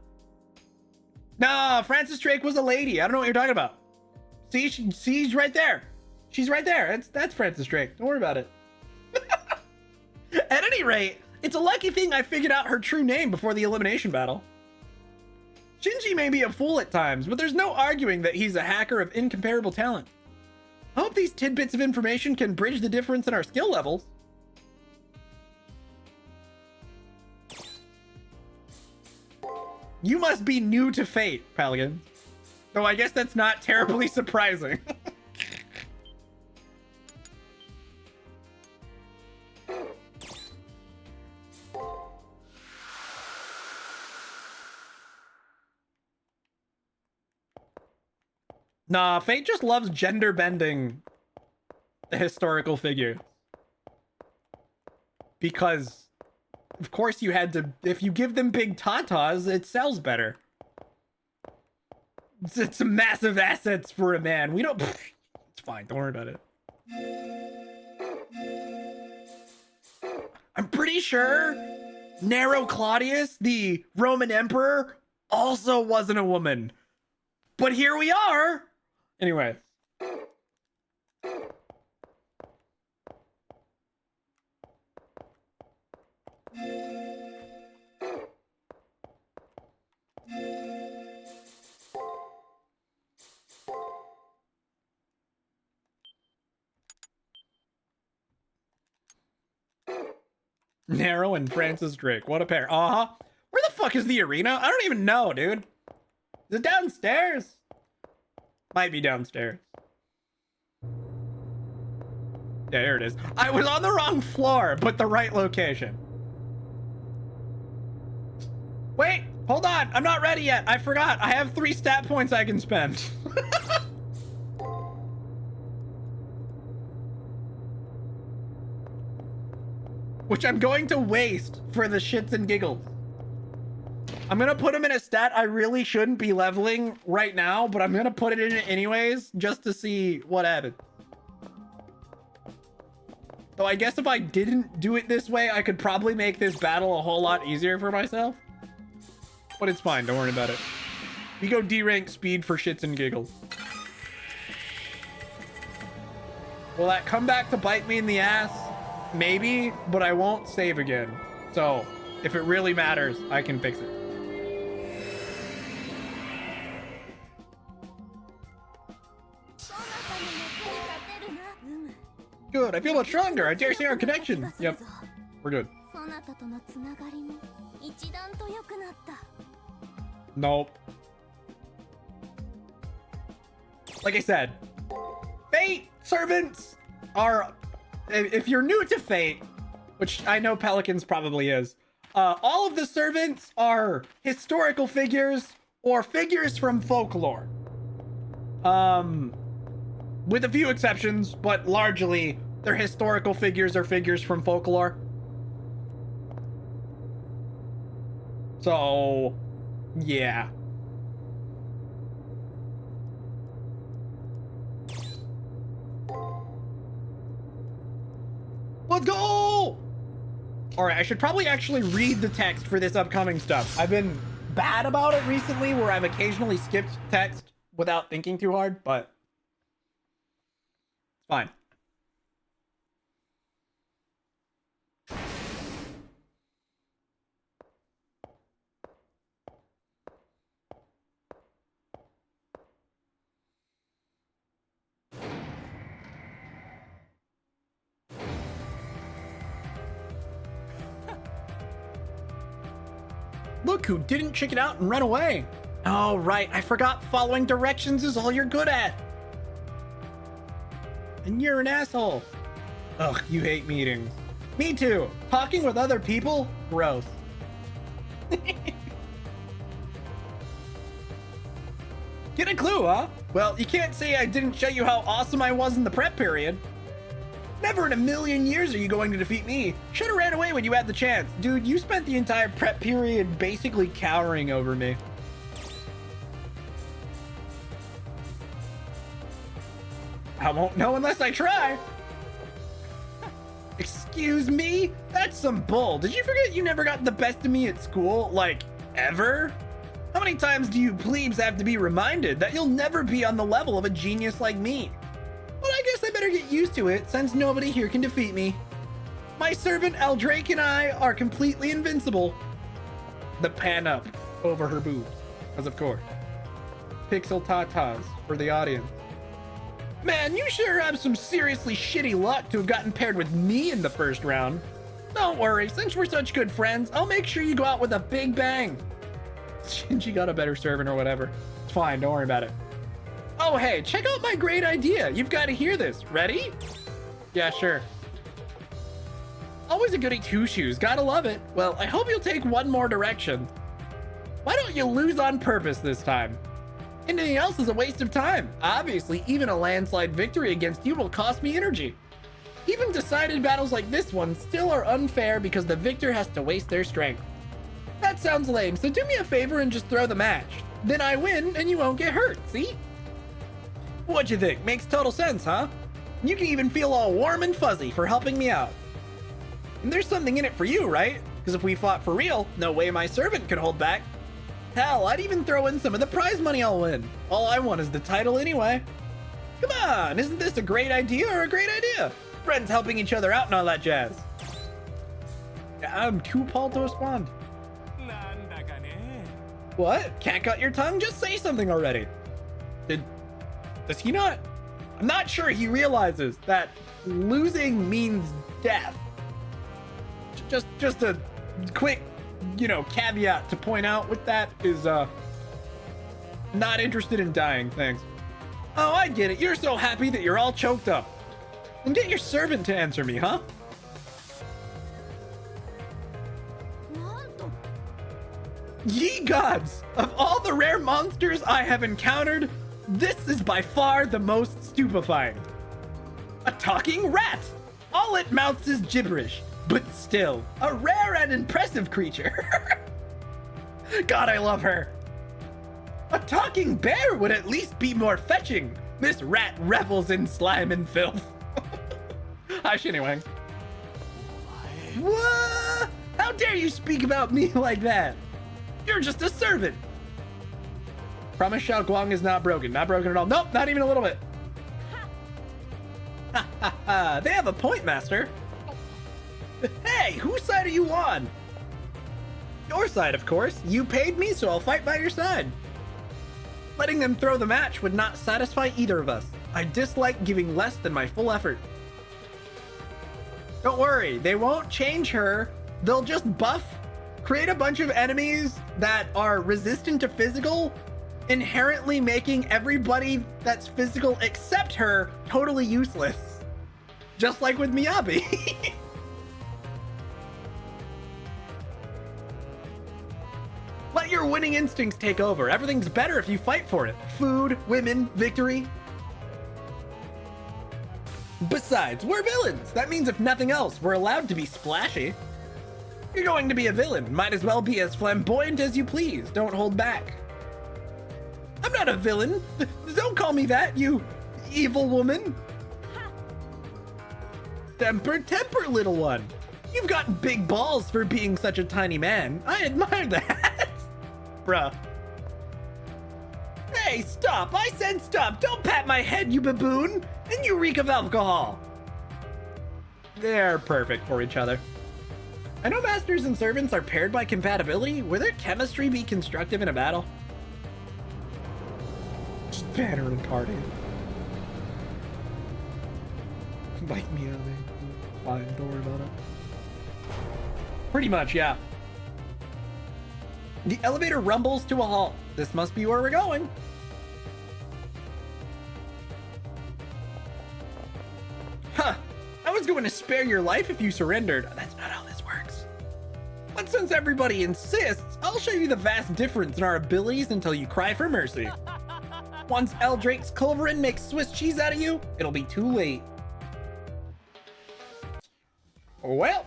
Nah, Francis Drake was a lady. I don't know what you're talking about. See, she's right there. She's right there. That's Francis Drake. Don't worry about it. At any rate, it's a lucky thing I figured out her true name before the elimination battle. Shinji may be a fool at times, but there's no arguing that he's a hacker of incomparable talent. I hope these tidbits of information can bridge the difference in our skill levels. You must be new to Fate, Pelican. Though I guess that's not terribly surprising. Nah, Fate just loves gender bending the historical figure. Because, of course, you had to. If you give them big tatas, it sells better. It's massive assets for a man. We don't. It's fine. Don't worry about it. I'm pretty sure Nero Claudius, the Roman emperor, also wasn't a woman. But here we are. Anyway. Nero and Francis Drake. What a pair. Uh-huh. Where the fuck is the arena? I don't even know, dude. Is it downstairs? Might be downstairs. Yeah, here it is. I was on the wrong floor, but the right location. Wait, hold on. I'm not ready yet. I forgot. I have 3 stat points I can spend. Which I'm going to waste for the shits and giggles. I'm going to put him in a stat I really shouldn't be leveling right now, but I'm going to put it in it anyways, just to see what happens. Though I guess if I didn't do it this way, I could probably make this battle a whole lot easier for myself. But it's fine, don't worry about it. We go D-rank speed for shits and giggles. Will that come back to bite me in the ass? Maybe, but I won't save again. So, if it really matters, I can fix it. Good, I feel much stronger. I dare say our connection. Yep, we're good. Nope. Like I said, Fate servants are... If you're new to Fate, which I know Pelicans probably is, all of the servants are historical figures or figures from folklore. With a few exceptions, but largely they're historical figures or figures from folklore. So, yeah. Let's go! All right, I should probably actually read the text for this upcoming stuff. I've been bad about it recently where I've occasionally skipped text without thinking too hard, but it's fine. Look who didn't check it out and run away. Oh, right. I forgot following directions is all you're good at. And you're an asshole. Ugh, you hate meetings. Me too. Talking with other people? Gross. Get a clue, huh? Well, you can't say I didn't show you how awesome I was in the prep period. Never in a million years are you going to defeat me. Should've ran away when you had the chance. Dude, you spent the entire prep period basically cowering over me. I won't know unless I try. Excuse me? That's some bull. Did you forget you never got the best of me at school? Like, ever? How many times do you plebes have to be reminded that you'll never be on the level of a genius like me? But I guess I better get used to it since nobody here can defeat me. My servant Eldrake and I are completely invincible. The pan up over her boobs, as of course. Pixel tatas for the audience. Man, you sure have some seriously shitty luck to have gotten paired with me in the first round. Don't worry, since we're such good friends, I'll make sure you go out with a big bang. She got a better servant or whatever. It's fine, don't worry about it. Oh, hey, check out my great idea. You've got to hear this. Ready? Yeah, sure. Always a goody two-shoes. Gotta love it. Well, I hope you'll take one more direction. Why don't you lose on purpose this time? Anything else is a waste of time. Obviously, even a landslide victory against you will cost me energy. Even decided battles like this one still are unfair because the victor has to waste their strength. That sounds lame, so do me a favor and just throw the match. Then I win and you won't get hurt, see? What'd you think? Makes total sense, huh? You can even feel all warm and fuzzy for helping me out. And there's something in it for you, right? Because if we fought for real, no way my servant could hold back. Hell, I'd even throw in some of the prize money I'll win. All I want is the title anyway. Come on, isn't this a great idea or a great idea? Friends helping each other out and all that jazz. I'm too appalled to respond. What? Can't cut your tongue? Just say something already. Does he not? I'm not sure he realizes that losing means death. Just a quick, caveat to point out with that is, not interested in dying, thanks. Oh, I get it. You're so happy that you're all choked up. Then get your servant to answer me, huh? Ye gods! Of all the rare monsters I have encountered, this is by far the most stupefying. A talking rat! All it mouths is gibberish, but still, a rare and impressive creature. God, I love her. A talking bear would at least be more fetching. This rat revels in slime and filth. Hi, Shinniwang. What? How dare you speak about me like that? You're just a servant. Promise Xiao Guang is not broken. Not broken at all. Nope, not even a little bit. Ha ha ha. They have a point, Master. Hey, whose side are you on? Your side, of course. You paid me, so I'll fight by your side. Letting them throw the match would not satisfy either of us. I dislike giving less than my full effort. Don't worry, they won't change her. They'll just buff, create a bunch of enemies that are resistant to physical, inherently making everybody that's physical except her totally useless. Just like with Miyabi. Let your winning instincts take over. Everything's better if you fight for it. Food, women, victory. Besides, we're villains. That means if nothing else, we're allowed to be splashy. You're going to be a villain. Might as well be as flamboyant as you please. Don't hold back. I'm not a villain. Don't call me that, you evil woman. Temper, little one. You've got big balls for being such a tiny man. I admire that. Bruh. Hey, stop. I said stop. Don't pat my head, you baboon. And you reek of alcohol. They're perfect for each other. I know masters and servants are paired by compatibility. Will their chemistry be constructive in a battle? Just banner and party. Bite me out of there. Fine, don't worry about it. Pretty much, yeah. The elevator rumbles to a halt. This must be where we're going. Huh. I was going to spare your life if you surrendered. That's not how this works. But since everybody insists, I'll show you the vast difference in our abilities until you cry for mercy. Once Eldrake's Culverin makes Swiss cheese out of you, it'll be too late. Well.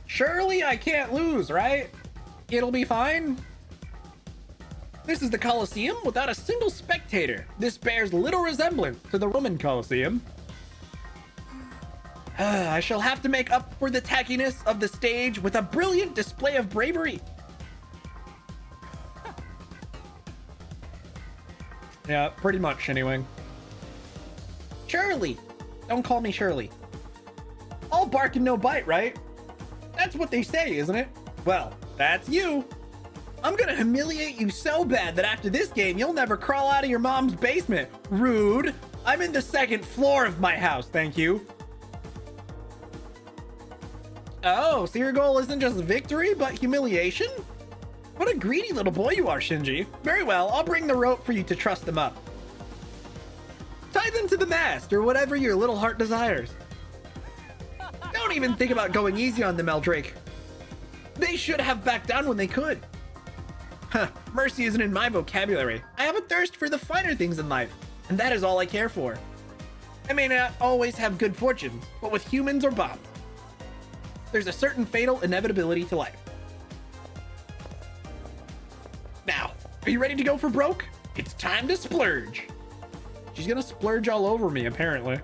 Surely I can't lose, right? It'll be fine. This is the Colosseum without a single spectator. This bears little resemblance to the Roman Colosseum. I shall have to make up for the tackiness of the stage with a brilliant display of bravery. Yeah, pretty much anyway. Shirley. Don't call me Shirley. All bark and no bite, right? That's what they say, isn't it? Well, that's you. I'm gonna humiliate you so bad that after this game, you'll never crawl out of your mom's basement. Rude. I'm in the second floor of my house, thank you. Oh, so your goal isn't just victory, but humiliation? What a greedy little boy you are, Shinji. Very well, I'll bring the rope for you to truss them up. Tie them to the mast, or whatever your little heart desires. Don't even think about going easy on them, Eldrake. They should have backed down when they could. Huh, mercy isn't in my vocabulary. I have a thirst for the finer things in life, and that is all I care for. I may not always have good fortune, but with humans or bombs, there's a certain fatal inevitability to life. Now, are you ready to go for broke? It's time to splurge. She's gonna splurge all over me, apparently.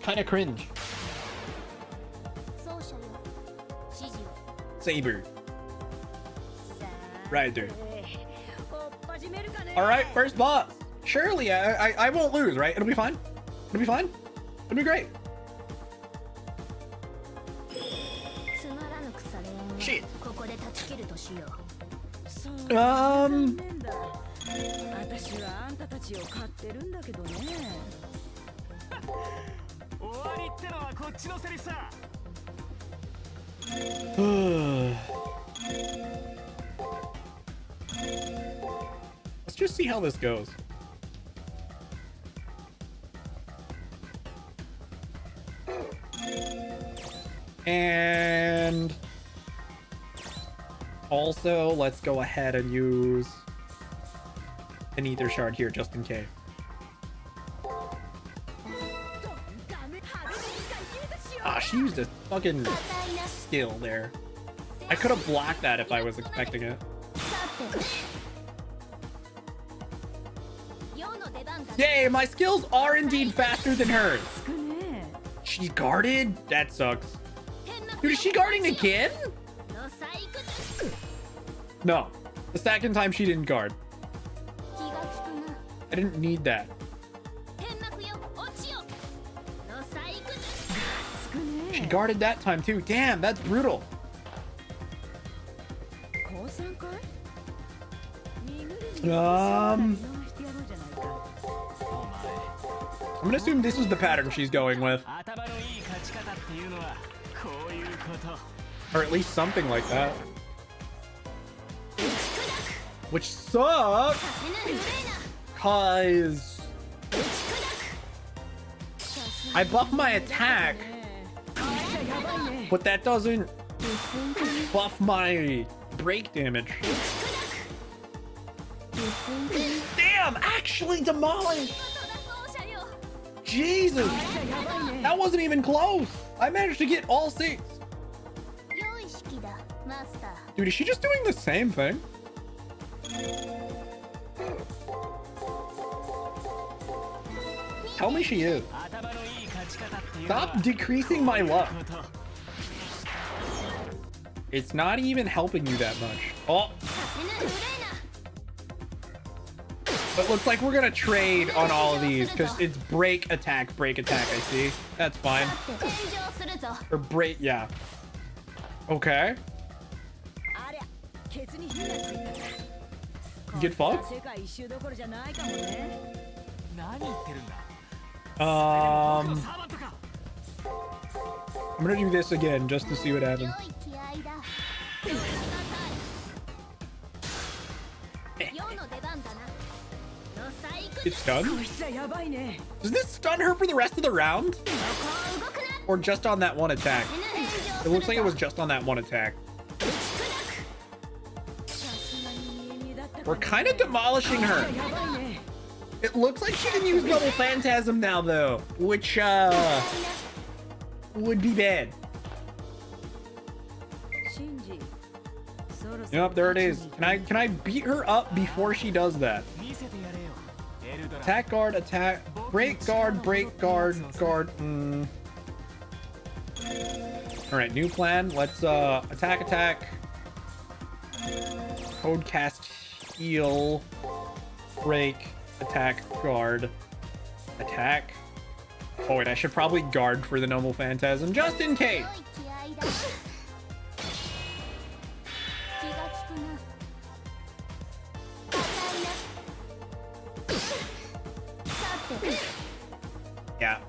Kinda cringe. Saber. Right there. Alright, first boss. Surely, I won't lose, right? It'll be fine. It'll be fine. It'll be great. Shit. Let's just see how this goes. And also, let's go ahead and use an ether shard here just in case. Ah, she used a fucking skill there. I could have blocked that if I was expecting it. Yay, my skills are indeed faster than hers. She guarded? That sucks. Dude, is she guarding again? No. The second time she didn't guard. I didn't need that. She guarded that time too. Damn, that's brutal. I'm gonna assume this is the pattern she's going with. Or at least something like that. Which sucks! Cause I buff my attack but that doesn't buff my break damage. Damn, actually demolished. Jesus, that wasn't even close. I managed to get all 6. Dude, is she just doing the same thing? Tell me she is. Stop decreasing my luck. It's not even helping you that much. Oh. But looks like we're gonna trade on all of these because it's break, attack, I see. That's fine. Or break, yeah. Okay. Get fucked? I'm gonna do this again just to see what happens. It's stunned? Does this stun her for the rest of the round? Or just on that one attack? It looks like it was just on that one attack. We're kind of demolishing her. It looks like she can use double phantasm now though, which would be bad. Yep, there it is. Can I beat her up before she does that? Attack guard, attack, break guard, guard. All right, new plan. Let's attack. Code cast, heal, break, attack, guard, attack. Oh wait, I should probably guard for the noble phantasm just in case. Yeah.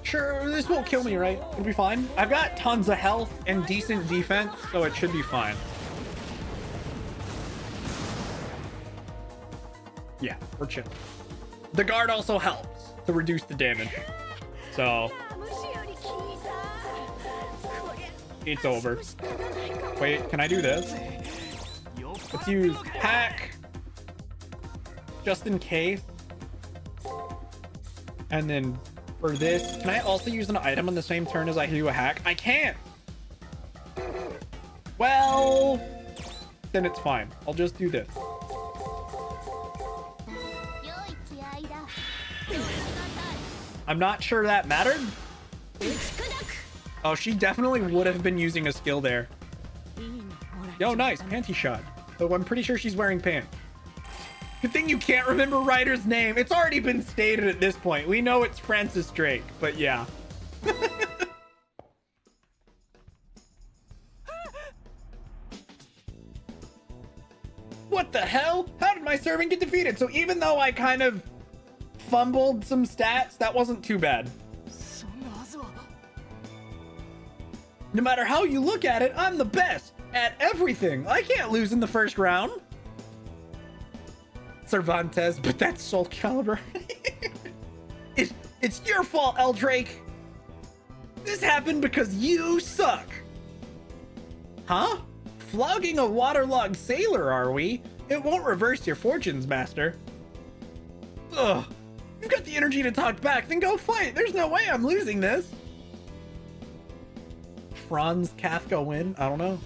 Sure, this won't kill me, right? It'll be fine. I've got tons of health and decent defense, so it should be fine. Yeah, we're chill. The guard also helps to reduce the damage. So it's over. Wait, can I do this? Let's use hack just in case. And then for this, can I also use an item on the same turn as I do a hack? I can't. Well, then it's fine. I'll just do this. I'm not sure that mattered. Oh, she definitely would have been using a skill there. Yo, nice. Panty shot. So I'm pretty sure she's wearing pants. Good thing you can't remember Ryder's name. It's already been stated at this point. We know it's Francis Drake, but yeah. What the hell? How did my servant get defeated? So even though I kind of fumbled some stats, that wasn't too bad. No matter how you look at it, I'm the best at everything. I can't lose in the first round. Cervantes, but that's Soul Calibur. It's your fault, Eldrake. This happened because you suck. Huh? Flogging a waterlogged sailor, are we? It won't reverse your fortunes, master. Ugh. You've got the energy to talk back, then go fight. There's no way I'm losing this. Franz Kafka win? I don't know.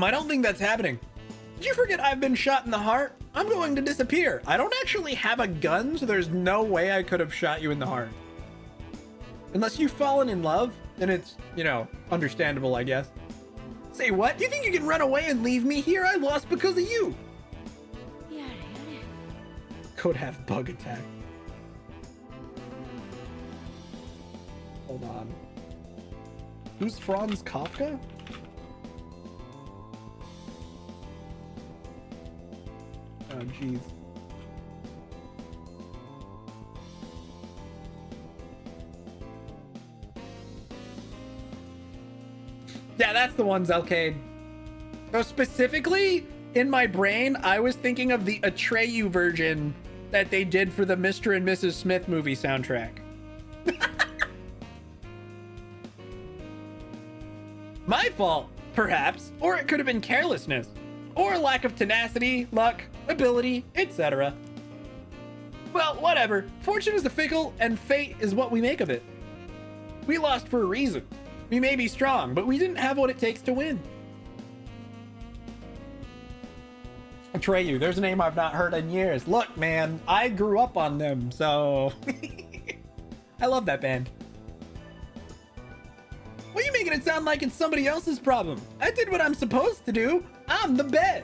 I don't think that's happening. Did you forget I've been shot in the heart? I'm going to disappear. I don't actually have a gun, so there's no way I could have shot you in the heart. Unless you've fallen in love, then it's, you know, understandable, I guess. Say what? You think you can run away and leave me here? I lost because of you. Could have bug attack. Hold on. Who's Franz Kafka? Oh, jeez. Yeah, that's the one, Zelcade. So specifically, in my brain, I was thinking of the Atreyu version that they did for the Mr. and Mrs. Smith movie soundtrack. My fault, perhaps, or it could have been carelessness, or lack of tenacity, luck, ability, etc. Well, whatever. Fortune is the fickle, and fate is what we make of it. We lost for a reason. We may be strong, but we didn't have what it takes to win. Atreyu, there's a name I've not heard in years. Look, man, I grew up on them, so... I love that band. Why are you making it sound like it's somebody else's problem? I did what I'm supposed to do. I'm the best.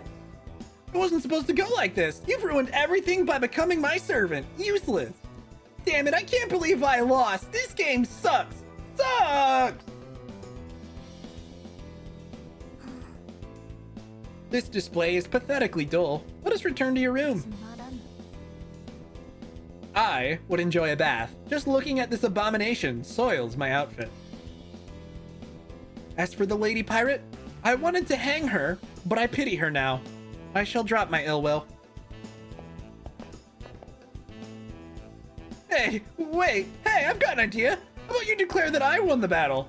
It wasn't supposed to go like this. You've ruined everything by becoming my servant. Useless. Damn it, I can't believe I lost. This game sucks. Sucks! This display is pathetically dull. Let us return to your room. I would enjoy a bath. Just looking at this abomination soils my outfit. As for the lady pirate, I wanted to hang her, but I pity her now. I shall drop my ill will. Hey, wait. Hey, I've got an idea. How about you declare that I won the battle?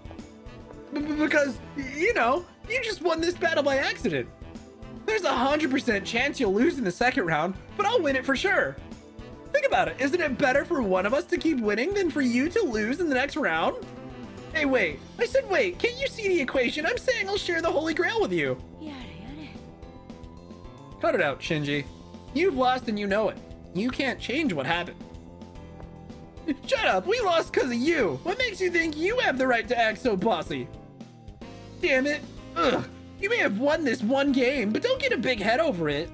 Because, you know, you just won this battle by accident. There's a 100% chance you'll lose in the second round, but I'll win it for sure. Think about it. Isn't it better for one of us to keep winning than for you to lose in the next round? Hey, wait. I said wait. Can't you see the equation? I'm saying I'll share the Holy Grail with you. Cut it out, Shinji. You've lost and you know it. You can't change what happened. Shut up. We lost because of you. What makes you think you have the right to act so bossy? Damn it. Ugh. You may have won this one game, but don't get a big head over it.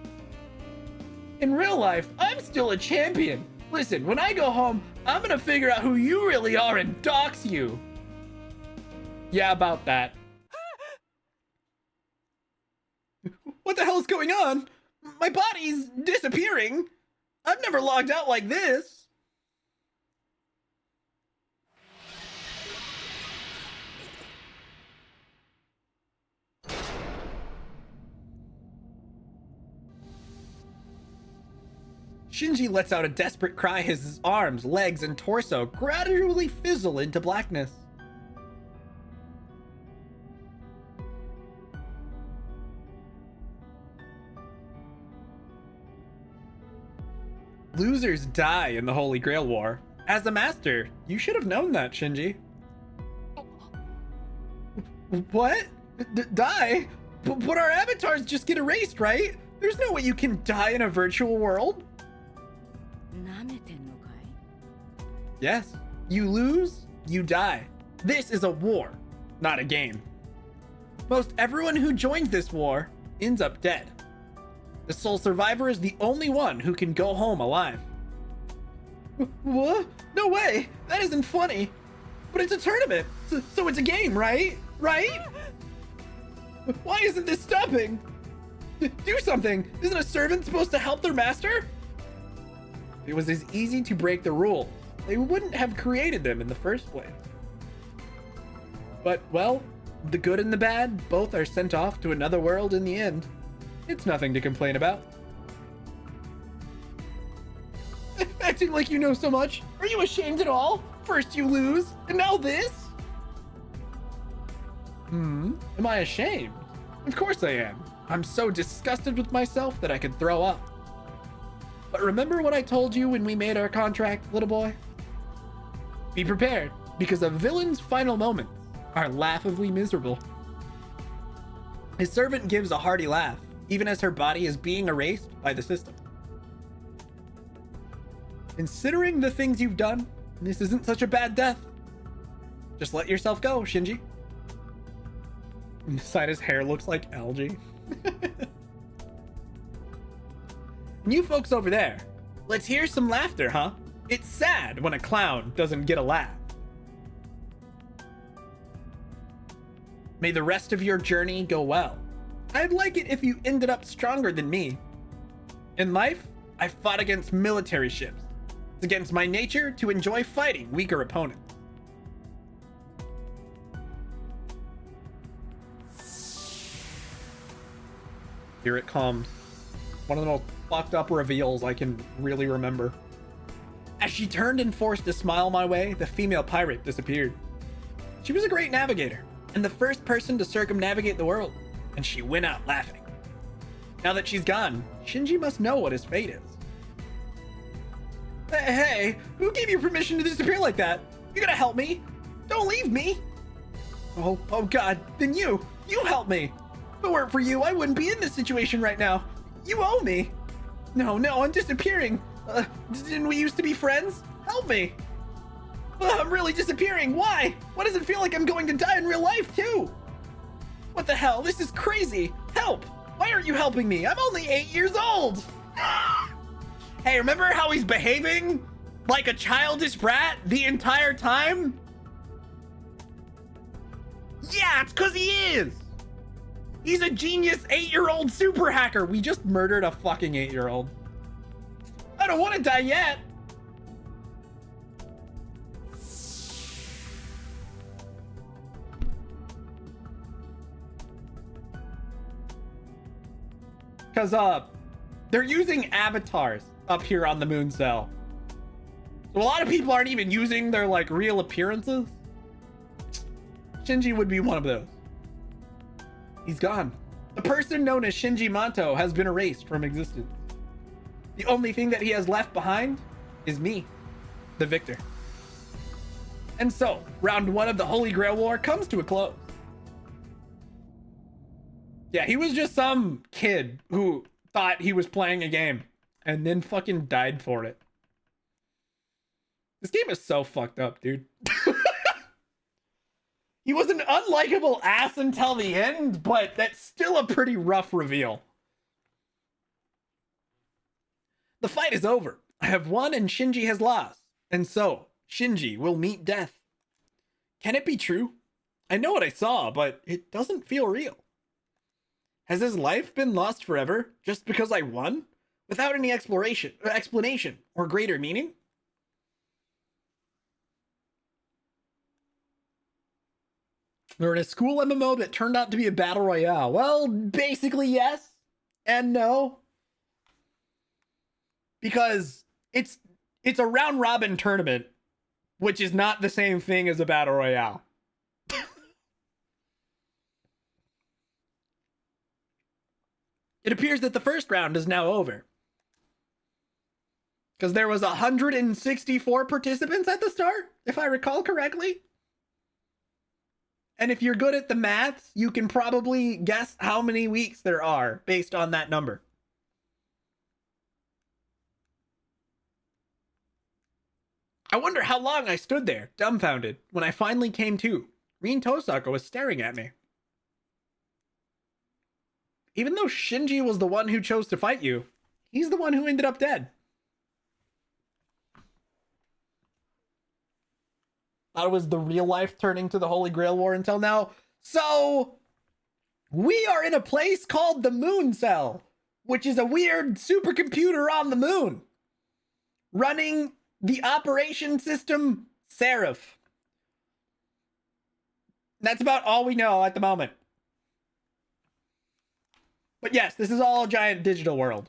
In real life, I'm still a champion. Listen, when I go home, I'm gonna figure out who you really are and dox you. Yeah, about that. What the hell is going on? My body's disappearing. I've never logged out like this. Shinji lets out a desperate cry as his arms, legs, and torso gradually fizzle into blackness. Losers die in the Holy Grail War. As a master, you should have known that, Shinji. What? Die? But our avatars just get erased, right? There's no way you can die in a virtual world. Yes, you lose, you die. This is a war, not a game. Most everyone who joins this war ends up dead. The sole survivor is the only one who can go home alive. What? No way! That isn't funny. But it's a tournament, so it's a game, right? Right? Why isn't this stopping? Do something! Isn't a servant supposed to help their master? If it was as easy to break the rules, they wouldn't have created them in the first place. But, well, the good and the bad both are sent off to another world in the end. It's nothing to complain about. Acting like you know so much. Are you ashamed at all? First you lose, and now this? Am I ashamed? Of course I am. I'm so disgusted with myself that I could throw up. But remember what I told you when we made our contract, little boy? Be prepared, because a villain's final moments are laughably miserable. His servant gives a hearty laugh, even as her body is being erased by the system. Considering the things you've done, this isn't such a bad death. Just let yourself go, Shinji. Inside his hair looks like algae. And you folks over there, let's hear some laughter, huh? It's sad when a clown doesn't get a laugh. May the rest of your journey go well. I'd like it if you ended up stronger than me. In life, I fought against military ships. It's against my nature to enjoy fighting weaker opponents. Here it comes. One of the most fucked up reveals I can really remember. As she turned and forced a smile my way, the female pirate disappeared. She was a great navigator, and the first person to circumnavigate the world, and she went out laughing. Now that she's gone, Shinji must know what his fate is. Hey, who gave you permission to disappear like that? You gotta help me. Don't leave me. Oh God, then you help me. If it weren't for you, I wouldn't be in this situation right now. You owe me. No, I'm disappearing. Didn't we used to be friends? Help me. I'm really disappearing. Why? Why does it feel like I'm going to die in real life too? What the hell? This is crazy. Help. Why aren't you helping me? I'm only 8 years old. Hey, remember how he's behaving like a childish brat the entire time? Yeah, it's because he is. He's a genius 8-year-old super hacker. We just murdered a fucking 8-year-old. I don't want to die yet. Because, they're using avatars up here on the moon cell. So a lot of people aren't even using their, like, real appearances. Shinji would be one of those. He's gone. The person known as Shinji Manto has been erased from existence. The only thing that he has left behind is me, the victor. And so, round 1 of the Holy Grail War comes to a close. Yeah, he was just some kid who thought he was playing a game and then fucking died for it. This game is so fucked up, dude. He was an unlikable ass until the end, but that's still a pretty rough reveal. The fight is over. I have won and Shinji has lost. And so, Shinji will meet death. Can it be true? I know what I saw, but it doesn't feel real. Has his life been lost forever just because I won? Without any explanation or greater meaning? Or in a school MMO that turned out to be a battle royale. Well, basically yes and no. Because it's a round robin tournament, which is not the same thing as a battle royale. It appears that the first round is now over. Because there was 164 participants at the start, if I recall correctly. And if you're good at the maths, you can probably guess how many weeks there are based on that number. I wonder how long I stood there, dumbfounded, when I finally came to. Rin Tosaka was staring at me. Even though Shinji was the one who chose to fight you, he's the one who ended up dead. Thought it was the real life turning to the Holy Grail War until now. So, we are in a place called the Moon Cell, which is a weird supercomputer on the moon, running the operation system Seraph. That's about all we know at the moment. But yes, this is all a giant digital world.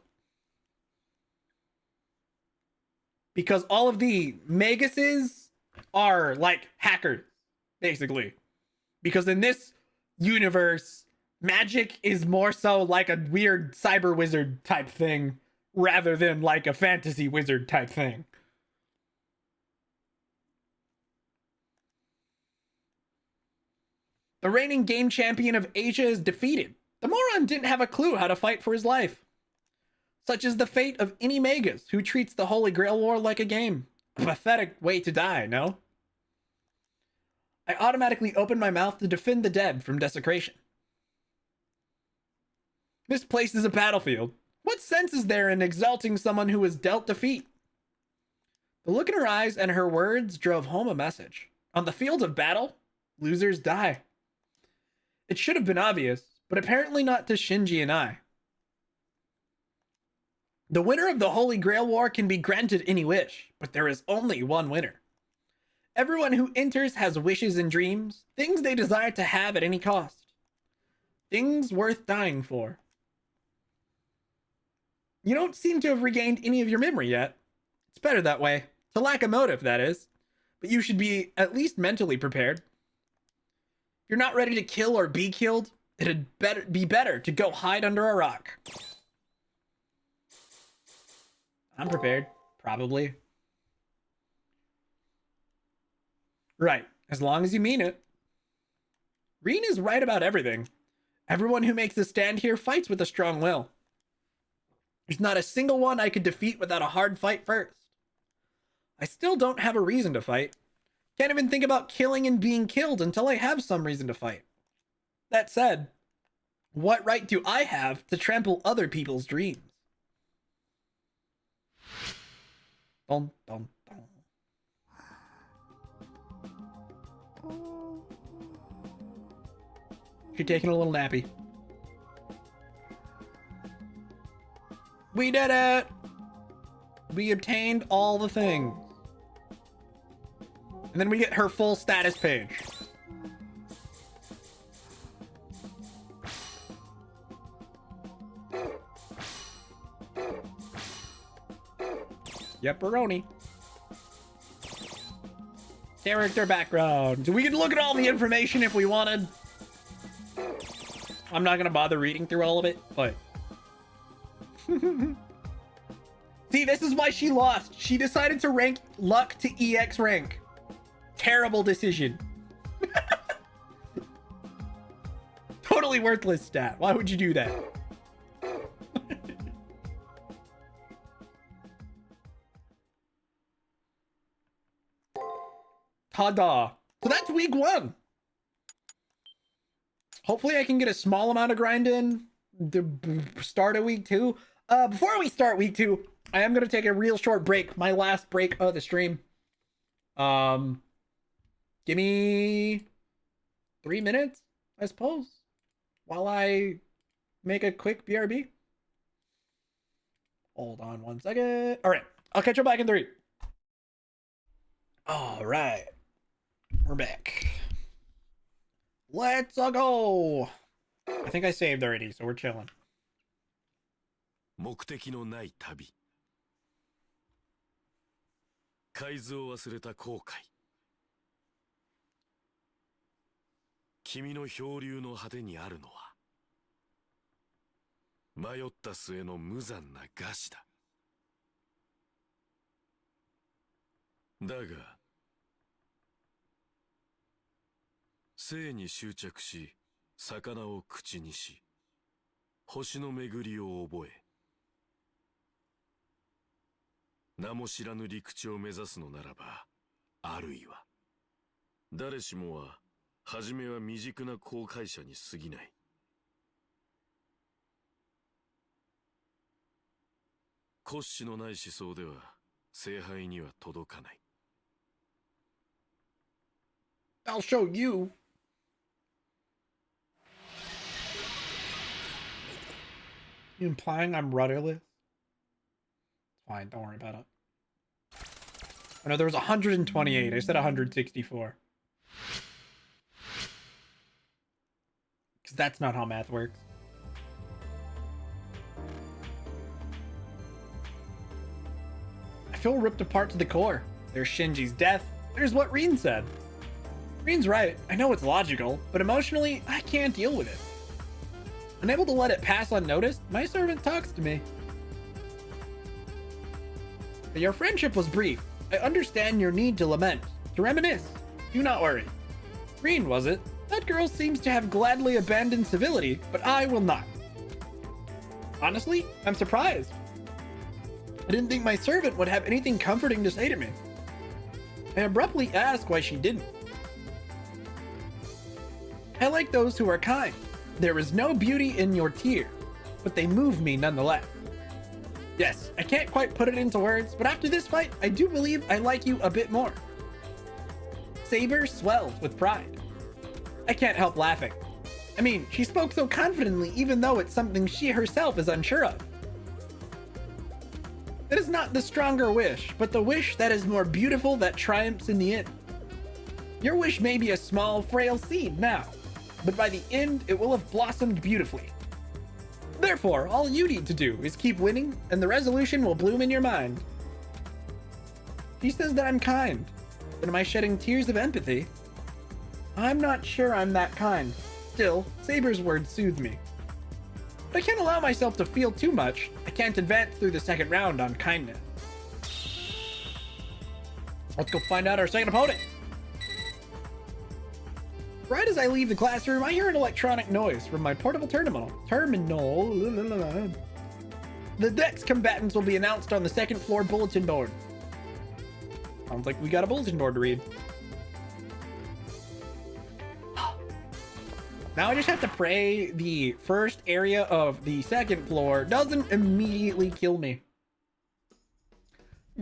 Because all of the Maguses are like hackers, basically. Because in this universe, magic is more so like a weird cyber wizard type thing rather than like a fantasy wizard type thing. The reigning game champion of Asia is defeated. The moron didn't have a clue how to fight for his life. Such is the fate of any Magus who treats the Holy Grail War like a game. A pathetic way to die, no? I automatically open my mouth to defend the dead from desecration. This place is a battlefield. What sense is there in exalting someone who was dealt defeat? The look in her eyes and her words drove home a message. On the field of battle, losers die. It should have been obvious, but apparently not to Shinji and I. The winner of the Holy Grail War can be granted any wish, but there is only one winner. Everyone who enters has wishes and dreams, things they desire to have at any cost. Things worth dying for. You don't seem to have regained any of your memory yet. It's better that way. To lack a motive, that is. But you should be at least mentally prepared. If you're not ready to kill or be killed, it'd be better to go hide under a rock. I'm prepared. Probably. Right. As long as you mean it. Reen is right about everything. Everyone who makes a stand here fights with a strong will. There's not a single one I could defeat without a hard fight first. I still don't have a reason to fight. Can't even think about killing and being killed until I have some reason to fight. That said, what right do I have to trample other people's dreams? Dun, dun, dun. She's taking a little nappy. We did it! We obtained all the things. And then we get her full status page. Yepperoni. Character background. So we can look at all the information if we wanted. I'm not gonna bother reading through all of it, but... See, this is why she lost. She decided to rank Luck to EX rank. Terrible decision. Totally worthless stat. Why would you do that? Ta-da. So that's week 1. Hopefully I can get a small amount of grind in the start of week 2. Before we start week 2, I am going to take a real short break. My last break of the stream. Give me 3 minutes, I suppose, while I make a quick BRB. Hold on 1 second. All right. I'll catch you back in 3. All right. We're back. Let's go. I think I saved already, so we're chilling. 目的のない旅。海図を忘れた後悔。君の漂流の果てにあるのは、迷った末の無残な餓死だ。だが、生に執着し、魚を口にし、星の巡りを覚え、名も知らぬ陸地を目指すのならば、あるいは、誰しもは、はじめは未熟な航海者に過ぎない。骨子のない思想では、聖杯には届かない。I'll show you. You implying I'm rudderless? Fine, don't worry about it. Oh no, there was 128. I said 164. Because that's not how math works. I feel ripped apart to the core. There's Shinji's death. There's what Reen said. Reen's right. I know it's logical, but emotionally, I can't deal with it. Unable to let it pass unnoticed, my servant talks to me. Your friendship was brief. I understand your need to lament, to reminisce. Do not worry. Reen, was it? That girl seems to have gladly abandoned civility, but I will not. Honestly, I'm surprised. I didn't think my servant would have anything comforting to say to me. I abruptly ask why she didn't. I like those who are kind. There is no beauty in your tears, but they move me nonetheless. Yes, I can't quite put it into words, but after this fight, I do believe I like you a bit more. Saber swells with pride. I can't help laughing. I mean, she spoke so confidently even though it's something she herself is unsure of. It is not the stronger wish, but the wish that is more beautiful that triumphs in the end. Your wish may be a small, frail seed now, but by the end, it will have blossomed beautifully. Therefore, all you need to do is keep winning, and the resolution will bloom in your mind. She says that I'm kind, but am I shedding tears of empathy? I'm not sure I'm that kind. Still, Saber's words soothe me. But I can't allow myself to feel too much. I can't advance through the second round on kindness. Let's go find out our second opponent. Right as I leave the classroom, I hear an electronic noise from my portable terminal. The next combatants will be announced on the second floor bulletin board. Sounds like we got a bulletin board to read. Now I just have to pray the first area of the second floor doesn't immediately kill me.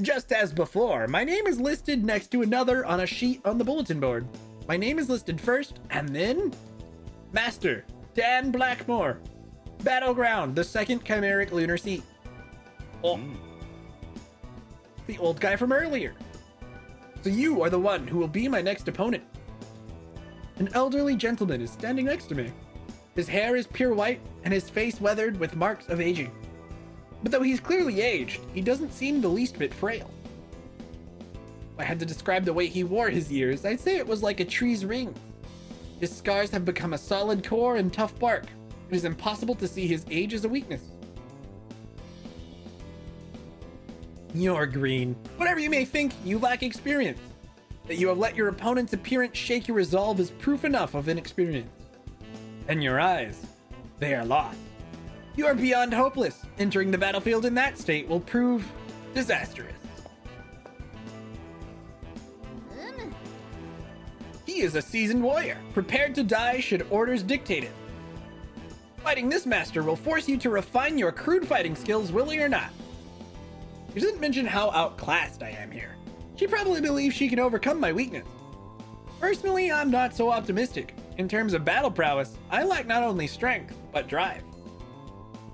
Just as before, my name is listed next to another on a sheet on the bulletin board. My name is listed first, and then Master Dan Blackmore. Battleground, the second chimeric lunar seat. Oh, the old guy from earlier. So you are the one who will be my next opponent. An elderly gentleman is standing next to me. His hair is pure white and his face weathered with marks of aging. But though he's clearly aged, he doesn't seem the least bit frail. If I had to describe the way he wore his years, I'd say it was like a tree's ring. His scars have become a solid core and tough bark. It is impossible to see his age as a weakness. You're green. Whatever you may think, you lack experience. That you have let your opponent's appearance shake your resolve is proof enough of inexperience. And your eyes, they are lost. You are beyond hopeless. Entering the battlefield in that state will prove disastrous. He is a seasoned warrior, prepared to die should orders dictate it. Fighting this master will force you to refine your crude fighting skills, willing or not. He doesn't mention how outclassed I am here. She probably believes she can overcome my weakness. Personally, I'm not so optimistic. In terms of battle prowess, I lack not only strength, but drive.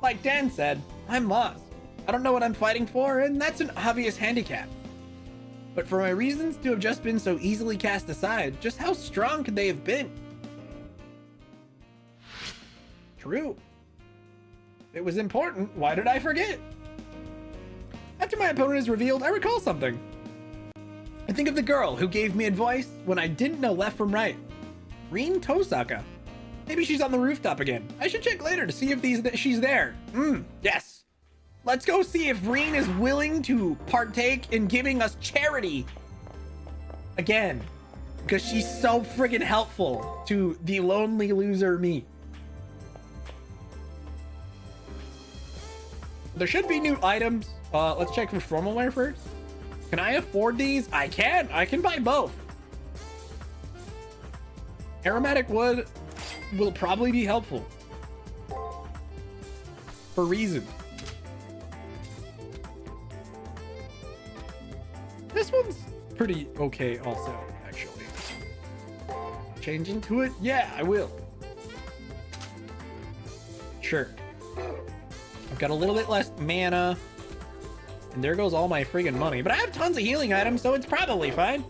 Like Dan said, I'm lost. I don't know what I'm fighting for, and that's an obvious handicap. But for my reasons to have just been so easily cast aside, just how strong could they have been? True. If it was important, why did I forget? After my opponent is revealed, I recall something. I think of the girl who gave me advice when I didn't know left from right. Rin Tosaka. Maybe she's on the rooftop again. I should check later to see if she's there. Yes. Let's go see if Rin is willing to partake in giving us charity. Again. Because she's so friggin' helpful to the lonely loser me. There should be new items. Let's check for formal wear first. Can I afford these? I can. I can buy both. Aromatic wood will probably be helpful. For reason. This one's pretty okay also, actually. Change into it? Yeah, I will. Sure. I've got a little bit less mana. And there goes all my friggin' money. But I have tons of healing items, so it's probably fine.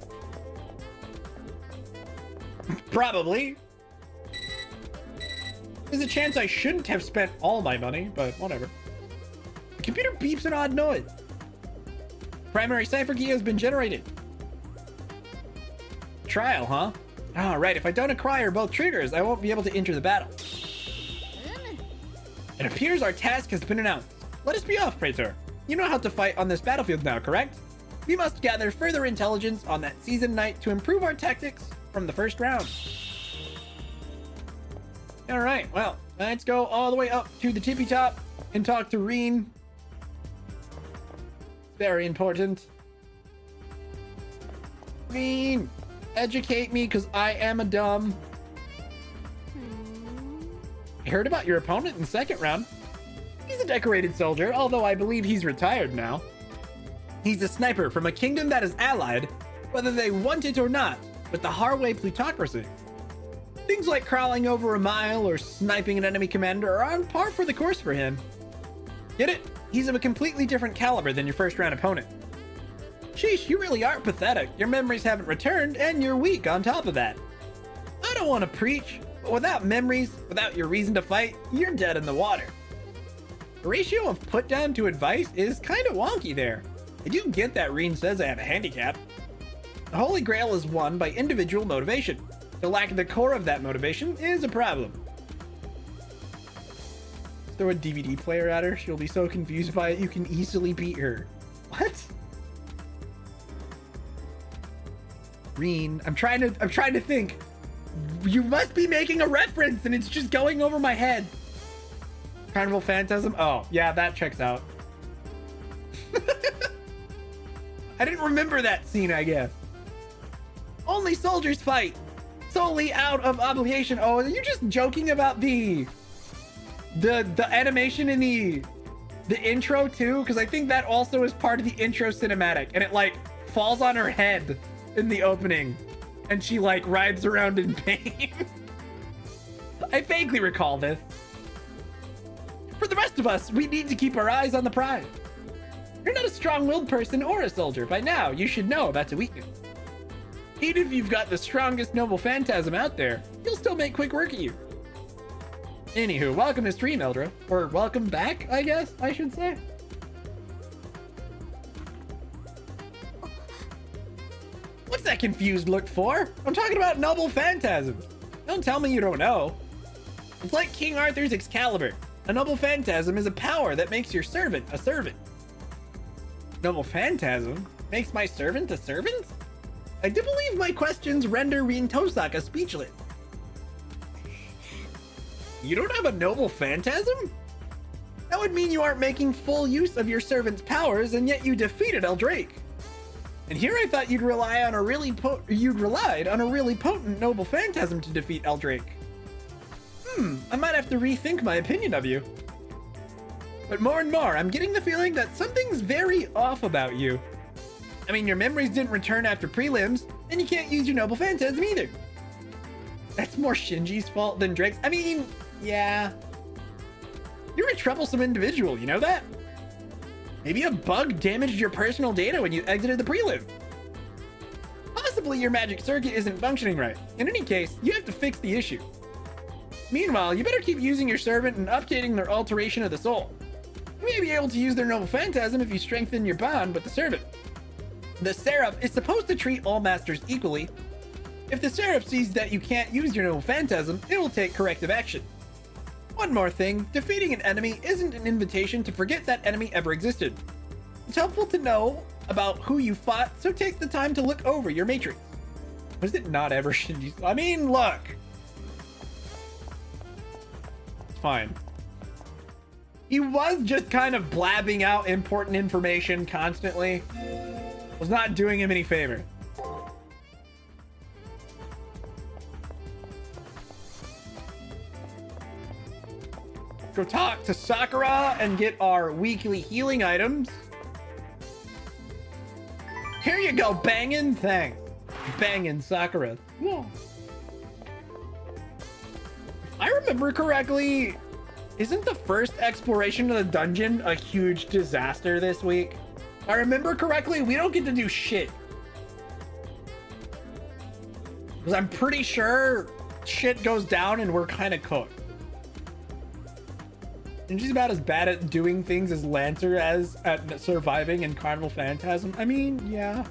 Probably. There's a chance I shouldn't have spent all my money, but whatever. The computer beeps an odd noise. Primary cipher key has been generated. Trial, huh? Ah, right. If I don't acquire both triggers, I won't be able to enter the battle. It appears our task has been announced. Let us be off, Praetor. You know how to fight on this battlefield now, correct? We must gather further intelligence on that season night to improve our tactics from the first round. All right, well, let's go all the way up to the tippy top and talk to Reen. Very important. Reen, educate me because I am a dumb. I heard about your opponent in the second round. He's a decorated soldier, although I believe he's retired now. He's a sniper from a kingdom that is allied, whether they want it or not, with the Harway plutocracy. Things like crawling over a mile or sniping an enemy commander are on par for the course for him. Get it? He's of a completely different caliber than your first round opponent. Sheesh, you really are pathetic. Your memories haven't returned, and you're weak on top of that. I don't want to preach, but without memories, without your reason to fight, you're dead in the water. The ratio of put down to advice is kind of wonky there. I do get that Reen says I have a handicap. The Holy Grail is won by individual motivation. The lack of the core of that motivation is a problem. Throw a DVD player at her. She'll be so confused by it you can easily beat her. What? Reen, I'm trying to think. You must be making a reference and it's just going over my head. Carnival Phantasm? Oh, yeah, that checks out. I didn't remember that scene, I guess. Only soldiers fight solely out of obligation. Oh, are you just joking about the animation in the intro too? Because I think that also is part of the intro cinematic, and it like falls on her head in the opening, and she like rides around in pain. I vaguely recall this. For the rest of us, we need to keep our eyes on the prize. You're not a strong-willed person or a soldier. By now, you should know that's a weakness. Even if you've got the strongest noble phantasm out there, you'll still make quick work of you. Anywho, welcome to stream, Eldra. Or welcome back, I guess I should say. What's that confused look for? I'm talking about noble phantasms. Don't tell me you don't know. It's like King Arthur's Excalibur. A noble phantasm is a power that makes your servant a servant. Noble phantasm makes my servant a servant? I do believe my questions render Rin Tosaka speechless. You don't have a noble phantasm? That would mean you aren't making full use of your servant's powers, and yet you defeated Eldrake. And here I thought you'd relied on a really potent noble phantasm to defeat Eldrake. I might have to rethink my opinion of you. But more and more, I'm getting the feeling that something's very off about you. I mean, your memories didn't return after prelims, and you can't use your noble phantasm either. That's more Shinji's fault than Drake's. I mean, yeah. You're a troublesome individual, you know that? Maybe a bug damaged your personal data when you exited the prelim. Possibly your magic circuit isn't functioning right. In any case, you have to fix the issue. Meanwhile, you better keep using your servant and updating their alteration of the soul. You may be able to use their noble phantasm if you strengthen your bond with the servant. The Seraph is supposed to treat all masters equally. If the Seraph sees that you can't use your noble phantasm, it will take corrective action. One more thing, defeating an enemy isn't an invitation to forget that enemy ever existed. It's helpful to know about who you fought, so take the time to look over your matrix. Was it not ever Shinji's? I mean, look. It's fine. He was just kind of blabbing out important information constantly. Was not doing him any favor. Go talk to Sakura and get our weekly healing items. Here you go, bangin'. Thanks. Bangin' Sakura. Whoa. If I remember correctly, isn't the first exploration of the dungeon a huge disaster this week? If I remember correctly, we don't get to do shit. Because I'm pretty sure shit goes down and we're kind of cooked. And she's about as bad at doing things as Lancer as at surviving in Carnival Phantasm. I mean, yeah.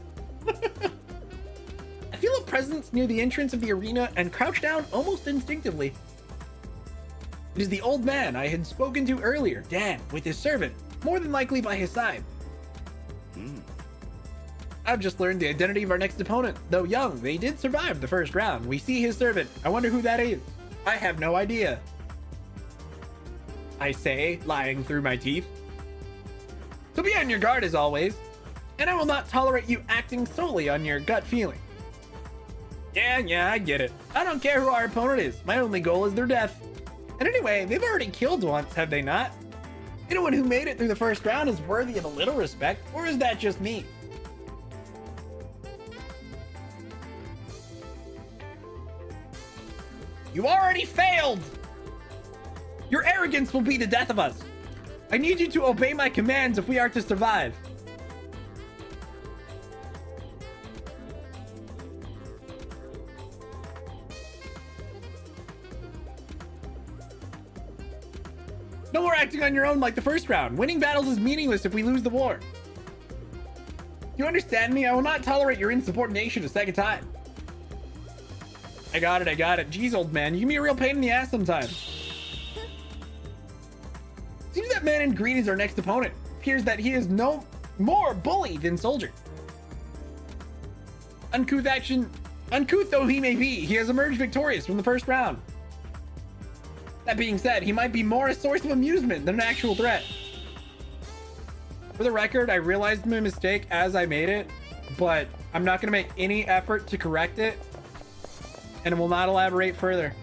I feel a presence near the entrance of the arena and crouch down almost instinctively. It is the old man I had spoken to earlier, Dan, with his servant, more than likely by his side. I've just learned the identity of our next opponent. Though young, they did survive the first round. We see his servant. I wonder who that is. I have no idea. I say, lying through my teeth. So be on your guard as always, and I will not tolerate you acting solely on your gut feeling. Yeah, I get it. I don't care who our opponent is. My only goal is their death. And anyway, they've already killed once, have they not? Anyone who made it through the first round is worthy of a little respect, or is that just me? You already failed! Your arrogance will be the death of us. I need you to obey my commands if we are to survive. No more acting on your own like the first round. Winning battles is meaningless if we lose the war. You understand me? I will not tolerate your insubordination a second time. I got it. Jeez, old man, you can be a real pain in the ass sometimes. Seems that man in green is our next opponent. Appears that he is no more bully than soldier. Uncouth though he may be, he has emerged victorious from the first round. That being said, he might be more a source of amusement than an actual threat. For the record, I realized my mistake as I made it, but I'm not going to make any effort to correct it, and will not elaborate further.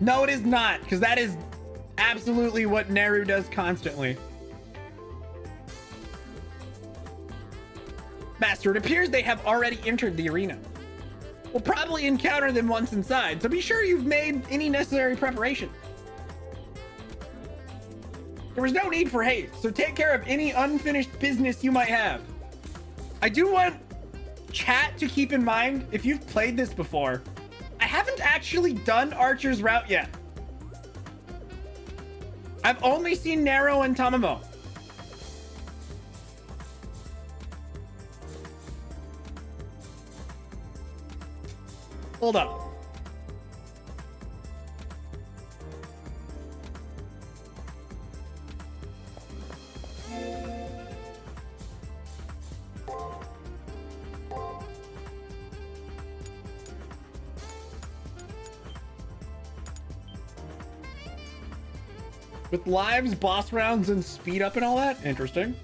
No, it is not, because that is absolutely what Neru does constantly. Master, it appears they have already entered the arena. We'll probably encounter them once inside, so be sure you've made any necessary preparation. There was no need for haste, so take care of any unfinished business you might have. I do want chat to keep in mind, if you've played this before, I haven't actually done Archer's route yet. I've only seen Nero and Tamamo. Hold up. With lives, boss rounds, and speed up and all that? Interesting.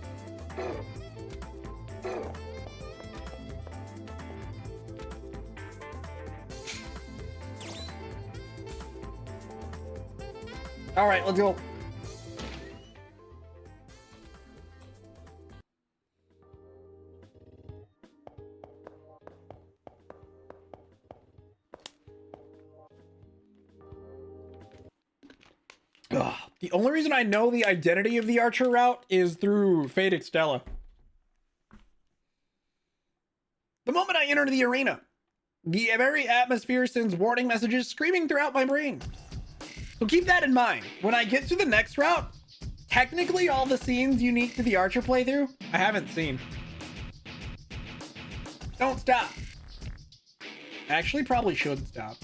All right, let's go. Ugh. The only reason I know the identity of the Archer route is through Fate Extella. The moment I enter the arena, the very atmosphere sends warning messages screaming throughout my brain. So keep that in mind. When I get to the next route, technically all the scenes unique to the Archer playthrough, I haven't seen. Don't stop. Actually, probably should stop.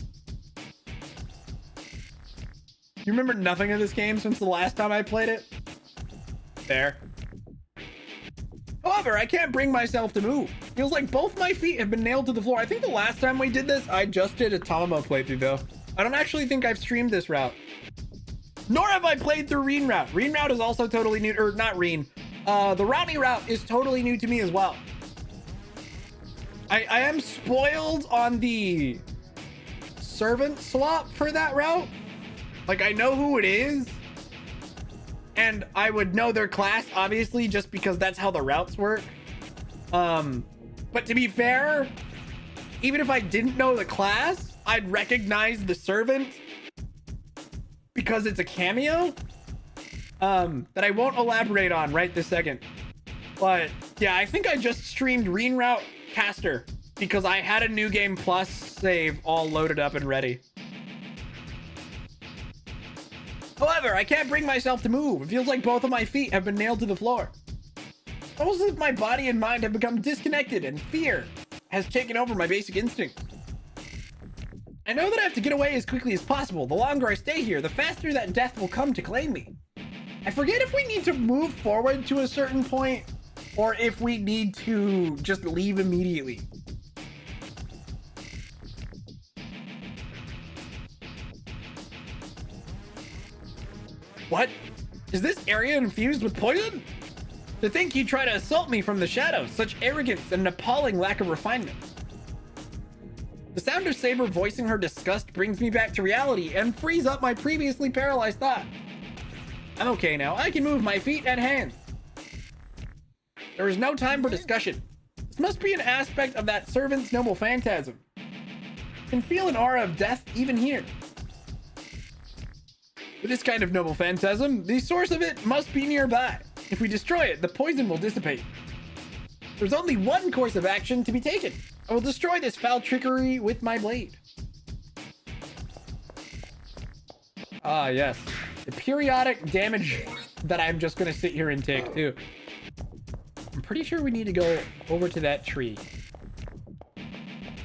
You remember nothing of this game since the last time I played it? Fair. However, I can't bring myself to move. Feels like both my feet have been nailed to the floor. I think the last time we did this, I just did a Tamamo playthrough though. I don't actually think I've streamed this route. Nor have I played through Reen route. Reen route is also totally new, or not Reen. The Rani route is totally new to me as well. I am spoiled on the servant swap for that route. Like, I know who it is, and I would know their class, obviously, just because that's how the routes work. But to be fair, even if I didn't know the class, I'd recognize the servant because it's a cameo that I won't elaborate on right this second. But yeah, I think I just streamed Reen Route Caster because I had a New Game Plus save all loaded up and ready. However, I can't bring myself to move. It feels like both of my feet have been nailed to the floor. Almost as if my body and mind have become disconnected and fear has taken over my basic instincts. I know that I have to get away as quickly as possible. The longer I stay here, the faster that death will come to claim me. I forget if we need to move forward to a certain point or if we need to just leave immediately. What? Is this area infused with poison? To think you try to assault me from the shadows, such arrogance and an appalling lack of refinement. The sound of Saber voicing her disgust brings me back to reality and frees up my previously paralyzed thought. I'm okay now. I can move my feet and hands. There is no time for discussion. This must be an aspect of that servant's noble phantasm. I can feel an aura of death even here. With this kind of noble phantasm, the source of it must be nearby. If we destroy it, the poison will dissipate. There's only one course of action to be taken. I will destroy this foul trickery with my blade. Ah, yes. The periodic damage that I'm just gonna sit here and take too. I'm pretty sure we need to go over to that tree.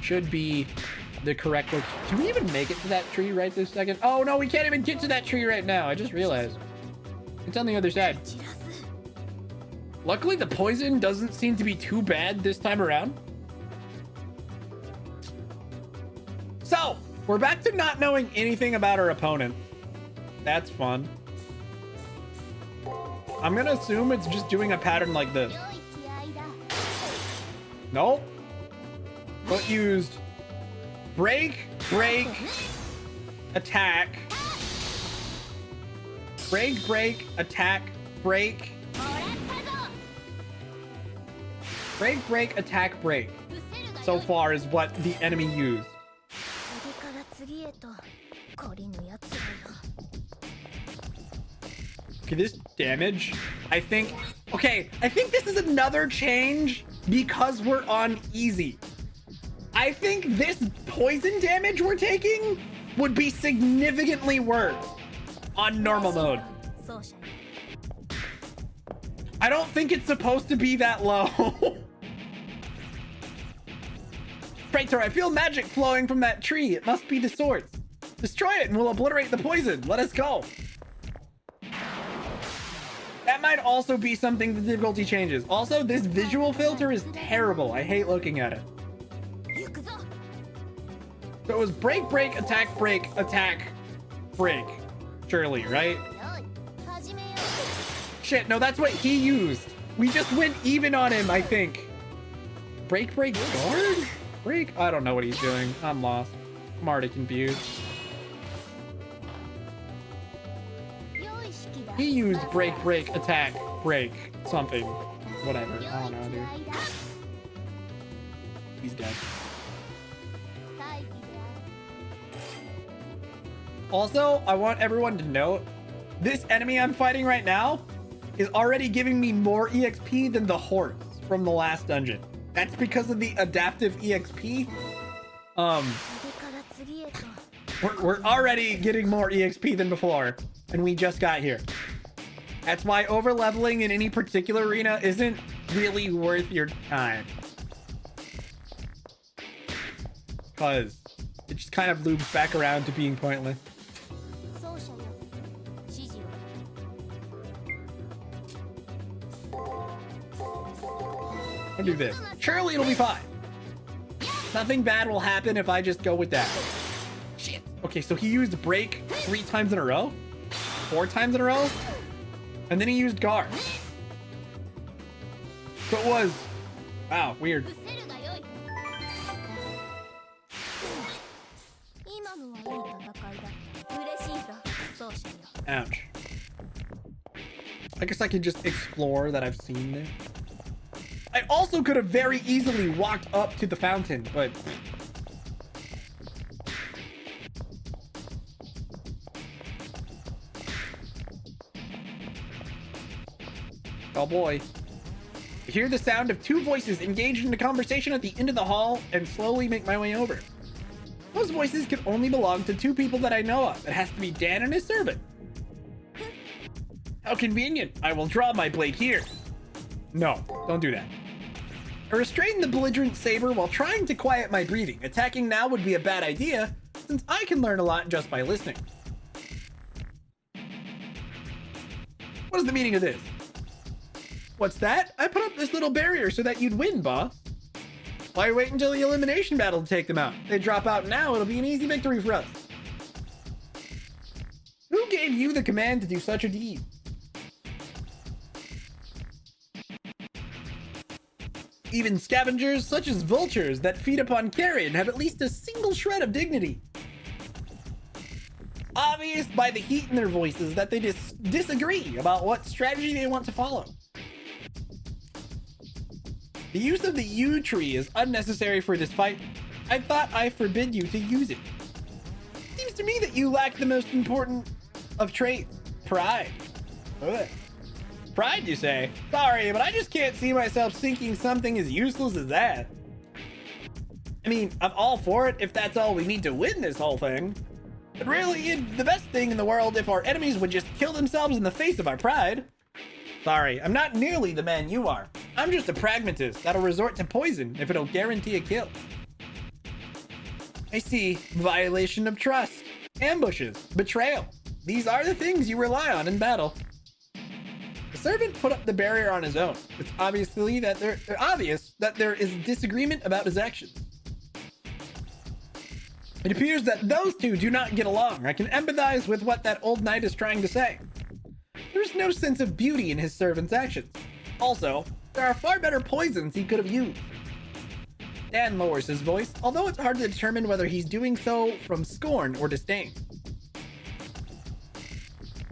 Should be the correct look. Can we even make it to that tree right this second? Oh no, we can't even get to that tree right now. I just realized. It's on the other side. Luckily, the poison doesn't seem to be too bad this time around. So, we're back to not knowing anything about our opponent. That's fun. I'm gonna assume it's just doing a pattern like this. Nope. But used break, break, attack. Break, break, attack, break. Break, break, attack, break. So far is what the enemy used. Okay, this damage, I think this is another change because we're on easy. I think this poison damage we're taking would be significantly worse on normal mode. I don't think it's supposed to be that low. Praetor, I feel magic flowing from that tree. It must be the swords. Destroy it and we'll obliterate the poison. Let us go. That might also be something the difficulty changes. Also, this visual filter is terrible. I hate looking at it. So it was break, break, attack, break, break. Surely, right? Shit, no, that's what he used. We just went even on him, I think. Break, break, guard? Break? I don't know what he's doing. I'm lost. I'm already confused. He used break, break, attack, break, something. Whatever. I don't know, dude. He's dead. Also, I want everyone to note, this enemy I'm fighting right now is already giving me more EXP than the horse from the last dungeon. That's because of the adaptive EXP. We're already getting more EXP than before, and we just got here. That's why over leveling in any particular arena isn't really worth your time. Because it just kind of loops back around to being pointless. I'll do this. Surely it'll be fine. Nothing bad will happen if I just go with that. Shit. Okay, so he used break 3 times in a row? 4 times in a row? And then he used guard. So it was... Wow, weird. Ouch. I guess I could just explore that I've seen there. I also could have very easily walked up to the fountain, but... Oh boy. I hear the sound of 2 voices engaged in a conversation at the end of the hall and slowly make my way over. Those voices can only belong to 2 people that I know of. It has to be Dan and his servant. How convenient. I will draw my blade here. No, don't do that. I restrain the belligerent Saber while trying to quiet my breathing. Attacking now would be a bad idea, since I can learn a lot just by listening. What is the meaning of this? What's that? I put up this little barrier so that you'd win, boss. Why wait until the elimination battle to take them out? If they drop out now, it'll be an easy victory for us. Who gave you the command to do such a deed? Even scavengers, such as vultures that feed upon carrion, have at least a single shred of dignity. Obvious by the heat in their voices that they disagree about what strategy they want to follow. The use of the yew tree is unnecessary for this fight. I thought I forbid you to use it. Seems to me that you lack the most important of traits, pride. Ugh. Pride, you say? Sorry, but I just can't see myself sinking something as useless as that. I mean, I'm all for it if that's all we need to win this whole thing. But really, it'd the best thing in the world if our enemies would just kill themselves in the face of our pride. Sorry, I'm not nearly the man you are. I'm just a pragmatist that'll resort to poison if it'll guarantee a kill. I see. Violation of trust, ambushes, betrayal. These are the things you rely on in battle. The servant put up the barrier on his own. It's obvious that there is disagreement about his actions. It appears that those two do not get along. I can empathize with what that old knight is trying to say. There's no sense of beauty in his servant's actions. Also, there are far better poisons he could have used. Dan lowers his voice, although it's hard to determine whether he's doing so from scorn or disdain.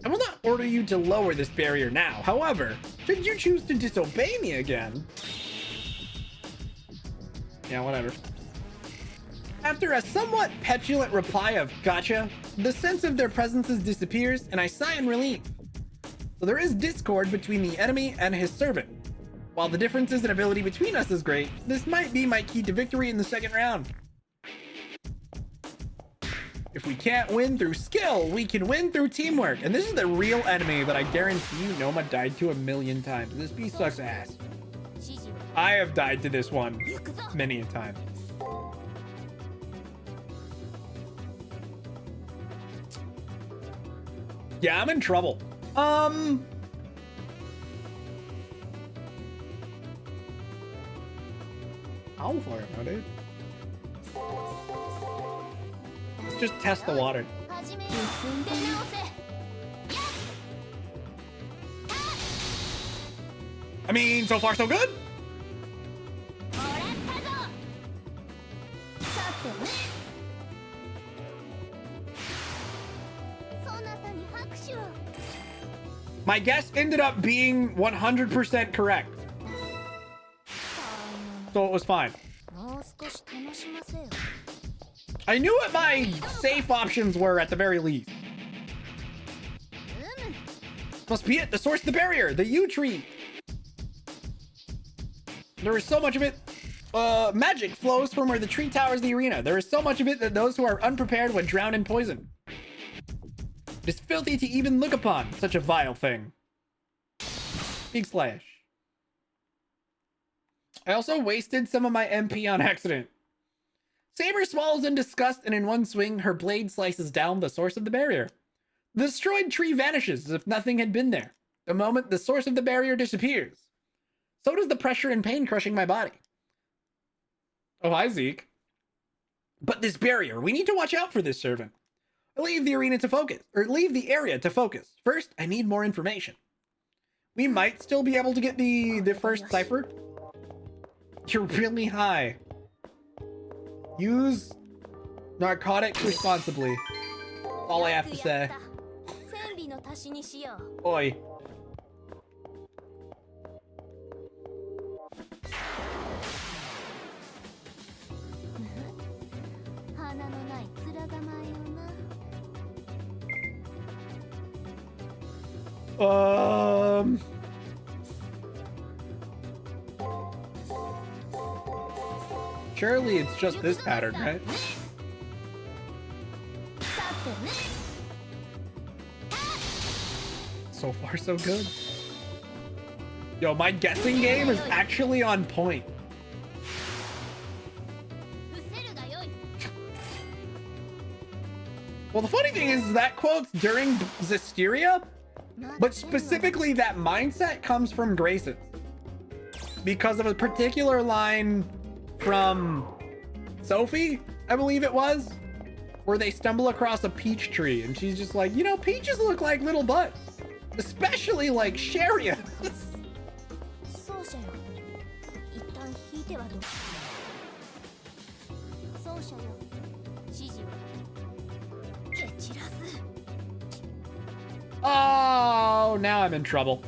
I will not order you to lower this barrier now. However, should you choose to disobey me again... Yeah, whatever. After a somewhat petulant reply of gotcha, the sense of their presences disappears and I sigh in relief. So there is discord between the enemy and his servant. While the differences in ability between us is great, this might be my key to victory in the second round. If we can't win through skill, we can win through teamwork. And this is the real enemy that I guarantee you Noma died to 1,000,000 times. This beast sucks ass. I have died to this one many a time. Yeah, I'm in trouble. How far now, dude? Let's just test the water. I mean, so far so good. My guess ended up being 100% correct. So it was fine. I knew what my safe options were at the very least. Must be it, the source of the barrier, the U tree. There is so much of it. Magic flows from where the tree towers the arena. There is so much of it that those who are unprepared would drown in poison. It is filthy to even look upon such a vile thing. Big slash. I also wasted some of my MP on accident. Saber swallows in disgust, and in one swing, her blade slices down the source of the barrier. The destroyed tree vanishes as if nothing had been there. The moment the source of the barrier disappears, so does the pressure and pain crushing my body. Oh, hi, Zeke. But this barrier, we need to watch out for this servant. Leave the area to focus. First, I need more information. We might still be able to get the first cipher. You're really high. Use narcotics responsibly. All I have to say. Oi. Surely it's just this pattern, right? So far, so good. Yo, my guessing game is actually on point. Well, the funny thing is that quote's during Zestiria, but specifically that mindset comes from Grayson because of a particular line from Sophie, I believe it was, where they stumble across a peach tree and she's just like, you know, peaches look like little butts, especially like Sharia. Oh, now I'm in trouble.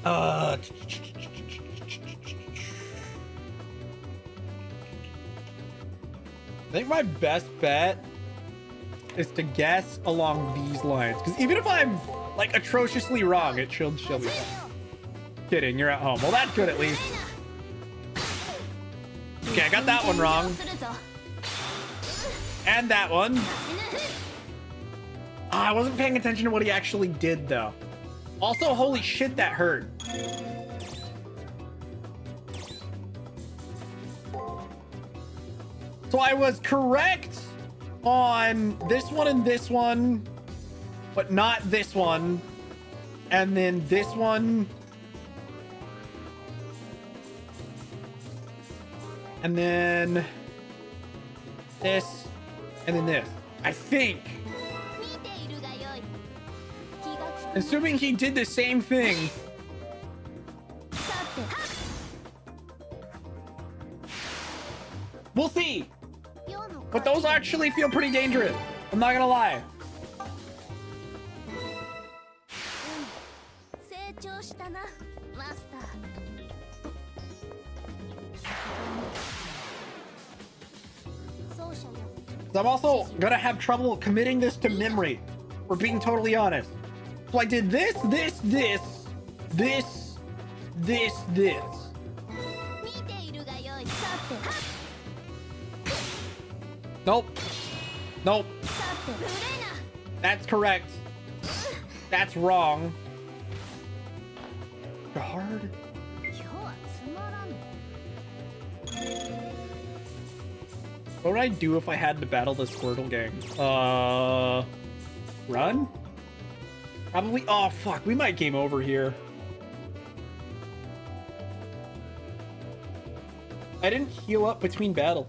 I think my best bet is to guess along these lines, because even if I'm like atrociously wrong, she'll be fine. kidding. You're at home. Well, that's good at least. Okay, I got that one wrong. And that one. I wasn't paying attention to what he actually did, though. Also, holy shit, that hurt. So I was correct on this one and this one, but not this one. And then this one. And then this. And then this. I think. Assuming he did the same thing. We'll see. But those actually feel pretty dangerous. I'm not gonna lie. I'm also gonna have trouble committing this to memory. We're being totally honest. So I did this. Nope. Nope. That's correct. That's wrong. Guard. What would I do if I had to battle the Squirtle gang? Run? Probably. Oh, fuck. We might game over here. I didn't heal up between battle.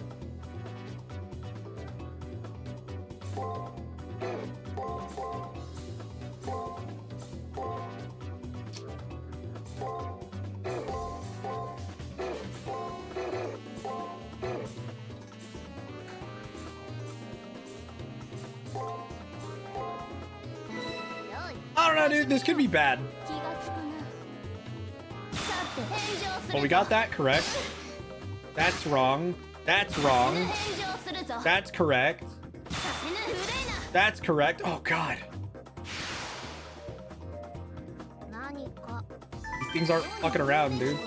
I don't know, dude. This could be bad. Well, we got that correct. That's wrong. That's wrong. That's correct. That's correct. Oh, God. These things aren't fucking around, dude.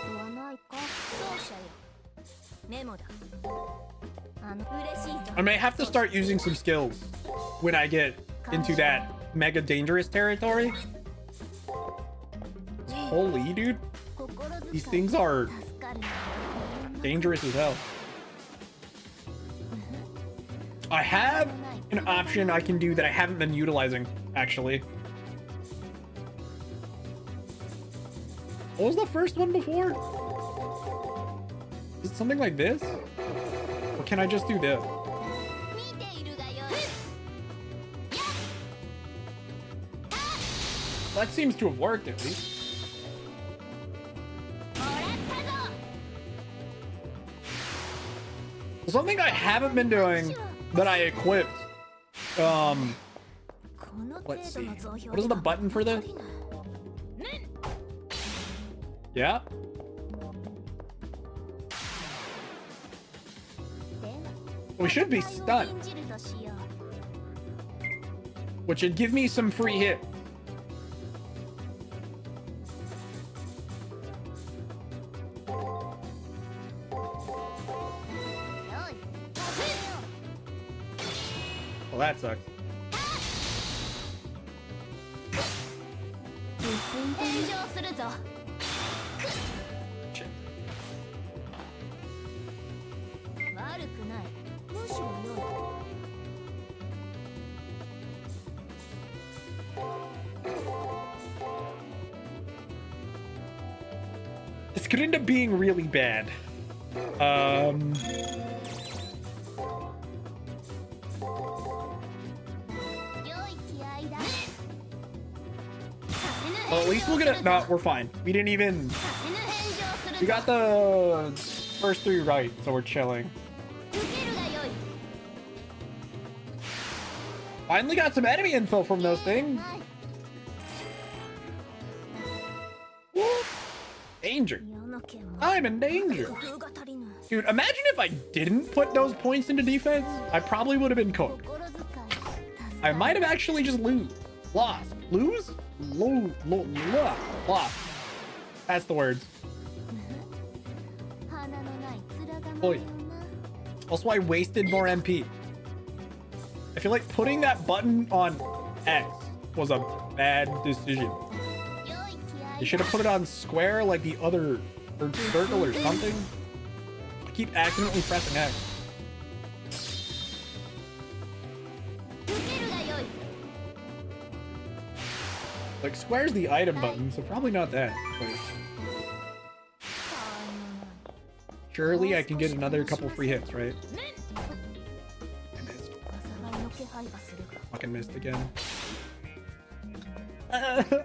I may have to start using some skills when I get into that mega dangerous territory. Holy, dude. These things are dangerous as hell. I have an option I can do that I haven't been utilizing, actually. What was the first one before? Is it something like this? Or can I just do this? That seems to have worked at least. Something I haven't been doing that I equipped. Let's see. What is the button for this? Yeah. We should be stunned, which would give me some free hit. Well, that sucks. Shit. This could end up being really bad. Well, at least we'll get it. No, we're fine. We didn't even. We got the first three right, so we're chilling. Finally got some enemy info from those things. Woo. Danger. I'm in danger. Dude, imagine if I didn't put those points into defense. I probably would have been cooked. I might have actually just lost. Lose? Lost. That's the words. Boy. Also, I wasted more MP. I feel like putting that button on X was a bad decision. You should have put it on square like the other, or circle or something. I keep accidentally pressing X. Like square's the item button, so probably not that. But surely I can get another couple free hits, right? I missed. Fucking missed again.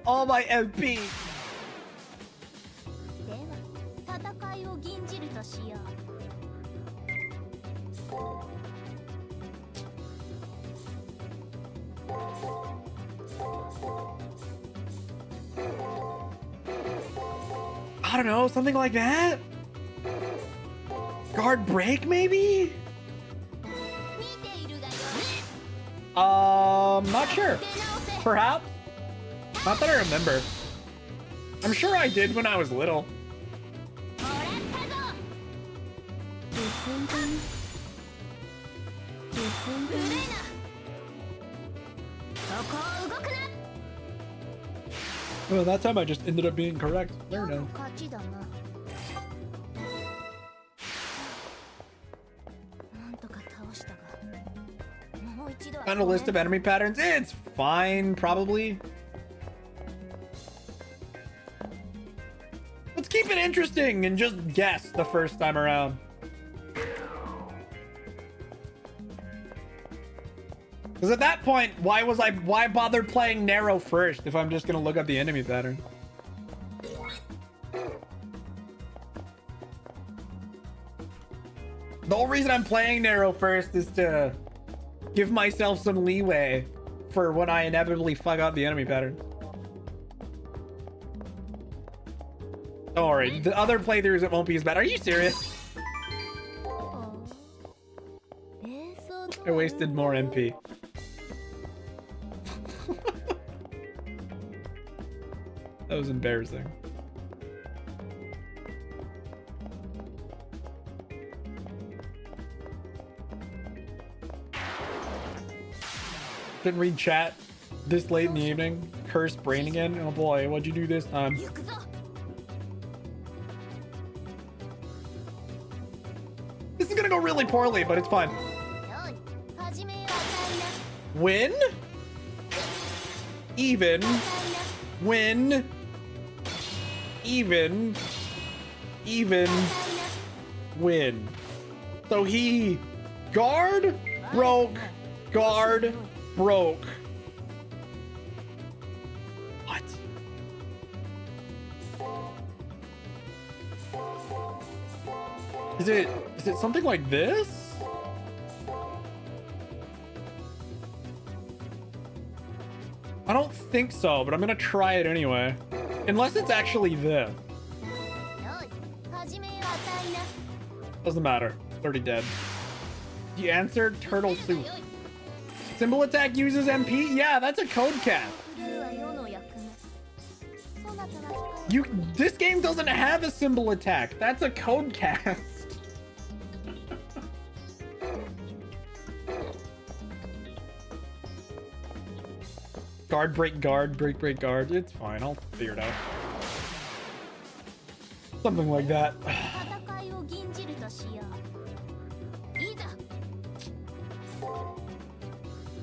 All my MP. I don't know, something like that? Guard break, maybe? Not sure. Perhaps? Not that I remember. I'm sure I did when I was little. Well, that time I just ended up being correct. There now. Found a list of enemy patterns. It's fine, probably. Let's keep it interesting and just guess the first time around. Because at that point, why bother playing narrow first if I'm just gonna look up the enemy pattern? The whole reason I'm playing narrow first is to give myself some leeway for when I inevitably fuck up the enemy pattern. Don't worry, the other playthroughs it won't be as bad. Are you serious? I wasted more MP. That was embarrassing. Didn't read chat this late in the evening. Cursed brain again. Oh boy, what'd you do this time? This is gonna go really poorly, but it's fine. Win? Even. Win. Even. Even. Win. So he guard, broke, guard, broke. What? Is it something like this? I don't think so, but I'm gonna try it anyway. Unless it's actually this. Doesn't matter. It's already dead. You answered turtle soup. Symbol attack uses MP? Yeah, that's a code cast. This game doesn't have a symbol attack. That's a code cast. Guard, break, guard, break, break, guard. It's fine. I'll figure it out. Something like that.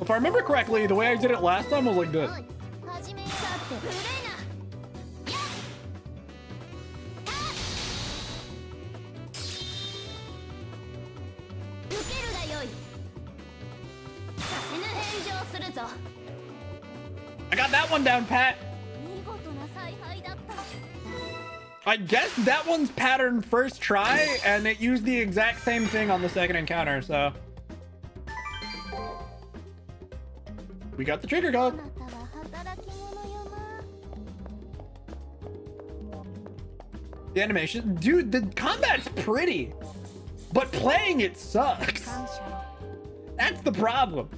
If I remember correctly, the way I did it last time was like this. I got that one down, Pat. I guess that one's pattern first try, and it used the exact same thing on the second encounter, so. We got the trigger code. The animation, dude, the combat's pretty, but playing it sucks. That's the problem.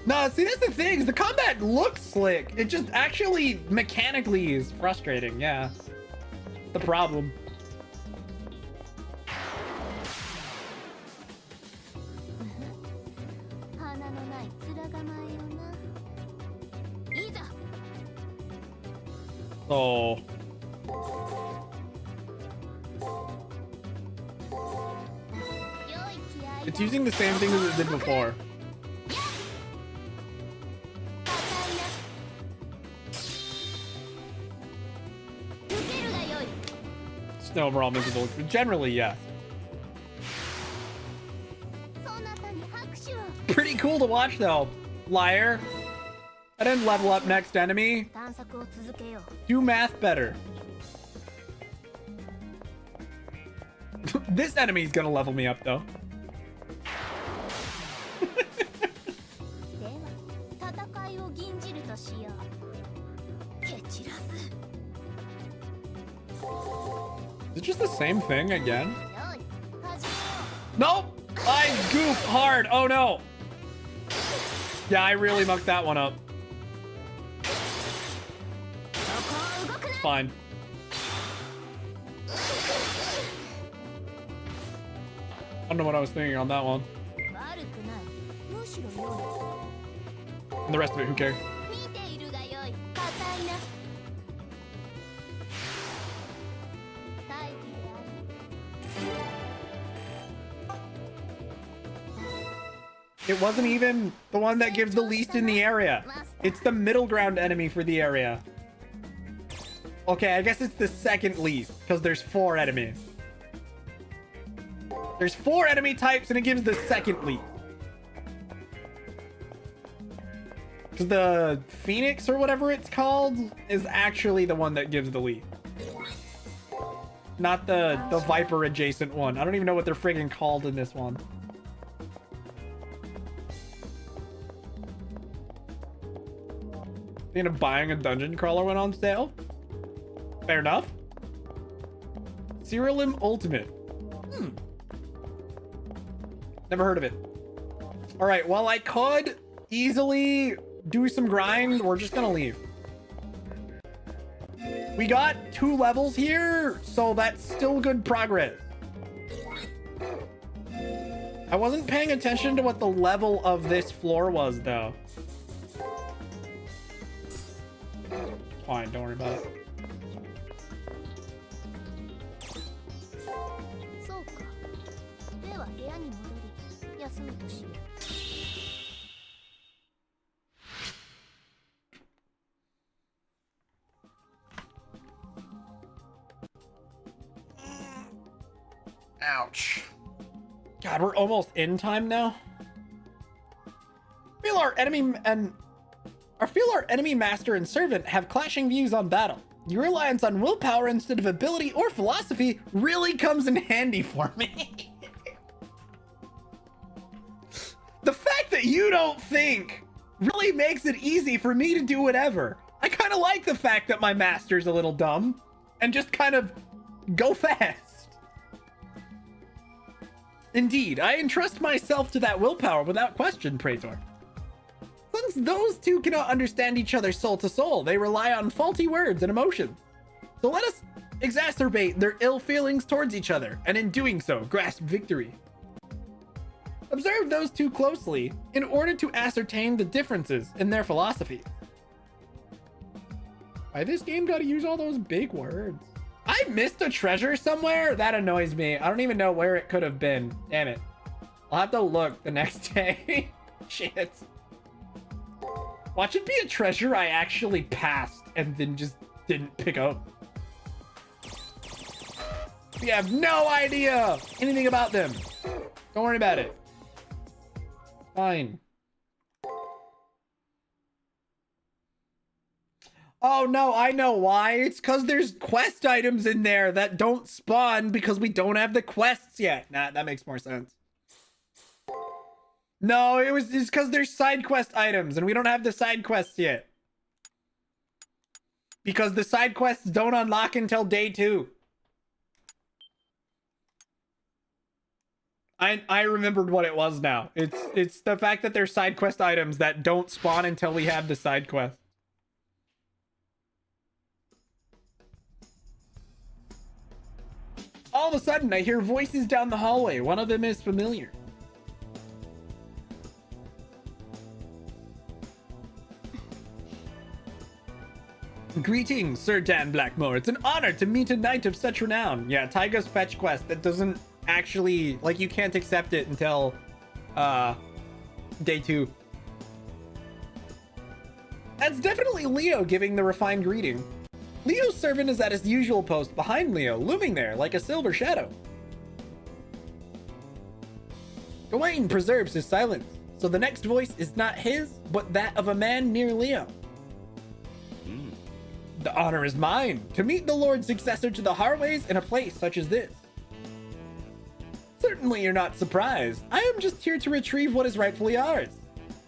No, see, that's the thing. Is the combat looks slick. It just actually mechanically is frustrating. Yeah, the problem. Oh. It's using the same thing as it did before. Still overall miserable. Generally, yeah. Pretty cool to watch though. Liar. I didn't level up next enemy. Do math better. This enemy's gonna level me up though. Is it just the same thing again? Nope! I goofed hard. Oh no. Yeah, I really mucked that one up. Fine. I don't know what I was thinking on that one. And the rest of it, who cares? It wasn't even the one that gives the least in the area. It's the middle ground enemy for the area. Okay, I guess it's the second least because there's 4 enemies. There's 4 enemy types and it gives the second least. Because the Phoenix or whatever it's called is actually the one that gives the least. Not the Viper adjacent one. I don't even know what they're friggin' called in this one. Thinking of buying a dungeon crawler when on sale? Fair enough. Serialim Ultimate. Never heard of it. All right, well, I could easily do some grind. We're just gonna leave. We got 2 levels here, so that's still good progress. I wasn't paying attention to what the level of this floor was, though. Fine, don't worry about it. Ouch. God, we're almost in time now. I feel our enemy master and servant have clashing views on battle. Your reliance on willpower instead of ability or philosophy really comes in handy for me. The fact that you don't think really makes it easy for me to do whatever. I kind of like the fact that my master's a little dumb and just kind of go fast. Indeed, I entrust myself to that willpower without question, Praetor. Since those two cannot understand each other soul to soul, they rely on faulty words and emotions. So let us exacerbate their ill feelings towards each other, and in doing so, grasp victory. Observe those two closely in order to ascertain the differences in their philosophy. Why this game gotta use all those big words? I missed a treasure somewhere? That annoys me. I don't even know where it could have been. Damn it. I'll have to look the next day. Shit. Watch it be a treasure I actually passed and then just didn't pick up. We have no idea anything about them. Don't worry about it. Fine. Oh no, I know why. It's because there's quest items in there that don't spawn because we don't have the quests yet. Nah, that makes more sense. No, it's because there's side quest items and we don't have the side quests yet. Because the side quests don't unlock until day 2. I remembered what it was now. It's the fact that they're side quest items that don't spawn until we have the side quest. All of a sudden, I hear voices down the hallway. One of them is familiar. Greetings, Sir Dan Blackmore. It's an honor to meet a knight of such renown. Yeah, Taiga's fetch quest that doesn't actually, like, you can't accept it until day 2. That's definitely Leo giving the refined greeting. Leo's servant is at his usual post behind Leo, looming there like a silver shadow. Gawain preserves his silence, so the next voice is not his, but that of a man near Leo. The honor is mine to meet the Lord's successor to the Harways in a place such as this. Certainly you're not surprised. I am just here to retrieve what is rightfully ours.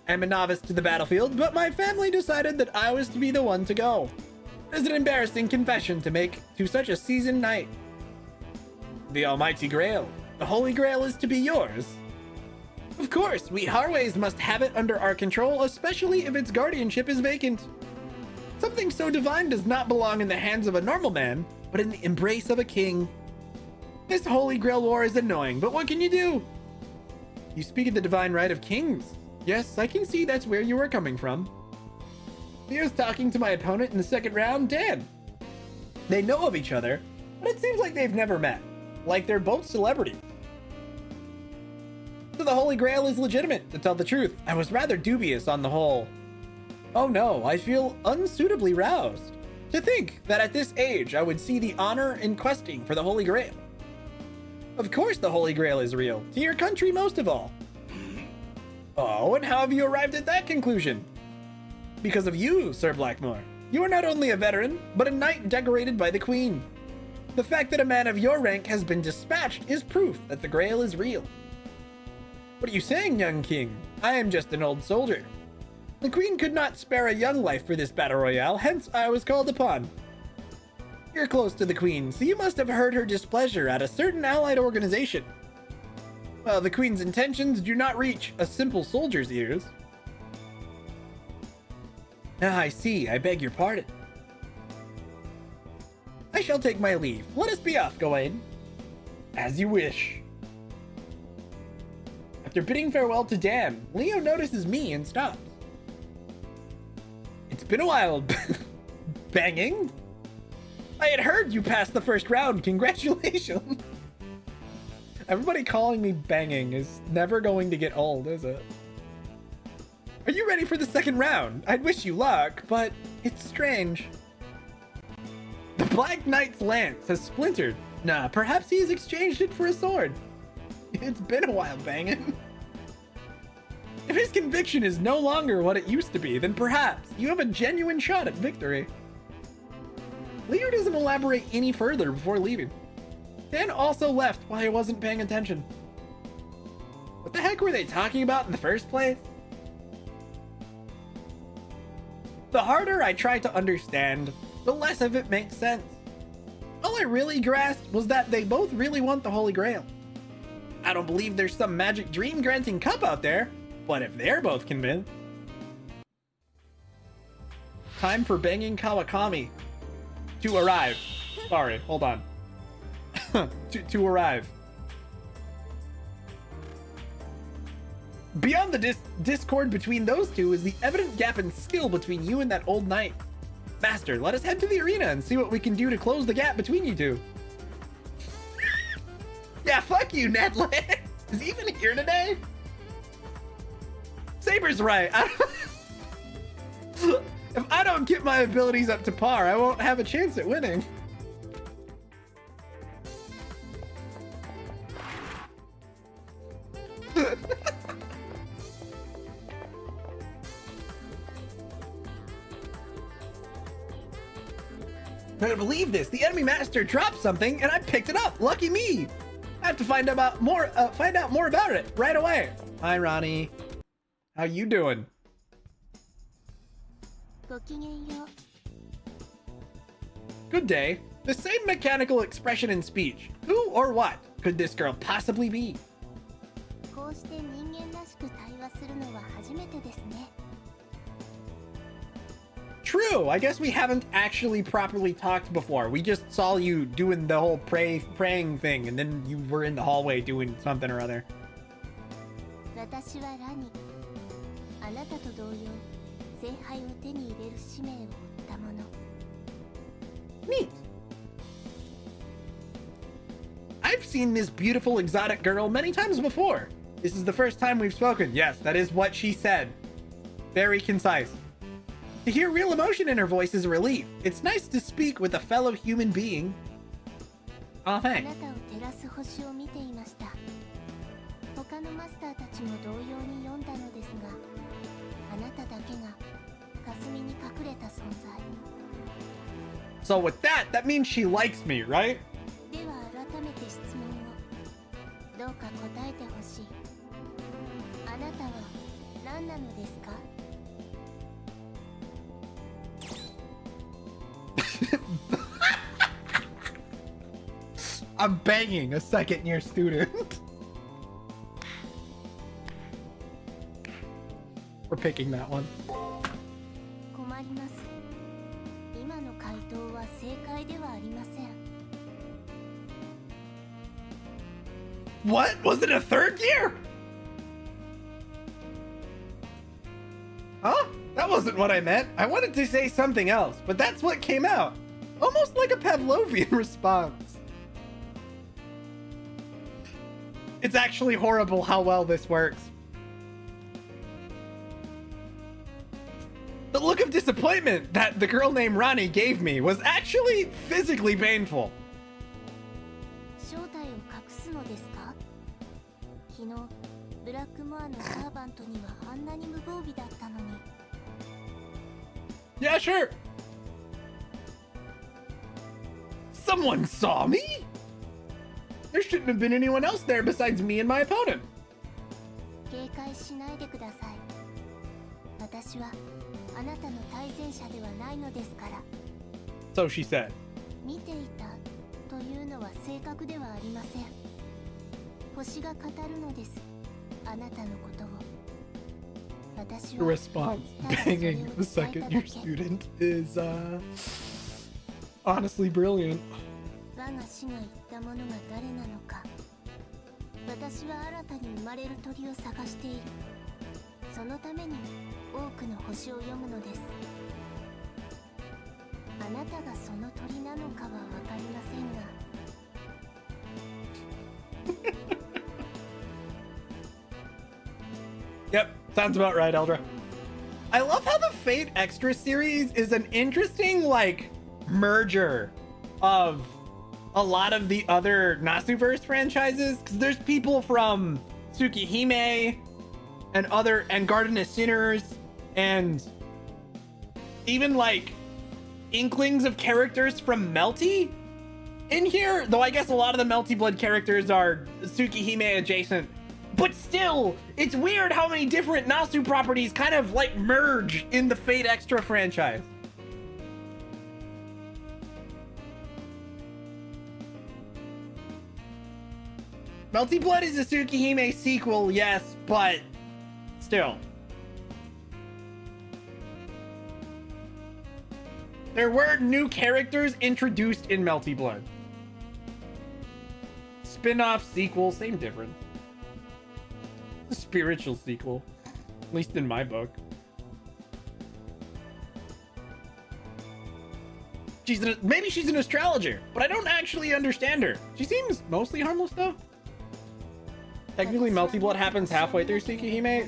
I am a novice to the battlefield, but my family decided that I was to be the one to go. It is an embarrassing confession to make to such a seasoned knight. The Almighty Grail. The Holy Grail is to be yours. Of course, we Harways must have it under our control, especially if its guardianship is vacant. Something so divine does not belong in the hands of a normal man, but in the embrace of a king. This Holy Grail war is annoying, but what can you do? You speak of the divine right of kings. Yes, I can see that's where you are coming from. Leo's talking to my opponent in the second round, Dan. They know of each other, but it seems like they've never met. Like they're both celebrities. So the Holy Grail is legitimate, to tell the truth. I was rather dubious on the whole. Oh no, I feel unsuitably roused. To think that at this age I would see the honor in questing for the Holy Grail. Of course the Holy Grail is real, to your country most of all. Oh, and how have you arrived at that conclusion? Because of you, Sir Blackmore. You are not only a veteran, but a knight decorated by the Queen. The fact that a man of your rank has been dispatched is proof that the Grail is real. What are you saying, young king? I am just an old soldier. The Queen could not spare a young life for this battle royale, hence I was called upon. You're close to the Queen, so you must have heard her displeasure at a certain allied organization. Well, the Queen's intentions do not reach a simple soldier's ears. Ah, I see. I beg your pardon. I shall take my leave. Let us be off, Gawain. As you wish. After bidding farewell to Dan, Leo notices me and stops. It's been a while. Banging? I had heard you passed the first round. Congratulations. Everybody calling me banging is never going to get old, is it? Are you ready for the second round? I'd wish you luck, but it's strange. The Black Knight's lance has splintered. Nah, perhaps he's exchanged it for a sword. It's been a while, banging. If his conviction is no longer what it used to be, then perhaps you have a genuine shot at victory. Leo doesn't elaborate any further before leaving. Dan also left while he wasn't paying attention. What the heck were they talking about in the first place? The harder I try to understand, the less of it makes sense. All I really grasped was that they both really want the Holy Grail. I don't believe there's some magic dream-granting cup out there, but if they're both convinced... Time for banging Kawakami to arrive. Sorry, hold on. to arrive. Beyond the discord between those two is the evident gap in skill between you and that old knight. Master, let us head to the arena and see what we can do to close the gap between you two. Yeah, fuck you, Ned Land. Is he even here today? Saber's right. If I don't get my abilities up to par, I won't have a chance at winning. I don't believe this. The enemy master dropped something and I picked it up. Lucky me. I have to find out more about it right away. Hi, Rani. How you doing? Good day. The same mechanical expression and speech. Who or what could this girl possibly be? こうして人間らしく対話するのは初めてですね。 True. I guess we haven't actually properly talked before. We just saw you doing the whole praying thing, and then you were in the hallway doing something or other. 私はラニ。あなたと同様、聖杯を手に入れる使命を負ったもの。 Neat. I've seen this beautiful exotic girl many times before. This is the first time we've spoken. Yes, that is what she said. Very concise. To hear real emotion in her voice is a relief. It's nice to speak with a fellow human being. Oh, あ thanks. なたを照らす星を見ていました。他のマスターたちも同様に読んだのですが、あなただけが霞に隠れた存在。 So with that, that means she likes me, right? では改めて質問をどうか答えてほしい。あなたは何なのですか？ I'm banging a second year student. We're picking that one. 困ります。今の回答は正解ではありません。 What? Was it a third year? Huh? That wasn't what I meant. I wanted to say something else, but that's what came out. Almost like a Pavlovian response. It's actually horrible how well this works. The look of disappointment that the girl named Rani gave me was actually physically painful. 正体を隠すのですか？昨日ブラックモアのサーバントにはあんなに無防備だったのに。 Yeah, sure. Someone saw me? There shouldn't have been anyone else there besides me and my opponent. 警戒しないでください。私はあなたの対戦者ではないのですから。 So she said. 見ていたというのは正確ではありません。星が語るのです。あなたのことを。私 The は response ただそれを banging 伝 the え second ただ year け。 student is honestly brilliant. 我が死が言ったものが誰なのか。私は新たに生まれる鳥を探している。そのために多くの星を読むのです。あなたがその鳥なのかは分かりませんが。 Yep, sounds about right, Eldra. I love how the Fate Extra series is an interesting, like, merger of a lot of the other Nasuverse franchises. Because there's people from Tsukihime and Garden of Sinners, and even, like, inklings of characters from Melty in here. Though I guess a lot of the Melty Blood characters are Tsukihime adjacent. But still, it's weird how many different Nasu properties kind of like merge in the Fate Extra franchise. Melty Blood is a Tsukihime sequel, yes, but still. There were new characters introduced in Melty Blood. Spin-off sequel, same difference. A spiritual sequel, at least in my book. Maybe she's an astrologer, but I don't actually understand her. She seems mostly harmless though. Technically, Melty Blood happens halfway through Tsukihime.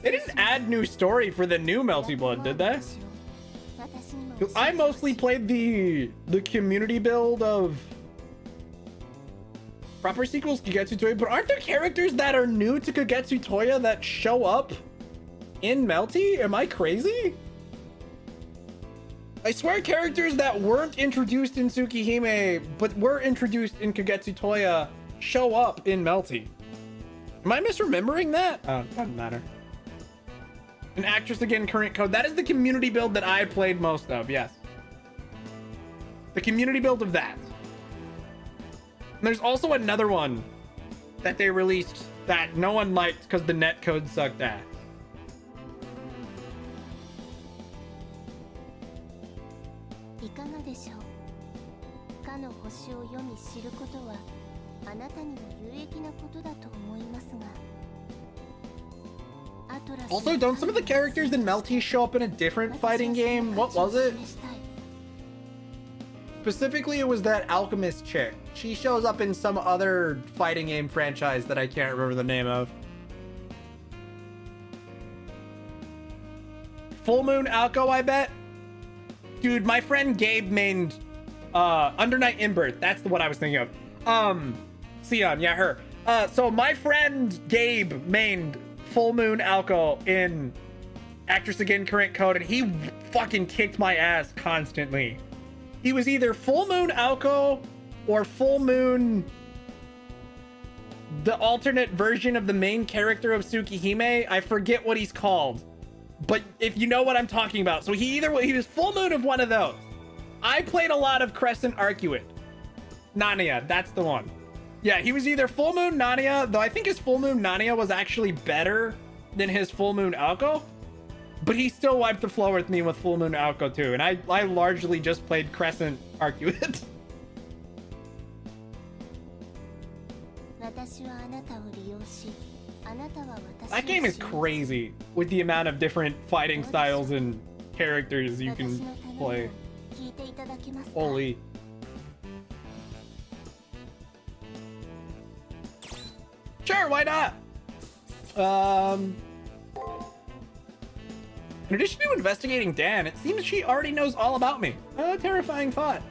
They didn't add new story for the new Melty Blood, did they? 'Cause I mostly played the community build of proper sequels, Kagetsu Toya, but aren't there characters that are new to Kagetsu Toya that show up in Melty? Am I crazy? I swear characters that weren't introduced in Tsukihime, but were introduced in Kagetsu Toya show up in Melty. Am I misremembering that? Oh, doesn't matter. An actress again, current code. That is the community build that I played most of, yes. The community build of that. And there's also another one that they released that no one liked because the netcode sucked ass. いかがでしょう。かの星を読み知ることはあなたにも有益なことだと思いますが。Also, don't some of the characters in Melty show up in a different fighting game? What was it? Specifically, it was that alchemist chick. She shows up in some other fighting game franchise that I can't remember the name of. Full Moon Alco, I bet. Dude, my friend Gabe mained Under Night in Birth. That's the one I was thinking of. Sion, yeah, her. So my friend Gabe mained Full Moon Alco in Actress Again Current Code, and he fucking kicked my ass constantly. He was either Full Moon Alco or Full Moon, the alternate version of the main character of Tsukihime. I forget what he's called, but if you know what I'm talking about. So he was Full Moon of one of those. I played a lot of Crescent Arcuate. Nania, that's the one. Yeah, he was either Full Moon Nania, though I think his Full Moon Nania was actually better than his Full Moon Alco. But he still wiped the floor with me with Full Moon Alco too. And I largely just played Crescent Arcuate. That game is crazy with the amount of different fighting styles and characters you can play. Holy. Sure, why not? In addition to investigating Dan, it seems she already knows all about me. A terrifying thought.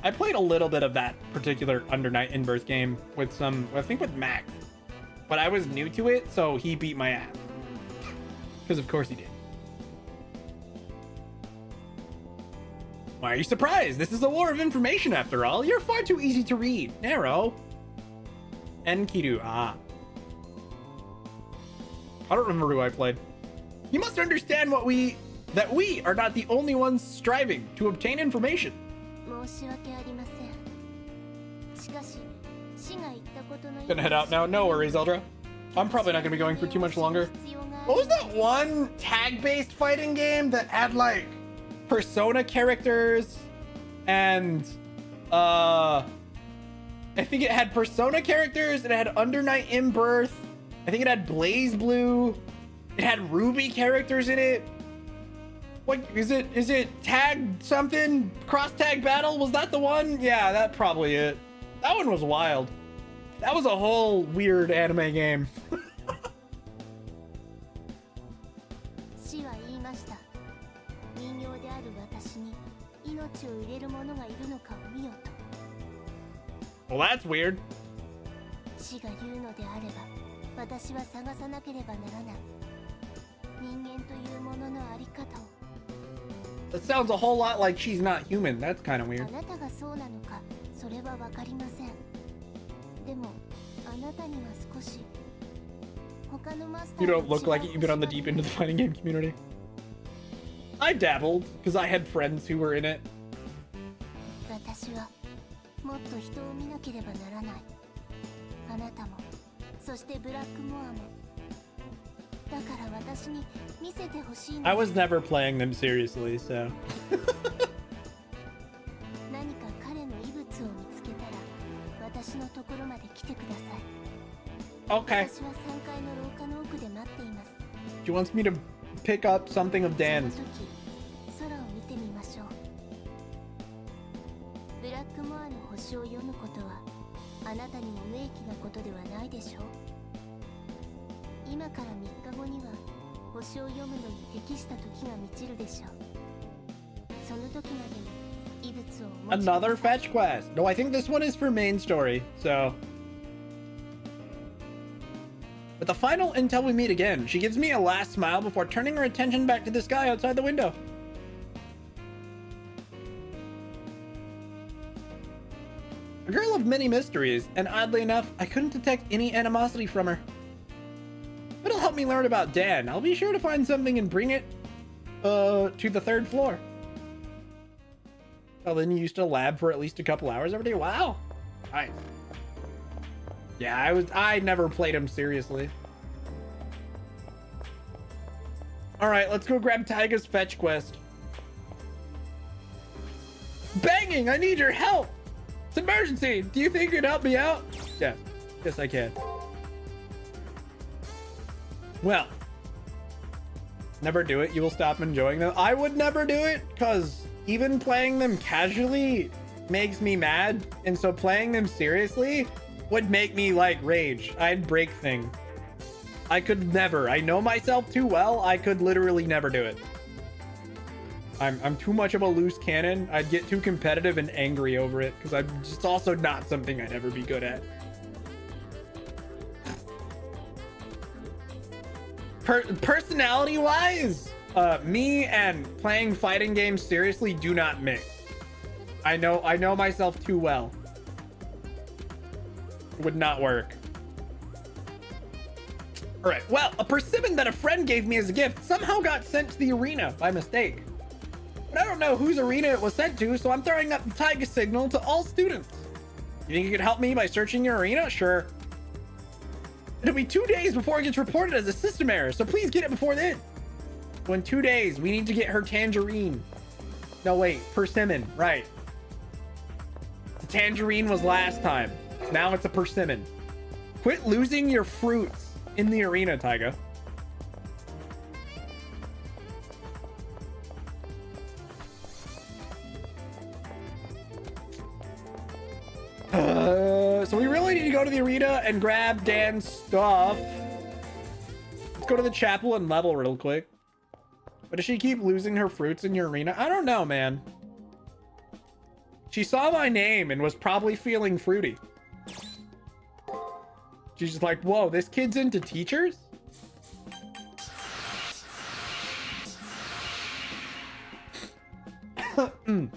I played a little bit of that particular Under Night in Birth game with I think with Max. But I was new to it, so he beat my ass. Because of course he did. Why are you surprised? This is a war of information after all. You're far too easy to read. Narrow. Enkidu. Ah. I don't remember who I played. You must understand that we are not the only ones striving to obtain information. Gonna head out now. No worries, Eldra. I'm probably not gonna be going for too much longer. What was that one tag-based fighting game that had like Persona characters and I think it had Persona characters, it had Under Night in Birth, I think it had Blaze Blue, it had Ruby characters in it. What is it tag something? Cross tag battle? Was that the one? Yeah, that probably it. That one was wild. That was a whole weird anime game. Well, that's weird. That sounds a whole lot like she's not human. That's kind of weird. You don't look like it. You've been on the deep end of the fighting game community. I dabbled because I had friends who were in it. I was never playing them seriously, so. Okay. She wants me to pick up something of Dan's. Another fetch quest. No, I think this one is for main story, so. With the final until we meet again, she gives me a last smile before turning her attention back to the sky outside the window. A girl of many mysteries, and oddly enough, I couldn't detect any animosity from her. It'll help me learn about Dan. I'll be sure to find something and bring it to the third floor. Oh, then you used to lab for at least a couple hours every day? Wow. Nice. Yeah, I never played him seriously. All right, let's go grab Taiga's fetch quest. Banging, I need your help. It's an emergency. Do you think you could help me out? Yes. Yes, I can. Well, never do it. You will stop enjoying them. I would never do it because even playing them casually makes me mad. And so playing them seriously would make me like rage. I'd break things. I could never. I know myself too well. I could literally never do it. I'm too much of a loose cannon. I'd get too competitive and angry over it because I'm just also not something I'd ever be good at. Personality wise, me and playing fighting games seriously do not mix. I know myself too well. Would not work. All right, well, a persimmon that a friend gave me as a gift somehow got sent to the arena by mistake. But I don't know whose arena it was sent to, so I'm throwing up the Taiga signal to all students. You think you could help me by searching your arena? Sure. It'll be 2 days before it gets reported as a system error, so please get it before then. So in 2 days, we need to get her tangerine. No, wait, persimmon, right. The tangerine was last time. Now it's a persimmon. Quit losing your fruits in the arena, Taiga. So we really need to go to the arena and grab Dan's stuff. Let's go to the chapel and level real quick. But does she keep losing her fruits in your arena? I don't know, man. She saw my name and was probably feeling fruity. She's just like, whoa, this kid's into teachers? Don't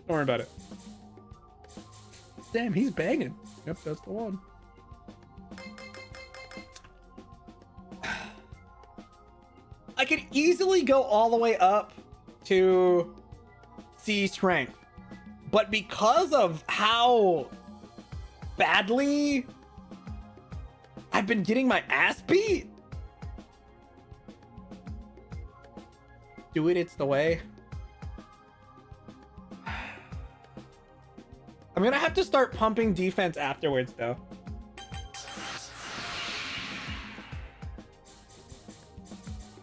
worry about it. Damn, he's banging. Yep, that's the one. I could easily go all the way up to C strength. But because of how badly I've been getting my ass beat, do it, it's the way. I'm gonna have to start pumping defense afterwards, though.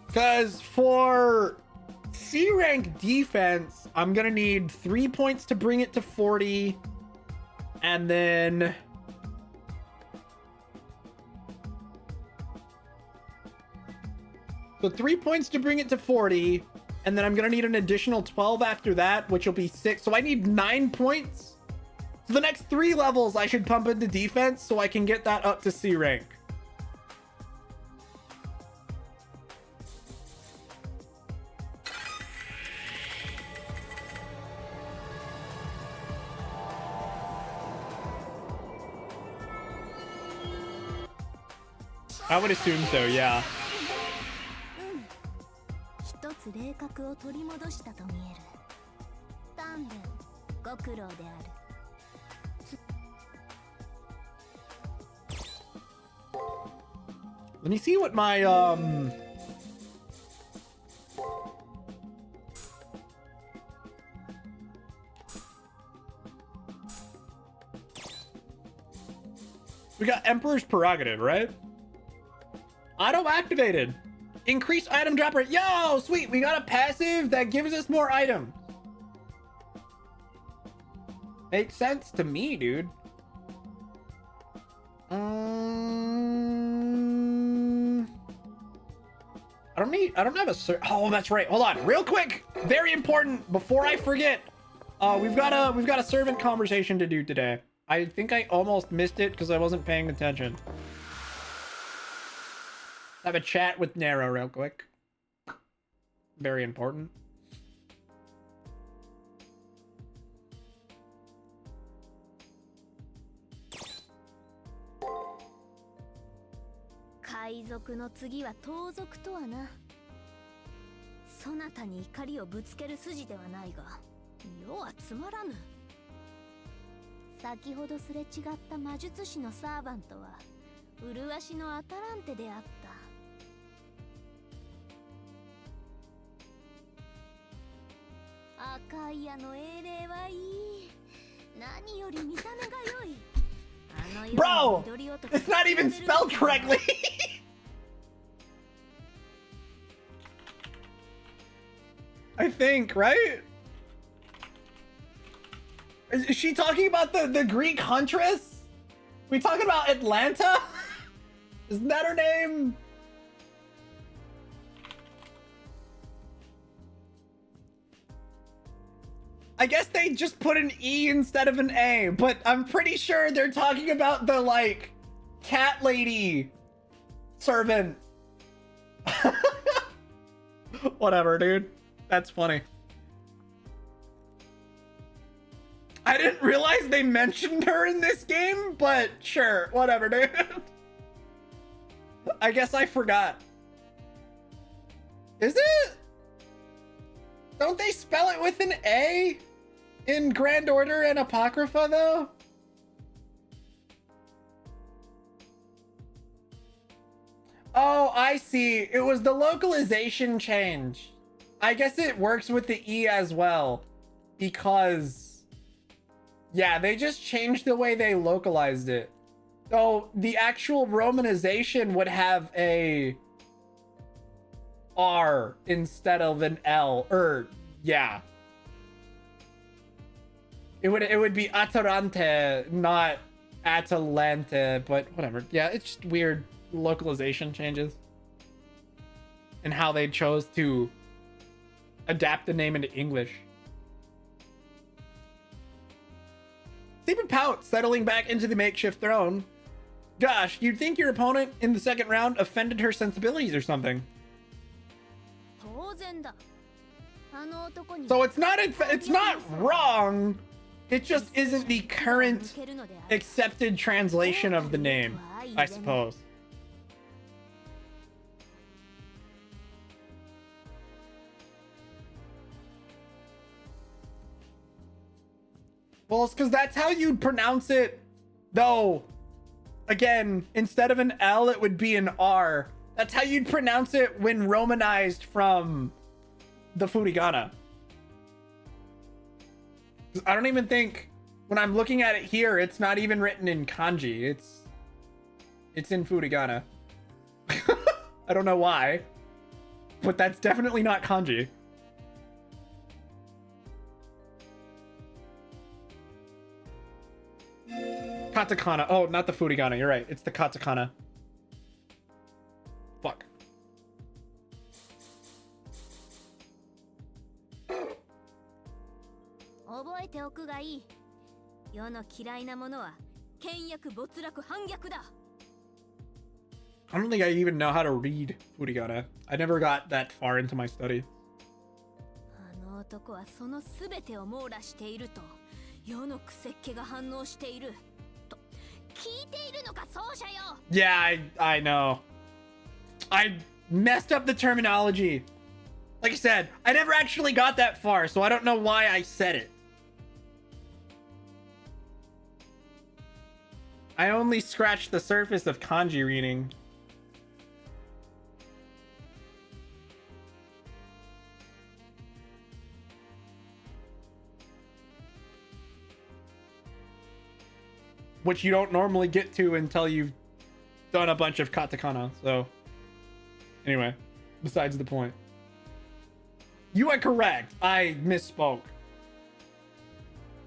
Because for C rank defense, I'm gonna need 3 points to bring it to 40. And then so 3 points to bring it to 40. And then I'm gonna need an additional 12 after that, which will be 6. So I need 9 points. So the next 3 levels I should pump into defense so I can get that up to C rank. I would assume so, yeah. 一つ霊覚を取り戻したと見える。鍛錬、ご苦労である。Let me see what my we got Emperor's Prerogative, right? Auto activated. Increase item drop rate. Yo, sweet. We got a passive that gives us more items. Makes sense to me, dude. I don't have a oh, that's right. Hold on, real quick. Very important. Before I forget, we've got a servant conversation to do today. I think I almost missed it because I wasn't paying attention. Have a chat with Nero real quick. Very important.海賊の次は盗賊とはな。そなたに怒りをぶつける筋ではないが。世はつまらぬ。先ほどすれ違った魔術師のサーバントは麗しのアタランテであった。赤い矢の英霊はいい。何より見た目が良い。あのような Bro, 緑男 it's not even spelled correctly. I think, right? Is she talking about the Greek huntress? We talking about Atlanta? Isn't that her name? I guess they just put an E instead of an A, but I'm pretty sure they're talking about the, like, cat lady servant. Whatever, dude. That's funny. I didn't realize they mentioned her in this game, but sure, whatever, dude. I guess I forgot. Is it? Don't they spell it with an A in Grand Order and Apocrypha, though? Oh, I see. It was the localization change. I guess it works with the E as well, because, yeah, they just changed the way they localized it. So the actual romanization would have a R instead of an L, or yeah. It would be Atarante, not Atalante, but whatever. Yeah, it's just weird localization changes and how they chose to adapt the name into English. Saber Pout settling back into the makeshift throne. Gosh, you'd think your opponent in the second round offended her sensibilities or something. So it's not wrong. It just isn't the current accepted translation of the name, I suppose. Well, it's because that's how you'd pronounce it, though. Again, instead of an L, it would be an R. That's how you'd pronounce it when romanized from the Furigana. I don't even think, when I'm looking at it here, it's not even written in kanji. It's in Furigana. I don't know why, but that's definitely not kanji. Katakana. Oh, not the Furigana. You're right. It's the katakana. Fuck. I don't think I even know how to read Furigana. I never got that far into my study. Yeah, I know. I messed up the terminology. Like I said, I never actually got that far, so I don't know why I said it. I only scratched the surface of kanji reading. Which you don't normally get to until you've done a bunch of katakana. So anyway, besides the point. You are correct. I misspoke.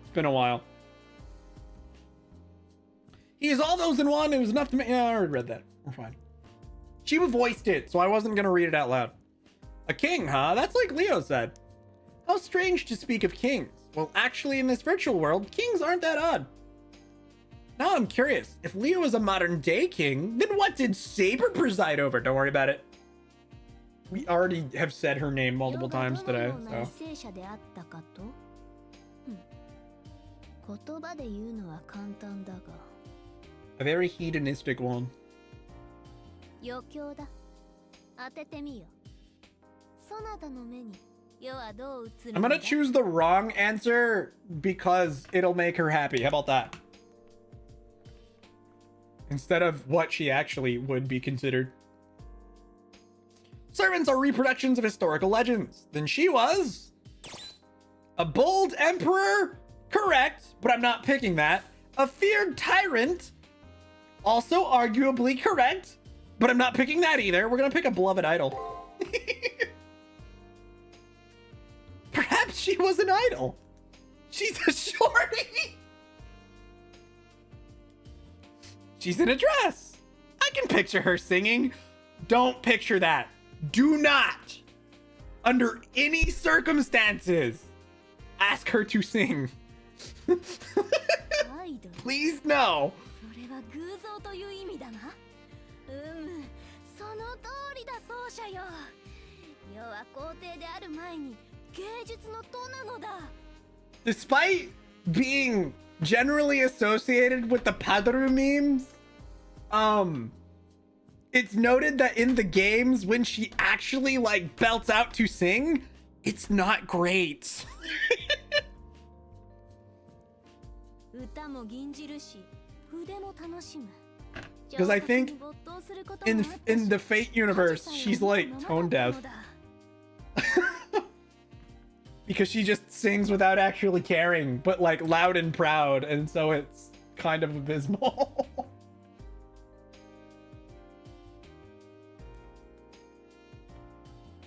It's been a while. He is all those in one. It was enough to make... Yeah, I already read that. We're fine. Shiva voiced it, so I wasn't going to read it out loud. A king, huh? That's like Leo said. How strange to speak of kings. Well, actually, in this virtual world, kings aren't that odd. Now I'm curious. If Leo is a modern-day king, then what did Saber preside over? Don't worry about it. We already have said her name multiple times today, so... A very hedonistic one. I'm gonna choose the wrong answer because it'll make her happy. How about that? Instead of what she actually would be considered. Servants are reproductions of historical legends. Then she was a bold emperor, correct, but I'm not picking that. A feared tyrant, also arguably correct, but I'm not picking that either. We're gonna pick a beloved idol. Perhaps she was an idol. She's a shorty. She's in a dress. I can picture her singing. Don't picture that. Do not, under any circumstances, ask her to sing. Please no. Despite being generally associated with the Padru memes, it's noted that in the games, when she actually like belts out to sing, it's not great. Because I think in the Fate universe, she's like tone deaf. Because she just sings without actually caring, but like loud and proud, and so it's kind of abysmal.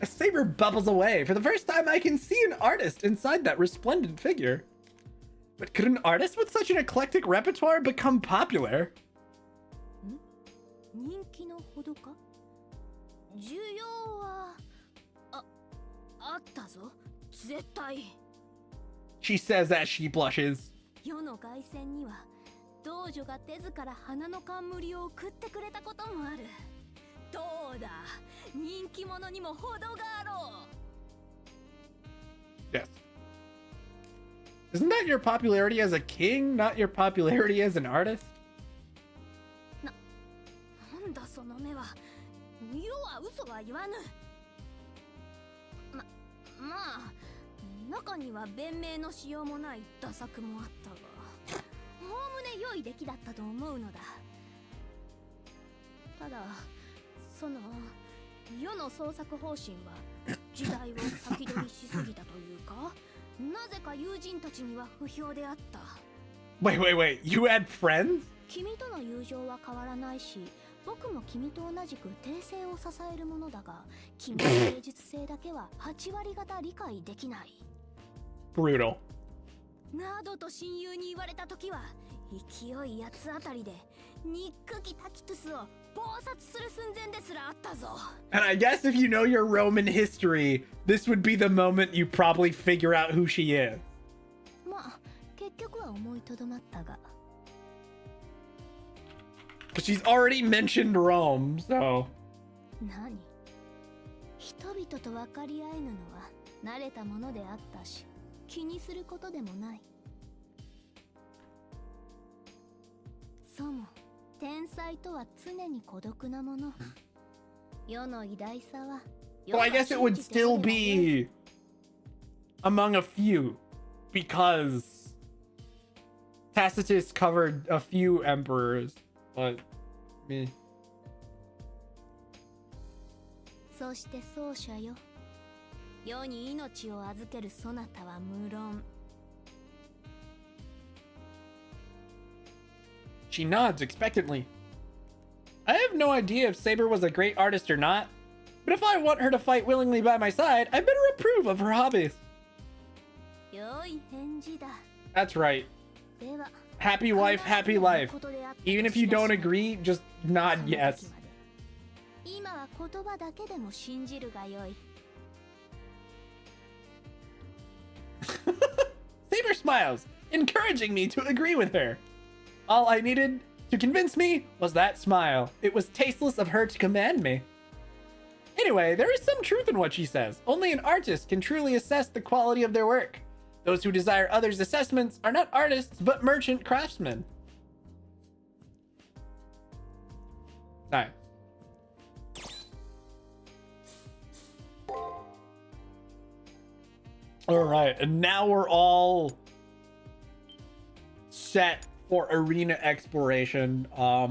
A Saber bubbles away. For the first time, I can see an artist inside that resplendent figure. But could an artist with such an eclectic repertoire become popular? She says as she blushes. Yes. Isn't that your popularity as a king, not your popularity as an artist? Wait. You had friends? Brutal. And I guess if you know your Roman history, this would be the moment you probably figure out who she is. But she's already mentioned Rome, so... So I guess it would still be among a few, because Tacitus covered a few emperors, but me. She nods expectantly. I have no idea if Saber was a great artist or not, but if I want her to fight willingly by my side, I better approve of her hobbies. That's right. Happy wife, happy life. Even if you don't agree, just nod yes. Saber smiles, encouraging me to agree with her. All I needed to convince me was that smile. It was tasteless of her to command me. Anyway, there is some truth in what she says. Only an artist can truly assess the quality of their work. Those who desire others' assessments are not artists, but merchant craftsmen. Nice. All right, and now we're all set for arena exploration. I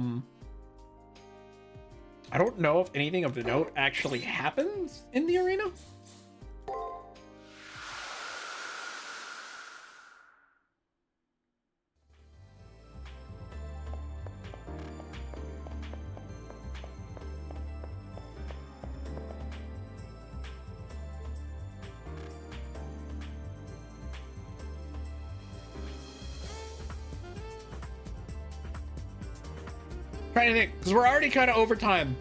don't know if anything of note actually happens in the arena. Trying to think, because we're already kind of over time.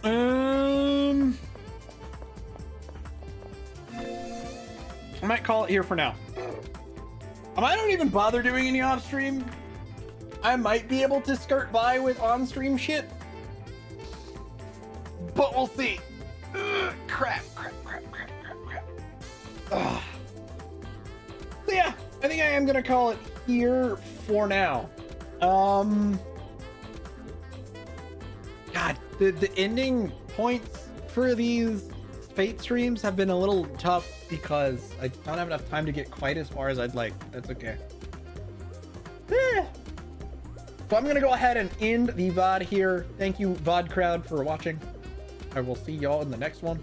I might call it here for now. I might not even bother doing any off stream. I might be able to skirt by with on stream shit, but we'll see. Crap. Ugh. So yeah, I think I am gonna call it here for now. God, the ending points for these Fate streams have been a little tough because I don't have enough time to get quite as far as I'd like. That's okay. So I'm gonna go ahead and end the VOD here. Thank you, VOD crowd, for watching. I will see y'all in the next one.